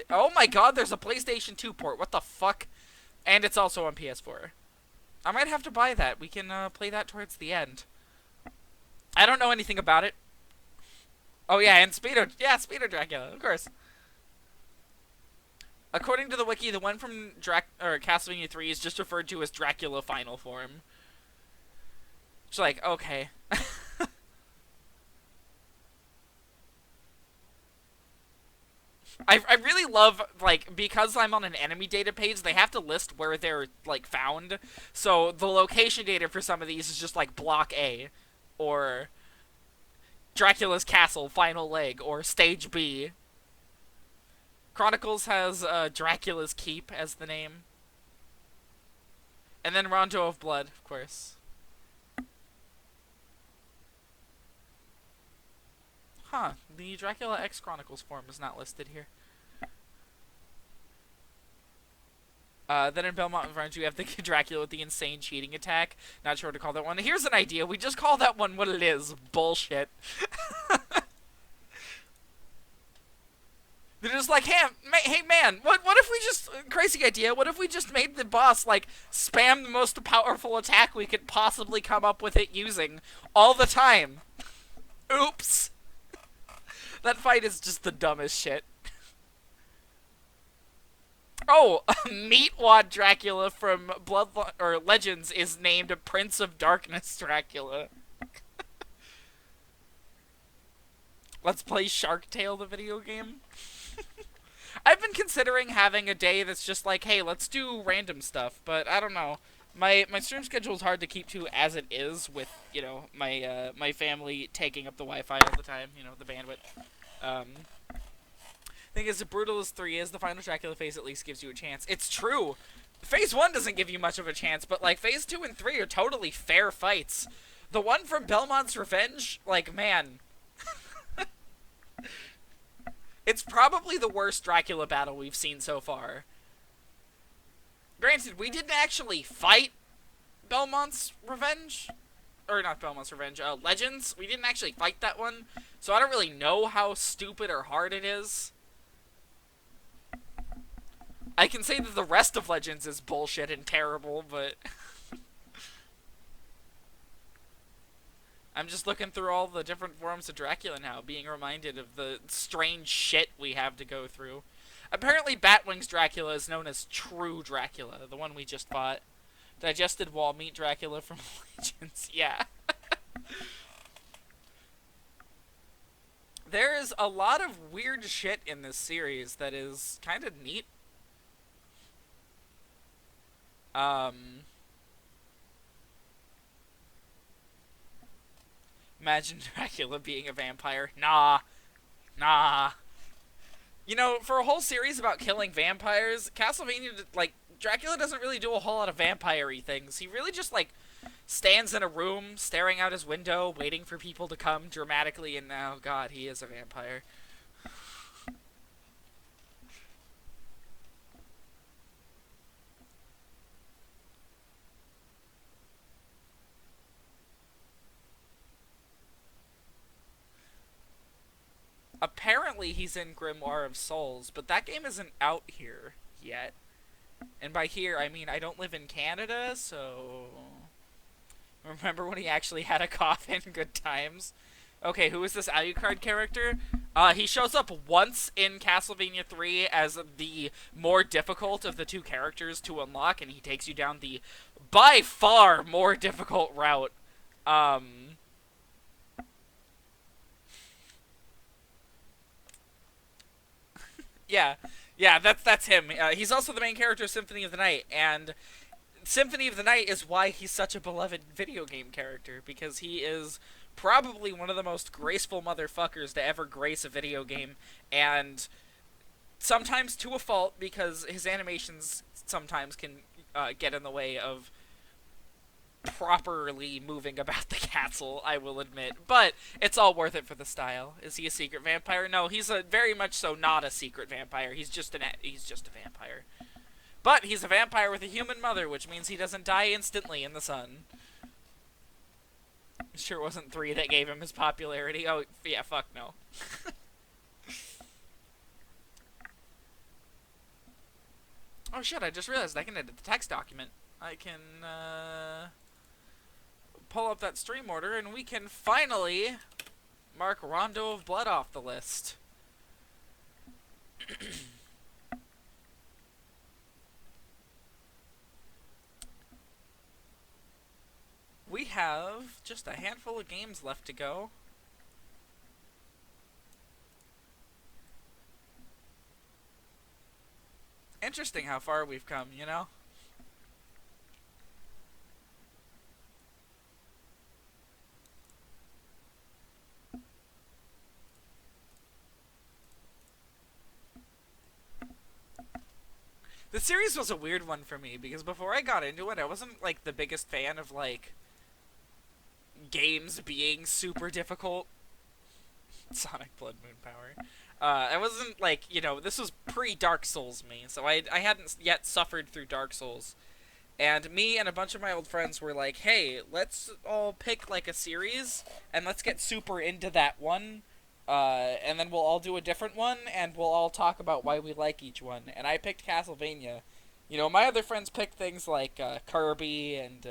Oh my god, there's a PlayStation 2 port. What the fuck? And it's also on PS4. I might have to buy that. We can play that towards the end. I don't know anything about it. Oh yeah, and Speedo Dracula, of course. According to the wiki, the one from Castlevania 3 is just referred to as Dracula final form. It's like, okay. I really love, like, because I'm on an enemy data page, they have to list where they're, like, found. So the location data for some of these is just, like, Block A, or Dracula's Castle, Final Leg, or Stage B. Chronicles has Dracula's Keep as the name. And then Rondo of Blood, of course. Huh, the Dracula X Chronicles form is not listed here. Then in Belmont Revenge, you have the Dracula with the insane cheating attack. Not sure what to call that one. Here's an idea. We just call that one what it is. Bullshit. They're just like, hey man, what if we just, crazy idea, what if we just made the boss, like, spam the most powerful attack we could possibly come up with it using all the time? Oops. That fight is just the dumbest shit. Oh, Meatwad Dracula from Legends is named Prince of Darkness Dracula. Let's play Shark Tale, the video game. I've been considering having a day that's just like, hey, let's do random stuff, but I don't know. My stream schedule is hard to keep to as it is with, you know, my family taking up the Wi-Fi all the time, you know, the bandwidth. Thing is, as brutal as 3 is, the final Dracula phase at least gives you a chance. It's true. Phase 1 doesn't give you much of a chance, but, like, Phase 2 and 3 are totally fair fights. The one from Belmont's Revenge, like, man. It's probably the worst Dracula battle we've seen so far. Granted, we didn't actually fight Belmont's Revenge. Or not Belmont's Revenge, Legends. We didn't actually fight that one, so I don't really know how stupid or hard it is. I can say that the rest of Legends is bullshit and terrible, but... I'm just looking through all the different forms of Dracula now, being reminded of the strange shit we have to go through. Apparently Batwing's Dracula is known as True Dracula, the one we just fought. Digested wall meat Dracula from Legends, yeah. There is a lot of weird shit in this series that is kind of neat. Imagine Dracula being a vampire. Nah. You know, for a whole series about killing vampires, Castlevania, like, Dracula doesn't really do a whole lot of vampire-y things. He really just, like, stands in a room, staring out his window, waiting for people to come dramatically, and oh god, he is a vampire. Apparently he's in Grimoire of Souls, but that game isn't out here yet. And by here, I mean I don't live in Canada, so... Remember when he actually had a coffin? Good times. Okay, who is this Alucard character? He shows up once in Castlevania 3 as the more difficult of the two characters to unlock, and he takes you down the, by far, more difficult route. Yeah, that's him. He's also the main character of Symphony of the Night, and Symphony of the Night is why he's such a beloved video game character, because he is probably one of the most graceful motherfuckers to ever grace a video game, and sometimes to a fault, because his animations sometimes can get in the way of properly moving about the castle, I will admit. But it's all worth it for the style. Is he a secret vampire? No, he's a very much so not a secret vampire. He's just a vampire. But he's a vampire with a human mother, which means he doesn't die instantly in the sun. Sure wasn't 3 that gave him his popularity. Oh, yeah, fuck no. Oh shit, I just realized I can edit the text document. I can, pull up that stream order, and we can finally mark Rondo of Blood off the list. We have just a handful of games left to go. Interesting how far we've come, you know? The series was a weird one for me, because before I got into it, I wasn't, like, the biggest fan of, like, games being super difficult. Sonic Blood Moon Power. I wasn't, like, you know, this was pre-Dark Souls me, so I hadn't yet suffered through Dark Souls. And me and a bunch of my old friends were like, hey, let's all pick, like, a series, and let's get super into that one, and then we'll all do a different one, and we'll all talk about why we like each one. And I picked Castlevania. You know, my other friends picked things like Kirby and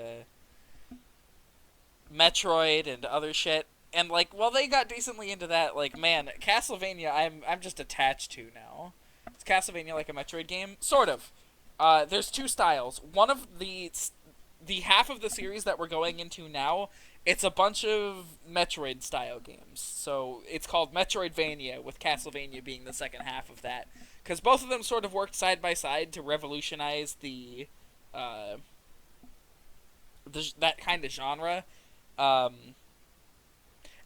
Metroid and other shit. And, like, while they got decently into that, like, man, Castlevania, I'm just attached to now. Is Castlevania like a Metroid game? Sort of. There's two styles. One of the half of the series that we're going into now, it's a bunch of Metroid-style games. So it's called Metroidvania, with Castlevania being the second half of that. Because both of them sort of worked side by side to revolutionize that kind of genre.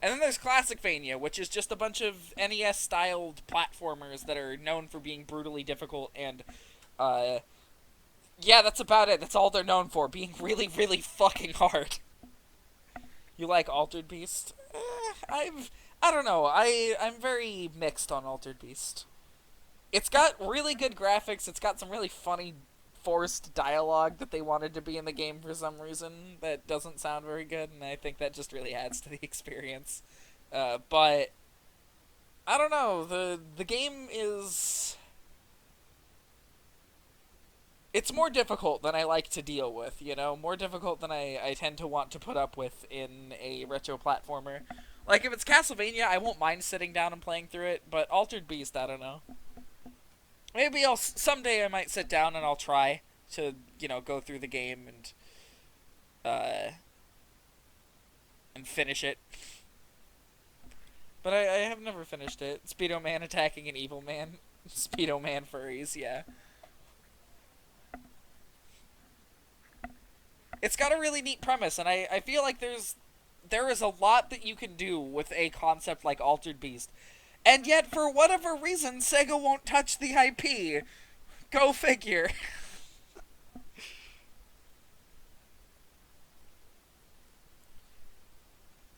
And then there's Classicvania, which is just a bunch of NES-styled platformers that are known for being brutally difficult, and, yeah, that's about it. That's all they're known for, being really, really fucking hard. You like Altered Beast? I don't know. I'm very mixed on Altered Beast. It's got really good graphics, it's got some really funny forced dialogue that they wanted to be in the game for some reason that doesn't sound very good, and I think that just really adds to the experience. But I don't know, the game is... It's more difficult than I like to deal with, you know? More difficult than I tend to want to put up with in a retro platformer. Like, if it's Castlevania, I won't mind sitting down and playing through it, but Altered Beast, I don't know. Maybe someday I might sit down and I'll try to, you know, go through the game and finish it. But I have never finished it. Speedo Man attacking an evil man. Speedo Man furries, yeah. It's got a really neat premise, and I feel like there is a lot that you can do with a concept like Altered Beast. And yet, for whatever reason, Sega won't touch the IP. Go figure.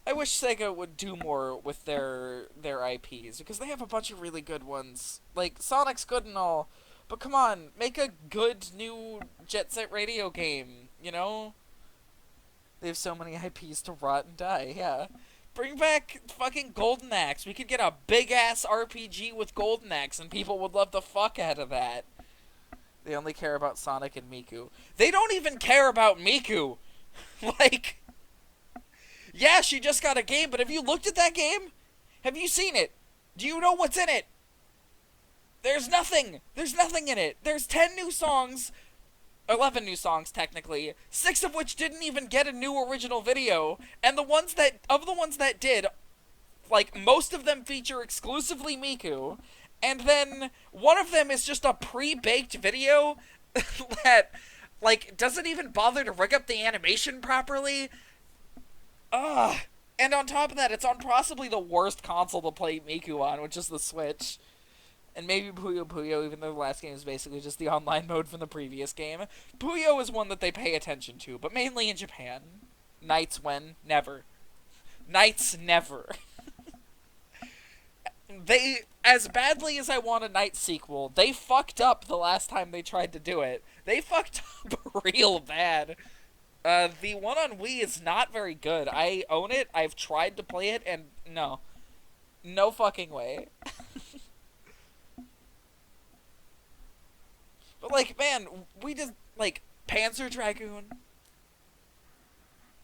I wish Sega would do more with their IPs, because they have a bunch of really good ones. Like, Sonic's good and all, but come on, make a good new Jet Set Radio game, you know? They have so many IPs to rot and die, yeah. Bring back fucking Golden Axe. We could get a big-ass RPG with Golden Axe, and people would love the fuck out of that. They only care about Sonic and Miku. They don't even care about Miku! Like... Yeah, she just got a game, but have you looked at that game? Have you seen it? Do you know what's in it? There's nothing! There's nothing in it! There's 10 new songs... 11 new songs, technically, 6 of which didn't even get a new original video, and the ones that did, like, most of them feature exclusively Miku, and then one of them is just a pre-baked video that, like, doesn't even bother to rig up the animation properly. Ugh. And on top of that, it's on possibly the worst console to play Miku on, which is the Switch. And maybe Puyo Puyo, even though the last game is basically just the online mode from the previous game. Puyo is one that they pay attention to, but mainly in Japan. Nights when? Never. Nights never. They, as badly as I want a Night sequel, they fucked up the last time they tried to do it. They fucked up real bad. The one on Wii is not very good. I own it, I've tried to play it, and no. No fucking way. But, like, man, we just, like, Panzer Dragoon.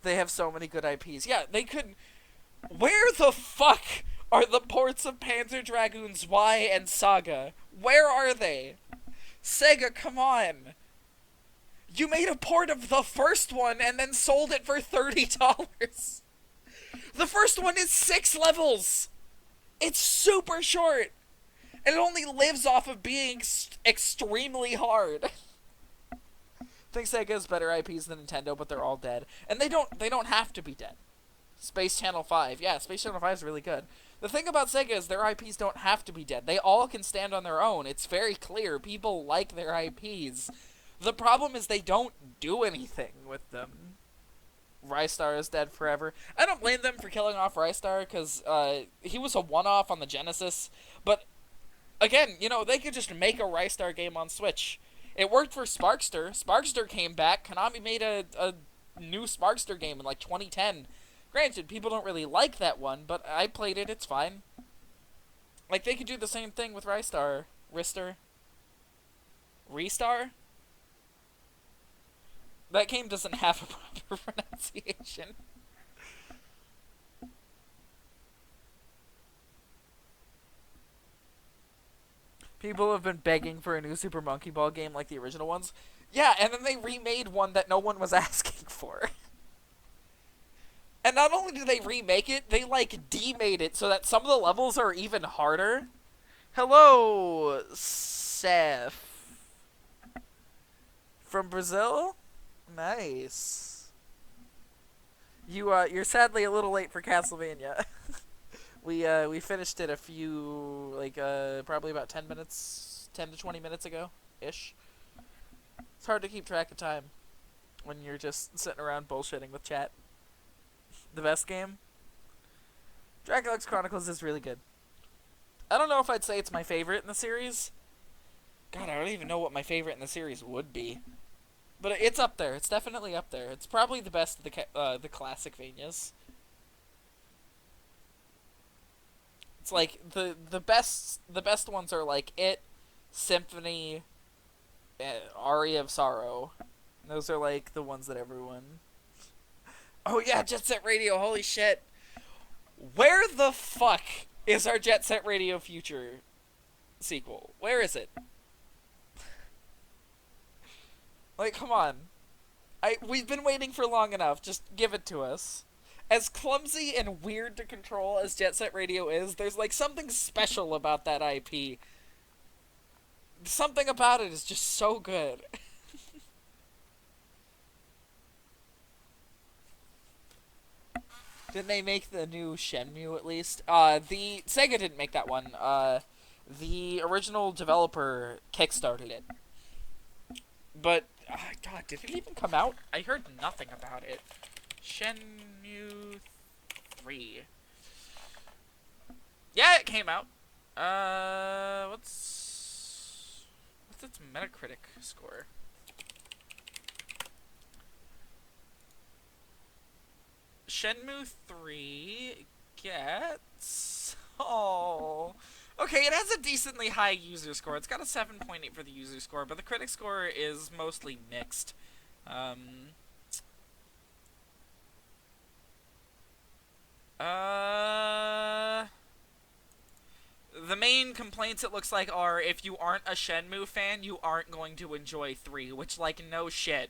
They have so many good IPs. Yeah, they could... Where the fuck are the ports of Panzer Dragoons Y and Saga? Where are they? Sega, come on. You made a port of the first one and then sold it for $30. The first one is 6 levels. It's super short. And it only lives off of being extremely hard. I think Sega has better IPs than Nintendo, but they're all dead. And they don't have to be dead. Space Channel 5. Yeah, Space Channel 5 is really good. The thing about Sega is their IPs don't have to be dead. They all can stand on their own. It's very clear. People like their IPs. The problem is they don't do anything with them. Rystar is dead forever. I don't blame them for killing off Rystar, because he was a one-off on the Genesis. But, again, you know, they could just make a Rystar game on Switch. It worked for Sparkster. Sparkster came back. Konami made a new Sparkster game in, like, 2010. Granted, people don't really like that one, but I played it. It's fine. Like, they could do the same thing with Rystar. Restar? That game doesn't have a proper pronunciation. People have been begging for a new Super Monkey Ball game like the original ones. Yeah, and then they remade one that no one was asking for. And not only did they remake it, they, like, demade it so that some of the levels are even harder. Hello, Seth. From Brazil? Nice. You're sadly a little late for Castlevania. we finished it a few, like, probably about 10 to 20 minutes ago-ish. It's hard to keep track of time when you're just sitting around bullshitting with chat. The best game? Dracula's Chronicles is really good. I don't know if I'd say it's my favorite in the series. God, I don't even know what my favorite in the series would be. But it's up there. It's definitely up there. It's probably the best of the classic Vanias. It's like the best ones are like It, Symphony, Aria of Sorrow. Those are like the ones that everyone. Oh yeah, Jet Set Radio. Holy shit. Where the fuck is our Jet Set Radio Future sequel? Where is it? Like, come on. We've been waiting for long enough. Just give it to us. As clumsy and weird to control as Jet Set Radio is, there's, like, something special about that IP. Something about it is just so good. Didn't they make the new Shenmue, at least? The Sega didn't make that one. The original developer kickstarted it. But, God, did it even come out? I heard nothing about it. Shenmue 3. Yeah, it came out. What's its Metacritic score? Shenmue 3 gets... Oh... Okay, it has a decently high user score. It's got a 7.8 for the user score, but the critic score is mostly mixed. The main complaints, it looks like, are if you aren't a Shenmue fan, you aren't going to enjoy 3, which, like, no shit.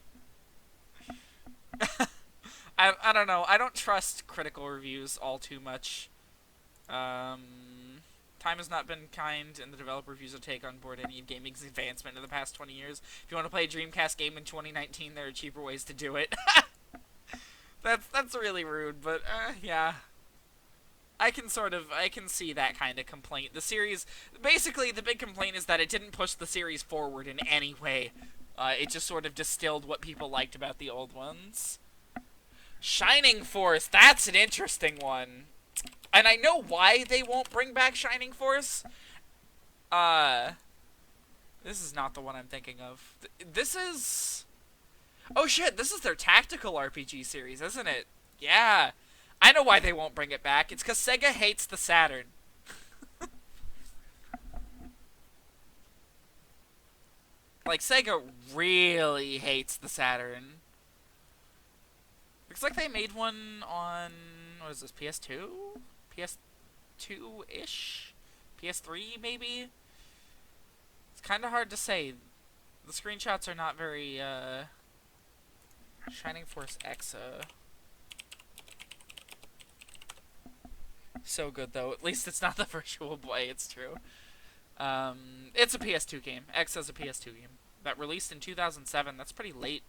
I don't know. I don't trust critical reviews all too much. Time has not been kind, and the developer reviews will take on board any gaming's advancement in the past 20 years. If you want to play a Dreamcast game in 2019, there are cheaper ways to do it. That's really rude, but, yeah. I can see that kind of complaint. The series, basically, the big complaint is that it didn't push the series forward in any way. It just sort of distilled what people liked about the old ones. Shining Force, that's an interesting one. And I know why they won't bring back Shining Force. This is not the one I'm thinking of. This is... Oh shit, this is their tactical RPG series, isn't it? Yeah. I know why they won't bring it back. It's because Sega hates the Saturn. Like, Sega really hates the Saturn. Looks like they made one on... What is this, PS2? PS2-ish? PS3, maybe? It's kind of hard to say. The screenshots are not very, Shining Force Exa. So good, though. At least it's not the Virtual Boy, it's true. It's a PS2 game. Exa's a PS2 game. That released in 2007. That's pretty late.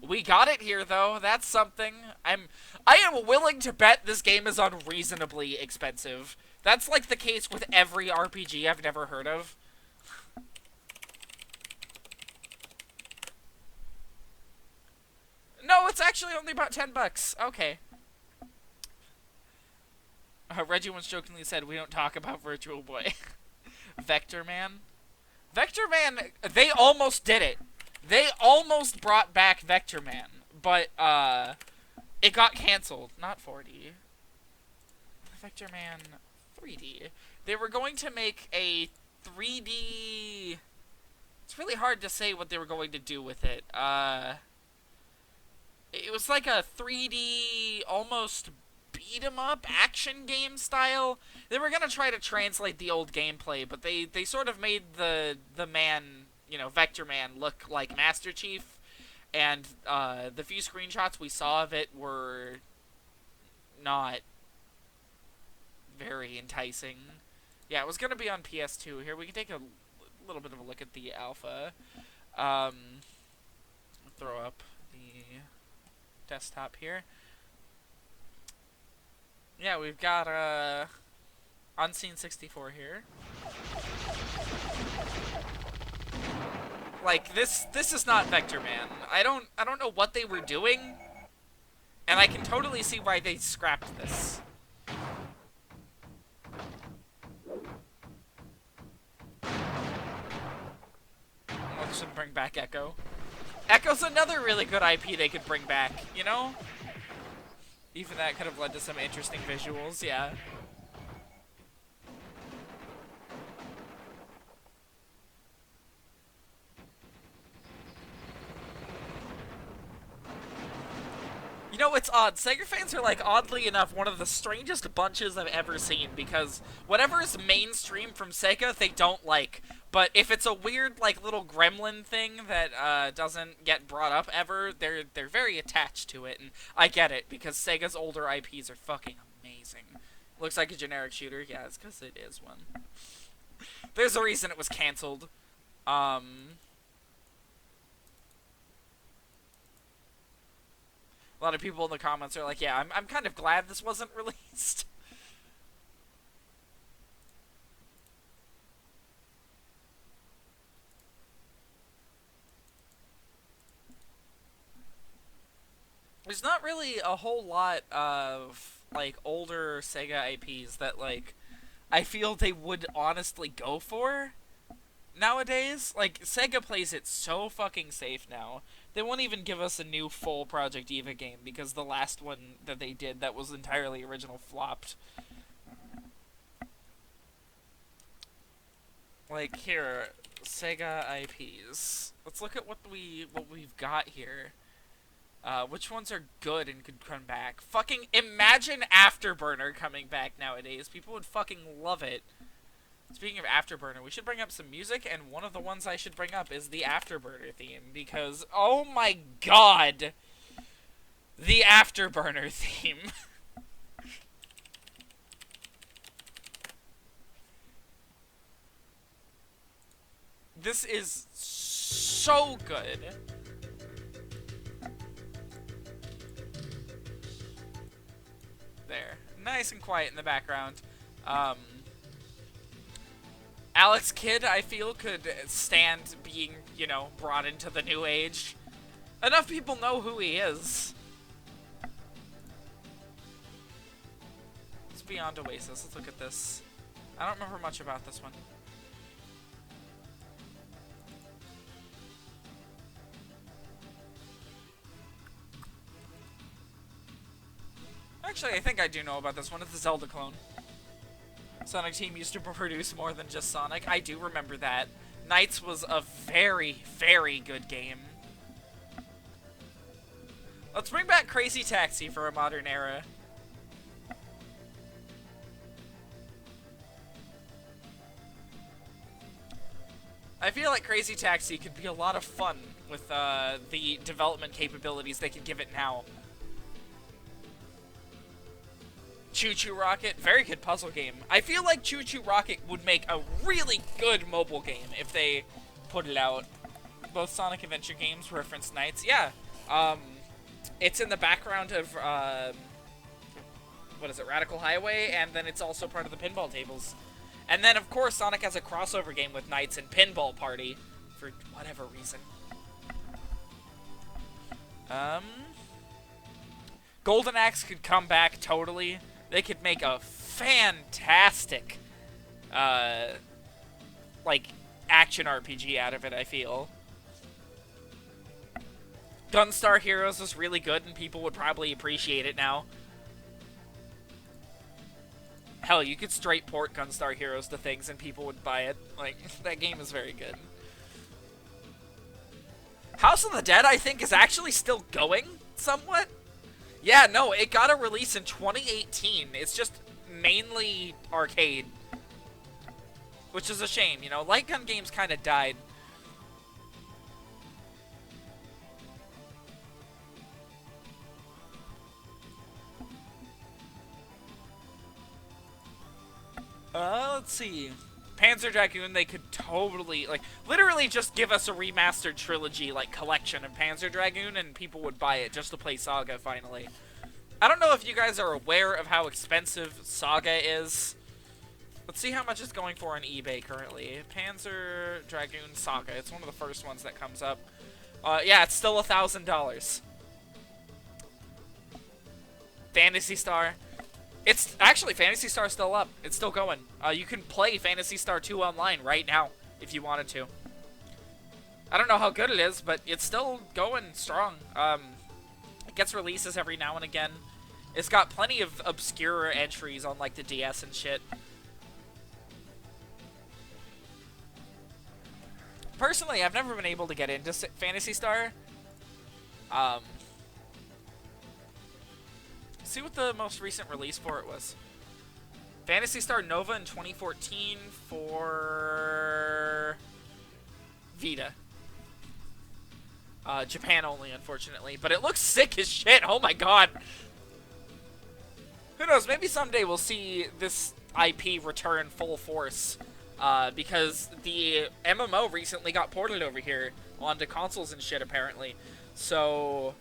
We got it here, though. That's something. I am willing to bet this game is unreasonably expensive. That's like the case with every RPG I've never heard of. No, it's actually only about $10. Okay. Reggie once jokingly said, "We don't talk about Virtual Boy." Vector Man. Vector Man, they almost did it. They almost brought back Vector Man, but it got canceled. Not 4D. Vector Man 3D. They were going to make a 3D... It's really hard to say what they were going to do with it. It was like a 3D, almost beat-em-up action game style. They were gonna try to translate the old gameplay, but they sort of made the man, you know, Vector Man, look like Master Chief, and the few screenshots we saw of it were not very enticing. Yeah, it was gonna be on PS2. Here, we can take a little bit of a look at the alpha. I'll throw up the desktop here. Yeah, we've got Unseen 64 here. Like this is not Vector Man. I don't know what they were doing, and I can totally see why they scrapped this. Well, should bring back Echo. Echo's another really good IP they could bring back, you know? Even that could have led to some interesting visuals, yeah. You know, it's odd. Sega fans are, like, oddly enough, one of the strangest bunches I've ever seen, because whatever is mainstream from Sega, they don't like. But if it's a weird, like, little gremlin thing that doesn't get brought up ever, they're very attached to it, and I get it, because Sega's older IPs are fucking amazing. Looks like a generic shooter. Yeah, it's because it is one. There's a reason it was canceled. A lot of people in the comments are like, yeah, I'm kind of glad this wasn't released. There's not really a whole lot of, like, older Sega IPs that, like, I feel they would honestly go for nowadays. Like, Sega plays it so fucking safe now. They won't even give us a new full Project Eva game because the last one that they did that was entirely original flopped. Like, here, Sega IPs. Let's look at what we've got here. Which ones are good and could come back? Fucking imagine Afterburner coming back nowadays. People would fucking love it. Speaking of Afterburner, we should bring up some music, and one of the ones I should bring up is the Afterburner theme, because, oh my god! The Afterburner theme. This is so good. There. Nice and quiet in the background. Alex Kidd, I feel, could stand being, you know, brought into the new age. Enough people know who he is. It's Beyond Oasis. Let's look at this. I don't remember much about this one. Actually, I think I do know about this one. It's a Zelda clone. Sonic Team used to produce more than just Sonic. I do remember that. Knights was a very, very good game. Let's bring back Crazy Taxi for a modern era. I feel like Crazy Taxi could be a lot of fun with the development capabilities they can give it now. Choo Choo Rocket, very good puzzle game. I feel like Choo Choo Rocket would make a really good mobile game if they put it out. Both Sonic Adventure games reference Knights. Yeah, it's in the background of, what is it, Radical Highway, and then it's also part of the pinball tables. And then, of course, Sonic has a crossover game with Knights and Pinball Party, for whatever reason. Golden Axe could come back totally. They could make a fantastic, like, action RPG out of it, I feel. Gunstar Heroes is really good, and people would probably appreciate it now. Hell, you could straight port Gunstar Heroes to things and people would buy it. Like, that game is very good. House of the Dead, I think, is actually still going, somewhat. Yeah, no, it got a release in 2018. It's just mainly arcade. Which is a shame, you know? Light gun games kind of died. Let's see. Panzer Dragoon, they could totally, like, literally just give us a remastered trilogy, like, collection of Panzer Dragoon, and people would buy it just to play Saga, finally. I don't know if you guys are aware of how expensive Saga is. Let's see how much it's going for on eBay currently. Panzer Dragoon Saga. It's one of the first ones that comes up. Yeah, it's still $1,000. Phantasy Star. It's actually, Phantasy Star's still up. It's still going. You can play Phantasy Star 2 online right now if you wanted to. I don't know how good it is, but it's still going strong. It gets releases every now and again. It's got plenty of obscure entries on, like, the DS and shit. Personally, I've never been able to get into Phantasy Star. See what the most recent release for it was. Phantasy Star Nova in 2014 for Vita. Japan only, unfortunately. But it looks sick as shit. Oh my god. Who knows? Maybe someday we'll see this IP return full force. Because the MMO recently got ported over here onto consoles and shit, apparently. So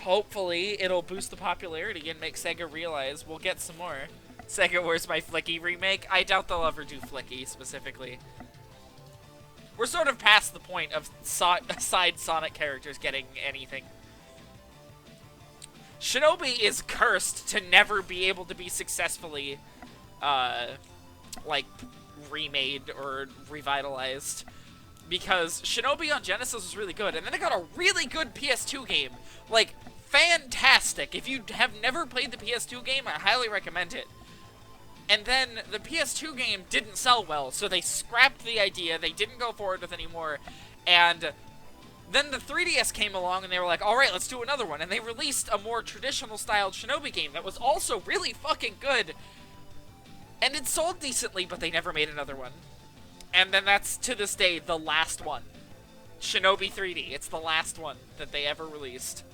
hopefully it'll boost the popularity and make Sega realize we'll get some more Sega Where's My Flicky remake. I doubt they'll ever do Flicky specifically. We're sort of past the point of side Sonic characters getting anything. Shinobi is cursed to never be able to be successfully, like, remade or revitalized. Because Shinobi on Genesis was really good, and then it got a really good PS2 game. Like, fantastic. If you have never played the PS2 game, I highly recommend it. And then the PS2 game didn't sell well, so they scrapped the idea, they didn't go forward with anymore, and then the 3DS came along and they were like, alright, let's do another one, and they released a more traditional styled Shinobi game that was also really fucking good, and it sold decently, but they never made another one. And then that's, to this day, the last one. Shinobi 3D, it's the last one that they ever released.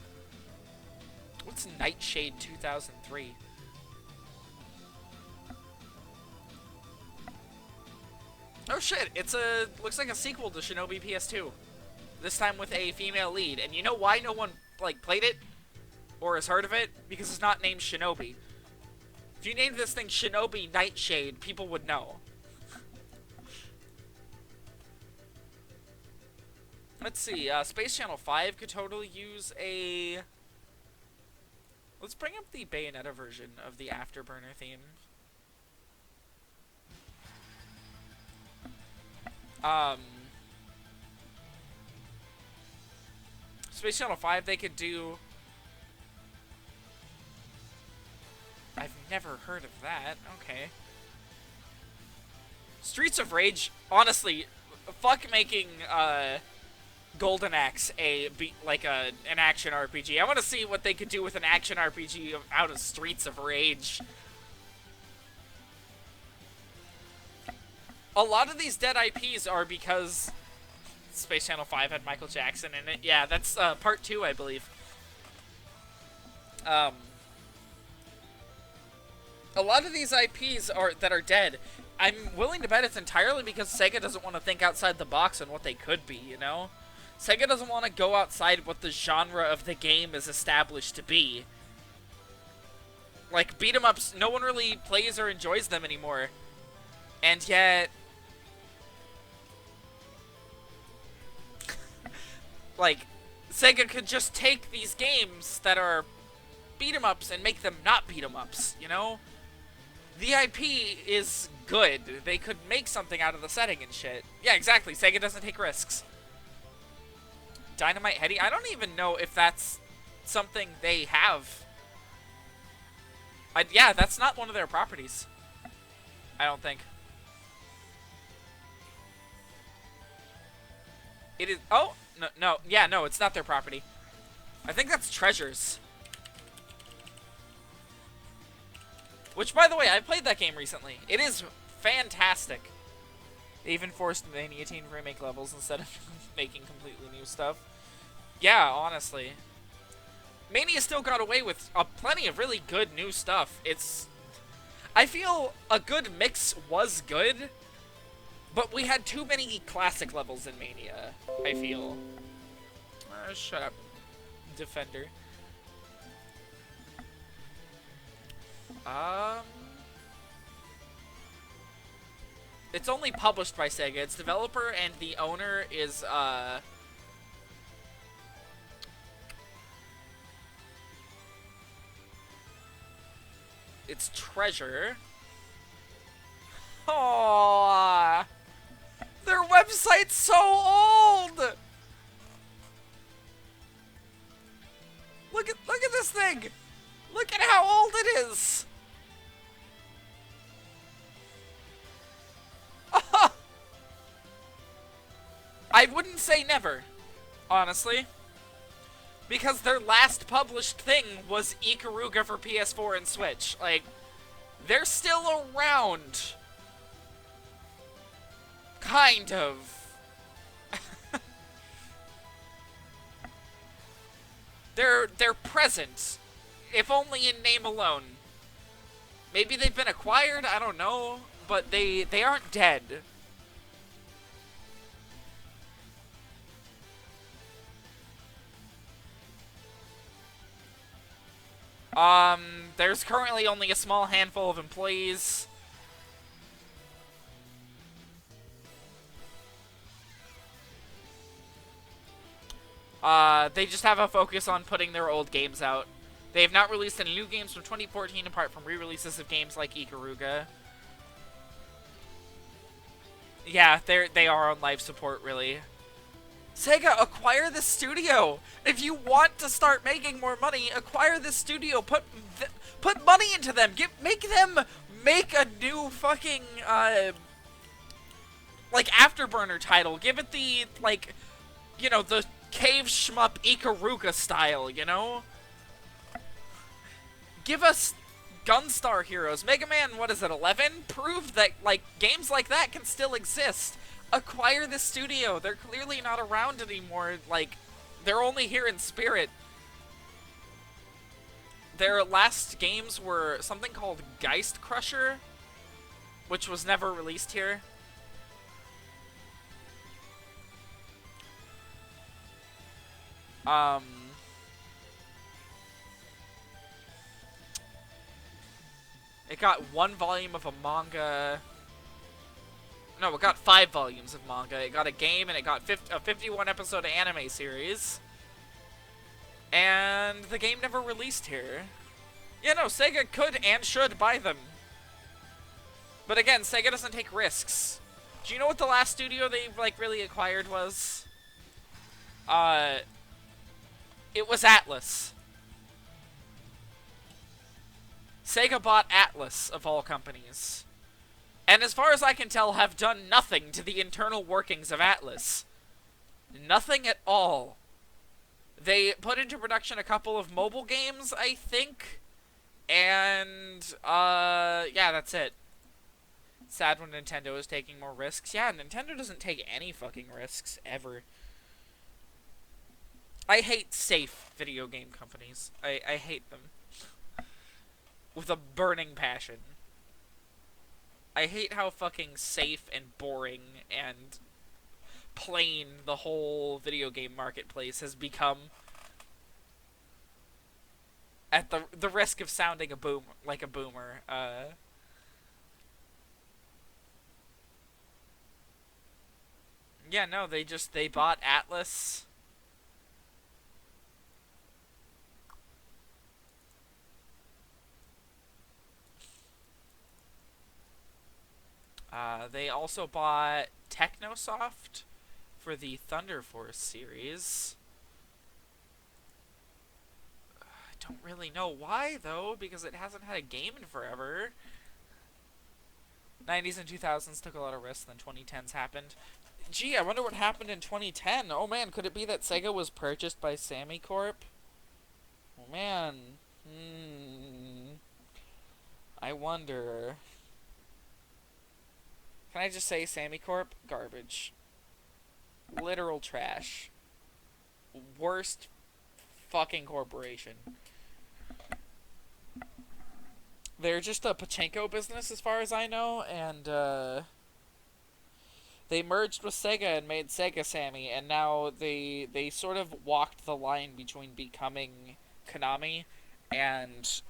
What's Nightshade 2003? Oh shit, it's looks like a sequel to Shinobi PS2. This time with a female lead. And you know why no one, like, played it? Or has heard of it? Because it's not named Shinobi. If you named this thing Shinobi Nightshade, people would know. Let's see, Space Channel 5 could totally use a... Let's bring up the Bayonetta version of the Afterburner theme. Space Channel 5, they could do... I've never heard of that. Okay. Streets of Rage, honestly, fuck making, Golden Axe an action RPG. I want to see what they could do with an action RPG out of Streets of Rage. a lot of these dead IPs are because Space Channel 5 had Michael Jackson in it. Yeah, that's part 2, I believe. A lot of these IPs that are dead, I'm willing to bet it's entirely because Sega doesn't want to think outside the box on what they could be, you know? Sega doesn't want to go outside what the genre of the game is established to be. Like, beat-em-ups, no one really plays or enjoys them anymore. And yet... like, Sega could just take these games that are beat-em-ups and make them not beat-em-ups, you know? The IP is good. They could make something out of the setting and shit. Yeah, exactly. Sega doesn't take risks. Dynamite Heady? I don't even know if that's something they have. Yeah, that's not one of their properties. I don't think. It is... oh! No. Yeah, no, it's not their property. I think that's Treasures. Which, by the way, I played that game recently. It is fantastic. They even forced Mania Teen to remake levels instead of making completely new stuff. Yeah, honestly. Mania still got away with plenty of really good new stuff. I feel a good mix was good, but we had too many classic levels in Mania, I feel. Shut up, Defender. It's only published by Sega. Its developer and the owner is, it's Treasure. Aww. Their website's so old! Look at this thing! Look at how old it is! I wouldn't say never, honestly. Because their last published thing was Ikaruga for PS4 and Switch. Like, they're still around. Kind of. They're present, if only in name alone. Maybe they've been acquired, I don't know, but they aren't dead. There's currently only a small handful of employees. They just have a focus on putting their old games out. They have not released any new games from 2014 apart from re-releases of games like Ikaruga. Yeah, they are on life support, really. Sega, acquire this studio! If you want to start making more money, acquire this studio. Put money into them. Make them make a new fucking, like, Afterburner title. Give it the, like, you know, the cave shmup Ikaruga style, you know? Give us Gunstar Heroes. Mega Man, what is it, 11? Proved that, like, games like that can still exist. Acquire this studio. They're clearly not around anymore. Like, they're only here in spirit. Their last games were something called Geist Crusher, which was never released here. It got 1 volume of a manga. No, it got 5 volumes of manga. It got a game, and it got a 51-episode anime series. And the game never released here. Yeah, no, Sega could and should buy them. But again, Sega doesn't take risks. Do you know what the last studio they, like, really acquired was? It was Atlas. Sega bought Atlas, of all companies. And as far as I can tell, have done nothing to the internal workings of Atlas. Nothing at all. They put into production a couple of mobile games, I think. And, yeah, that's it. sad when Nintendo is taking more risks. Yeah, Nintendo doesn't take any fucking risks, ever. I hate safe video game companies. I hate them. With a burning passion. I hate how fucking safe and boring and plain the whole video game marketplace has become. At the risk of sounding like a boomer. Yeah, no, they bought Atlas. They also bought Technosoft for the Thunder Force series. I don't really know why, though, because it hasn't had a game in forever. 90s and 2000s took a lot of risks, then 2010s happened. Gee, I wonder what happened in 2010. Oh man, could it be that Sega was purchased by Sammy Corp? Oh man. I wonder. Can I just say Sammy Corp? Garbage. Literal trash. Worst fucking corporation. They're just a pachinko business as far as I know, and they merged with Sega and made Sega Sammy, and now they sort of walked the line between becoming Konami and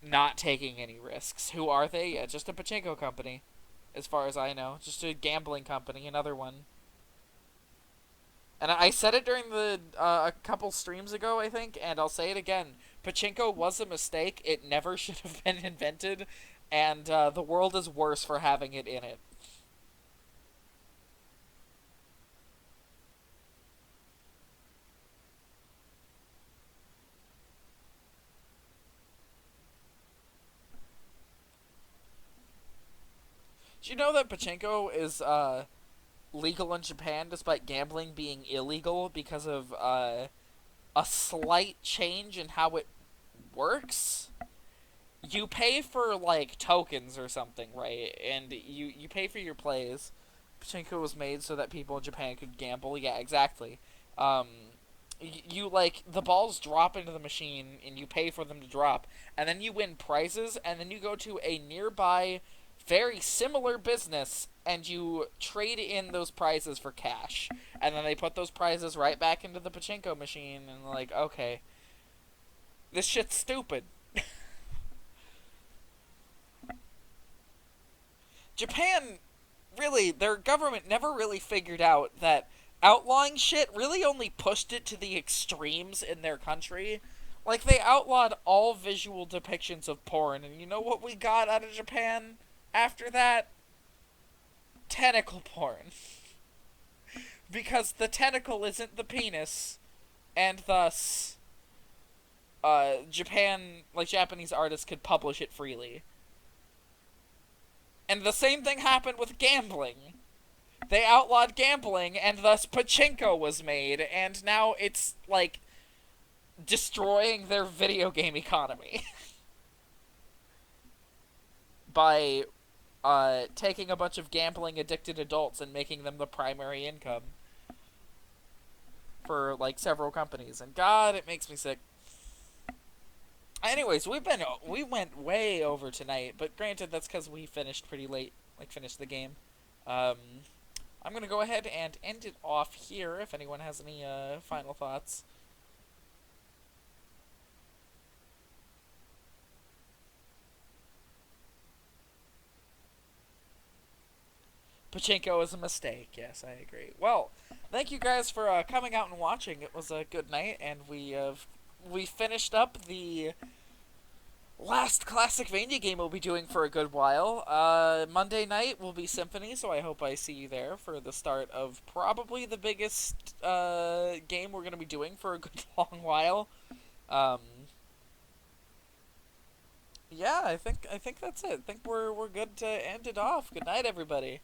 not taking any risks. Who are they? Yeah, just a pachinko company, as far as I know. Just a gambling company, another one. And I said it during the a couple streams ago, I think, and I'll say it again. Pachinko was a mistake. It never should have been invented, and the world is worse for having it in it. Do you know that pachinko is legal in Japan despite gambling being illegal because of a slight change in how it works? You pay for, like, tokens or something, right? And you pay for your plays. Pachinko was made so that people in Japan could gamble. Yeah, exactly. You, like, the balls drop into the machine, and you pay for them to drop. And then you win prizes, and then you go to a nearby, very similar business, and you trade in those prizes for cash. And then they put those prizes right back into the pachinko machine, and like, okay. This shit's stupid. Japan, really, their government never really figured out that outlawing shit really only pushed it to the extremes in their country. Like, they outlawed all visual depictions of porn, and you know what we got out of Japan after that? Tentacle porn. Because the tentacle isn't the penis, and thus, Japanese artists could publish it freely. And the same thing happened with gambling. They outlawed gambling, and thus pachinko was made, and now it's, like, destroying their video game economy. By, taking a bunch of gambling-addicted adults and making them the primary income. For, like, several companies. And God, it makes me sick. Anyways, we went way over tonight, but granted, that's because we finished pretty late, like, finished the game. I'm gonna go ahead and end it off here, if anyone has any, final thoughts. Pachinko is a mistake, yes, I agree. Well, thank you guys for, coming out and watching. It was a good night, and we finished up the last Classicvania game we'll be doing for a good while. Monday night will be Symphony, so I hope I see you there for the start of probably the biggest game we're going to be doing for a good long while. Yeah, I think that's it. I think we're good to end it off. Good night, everybody.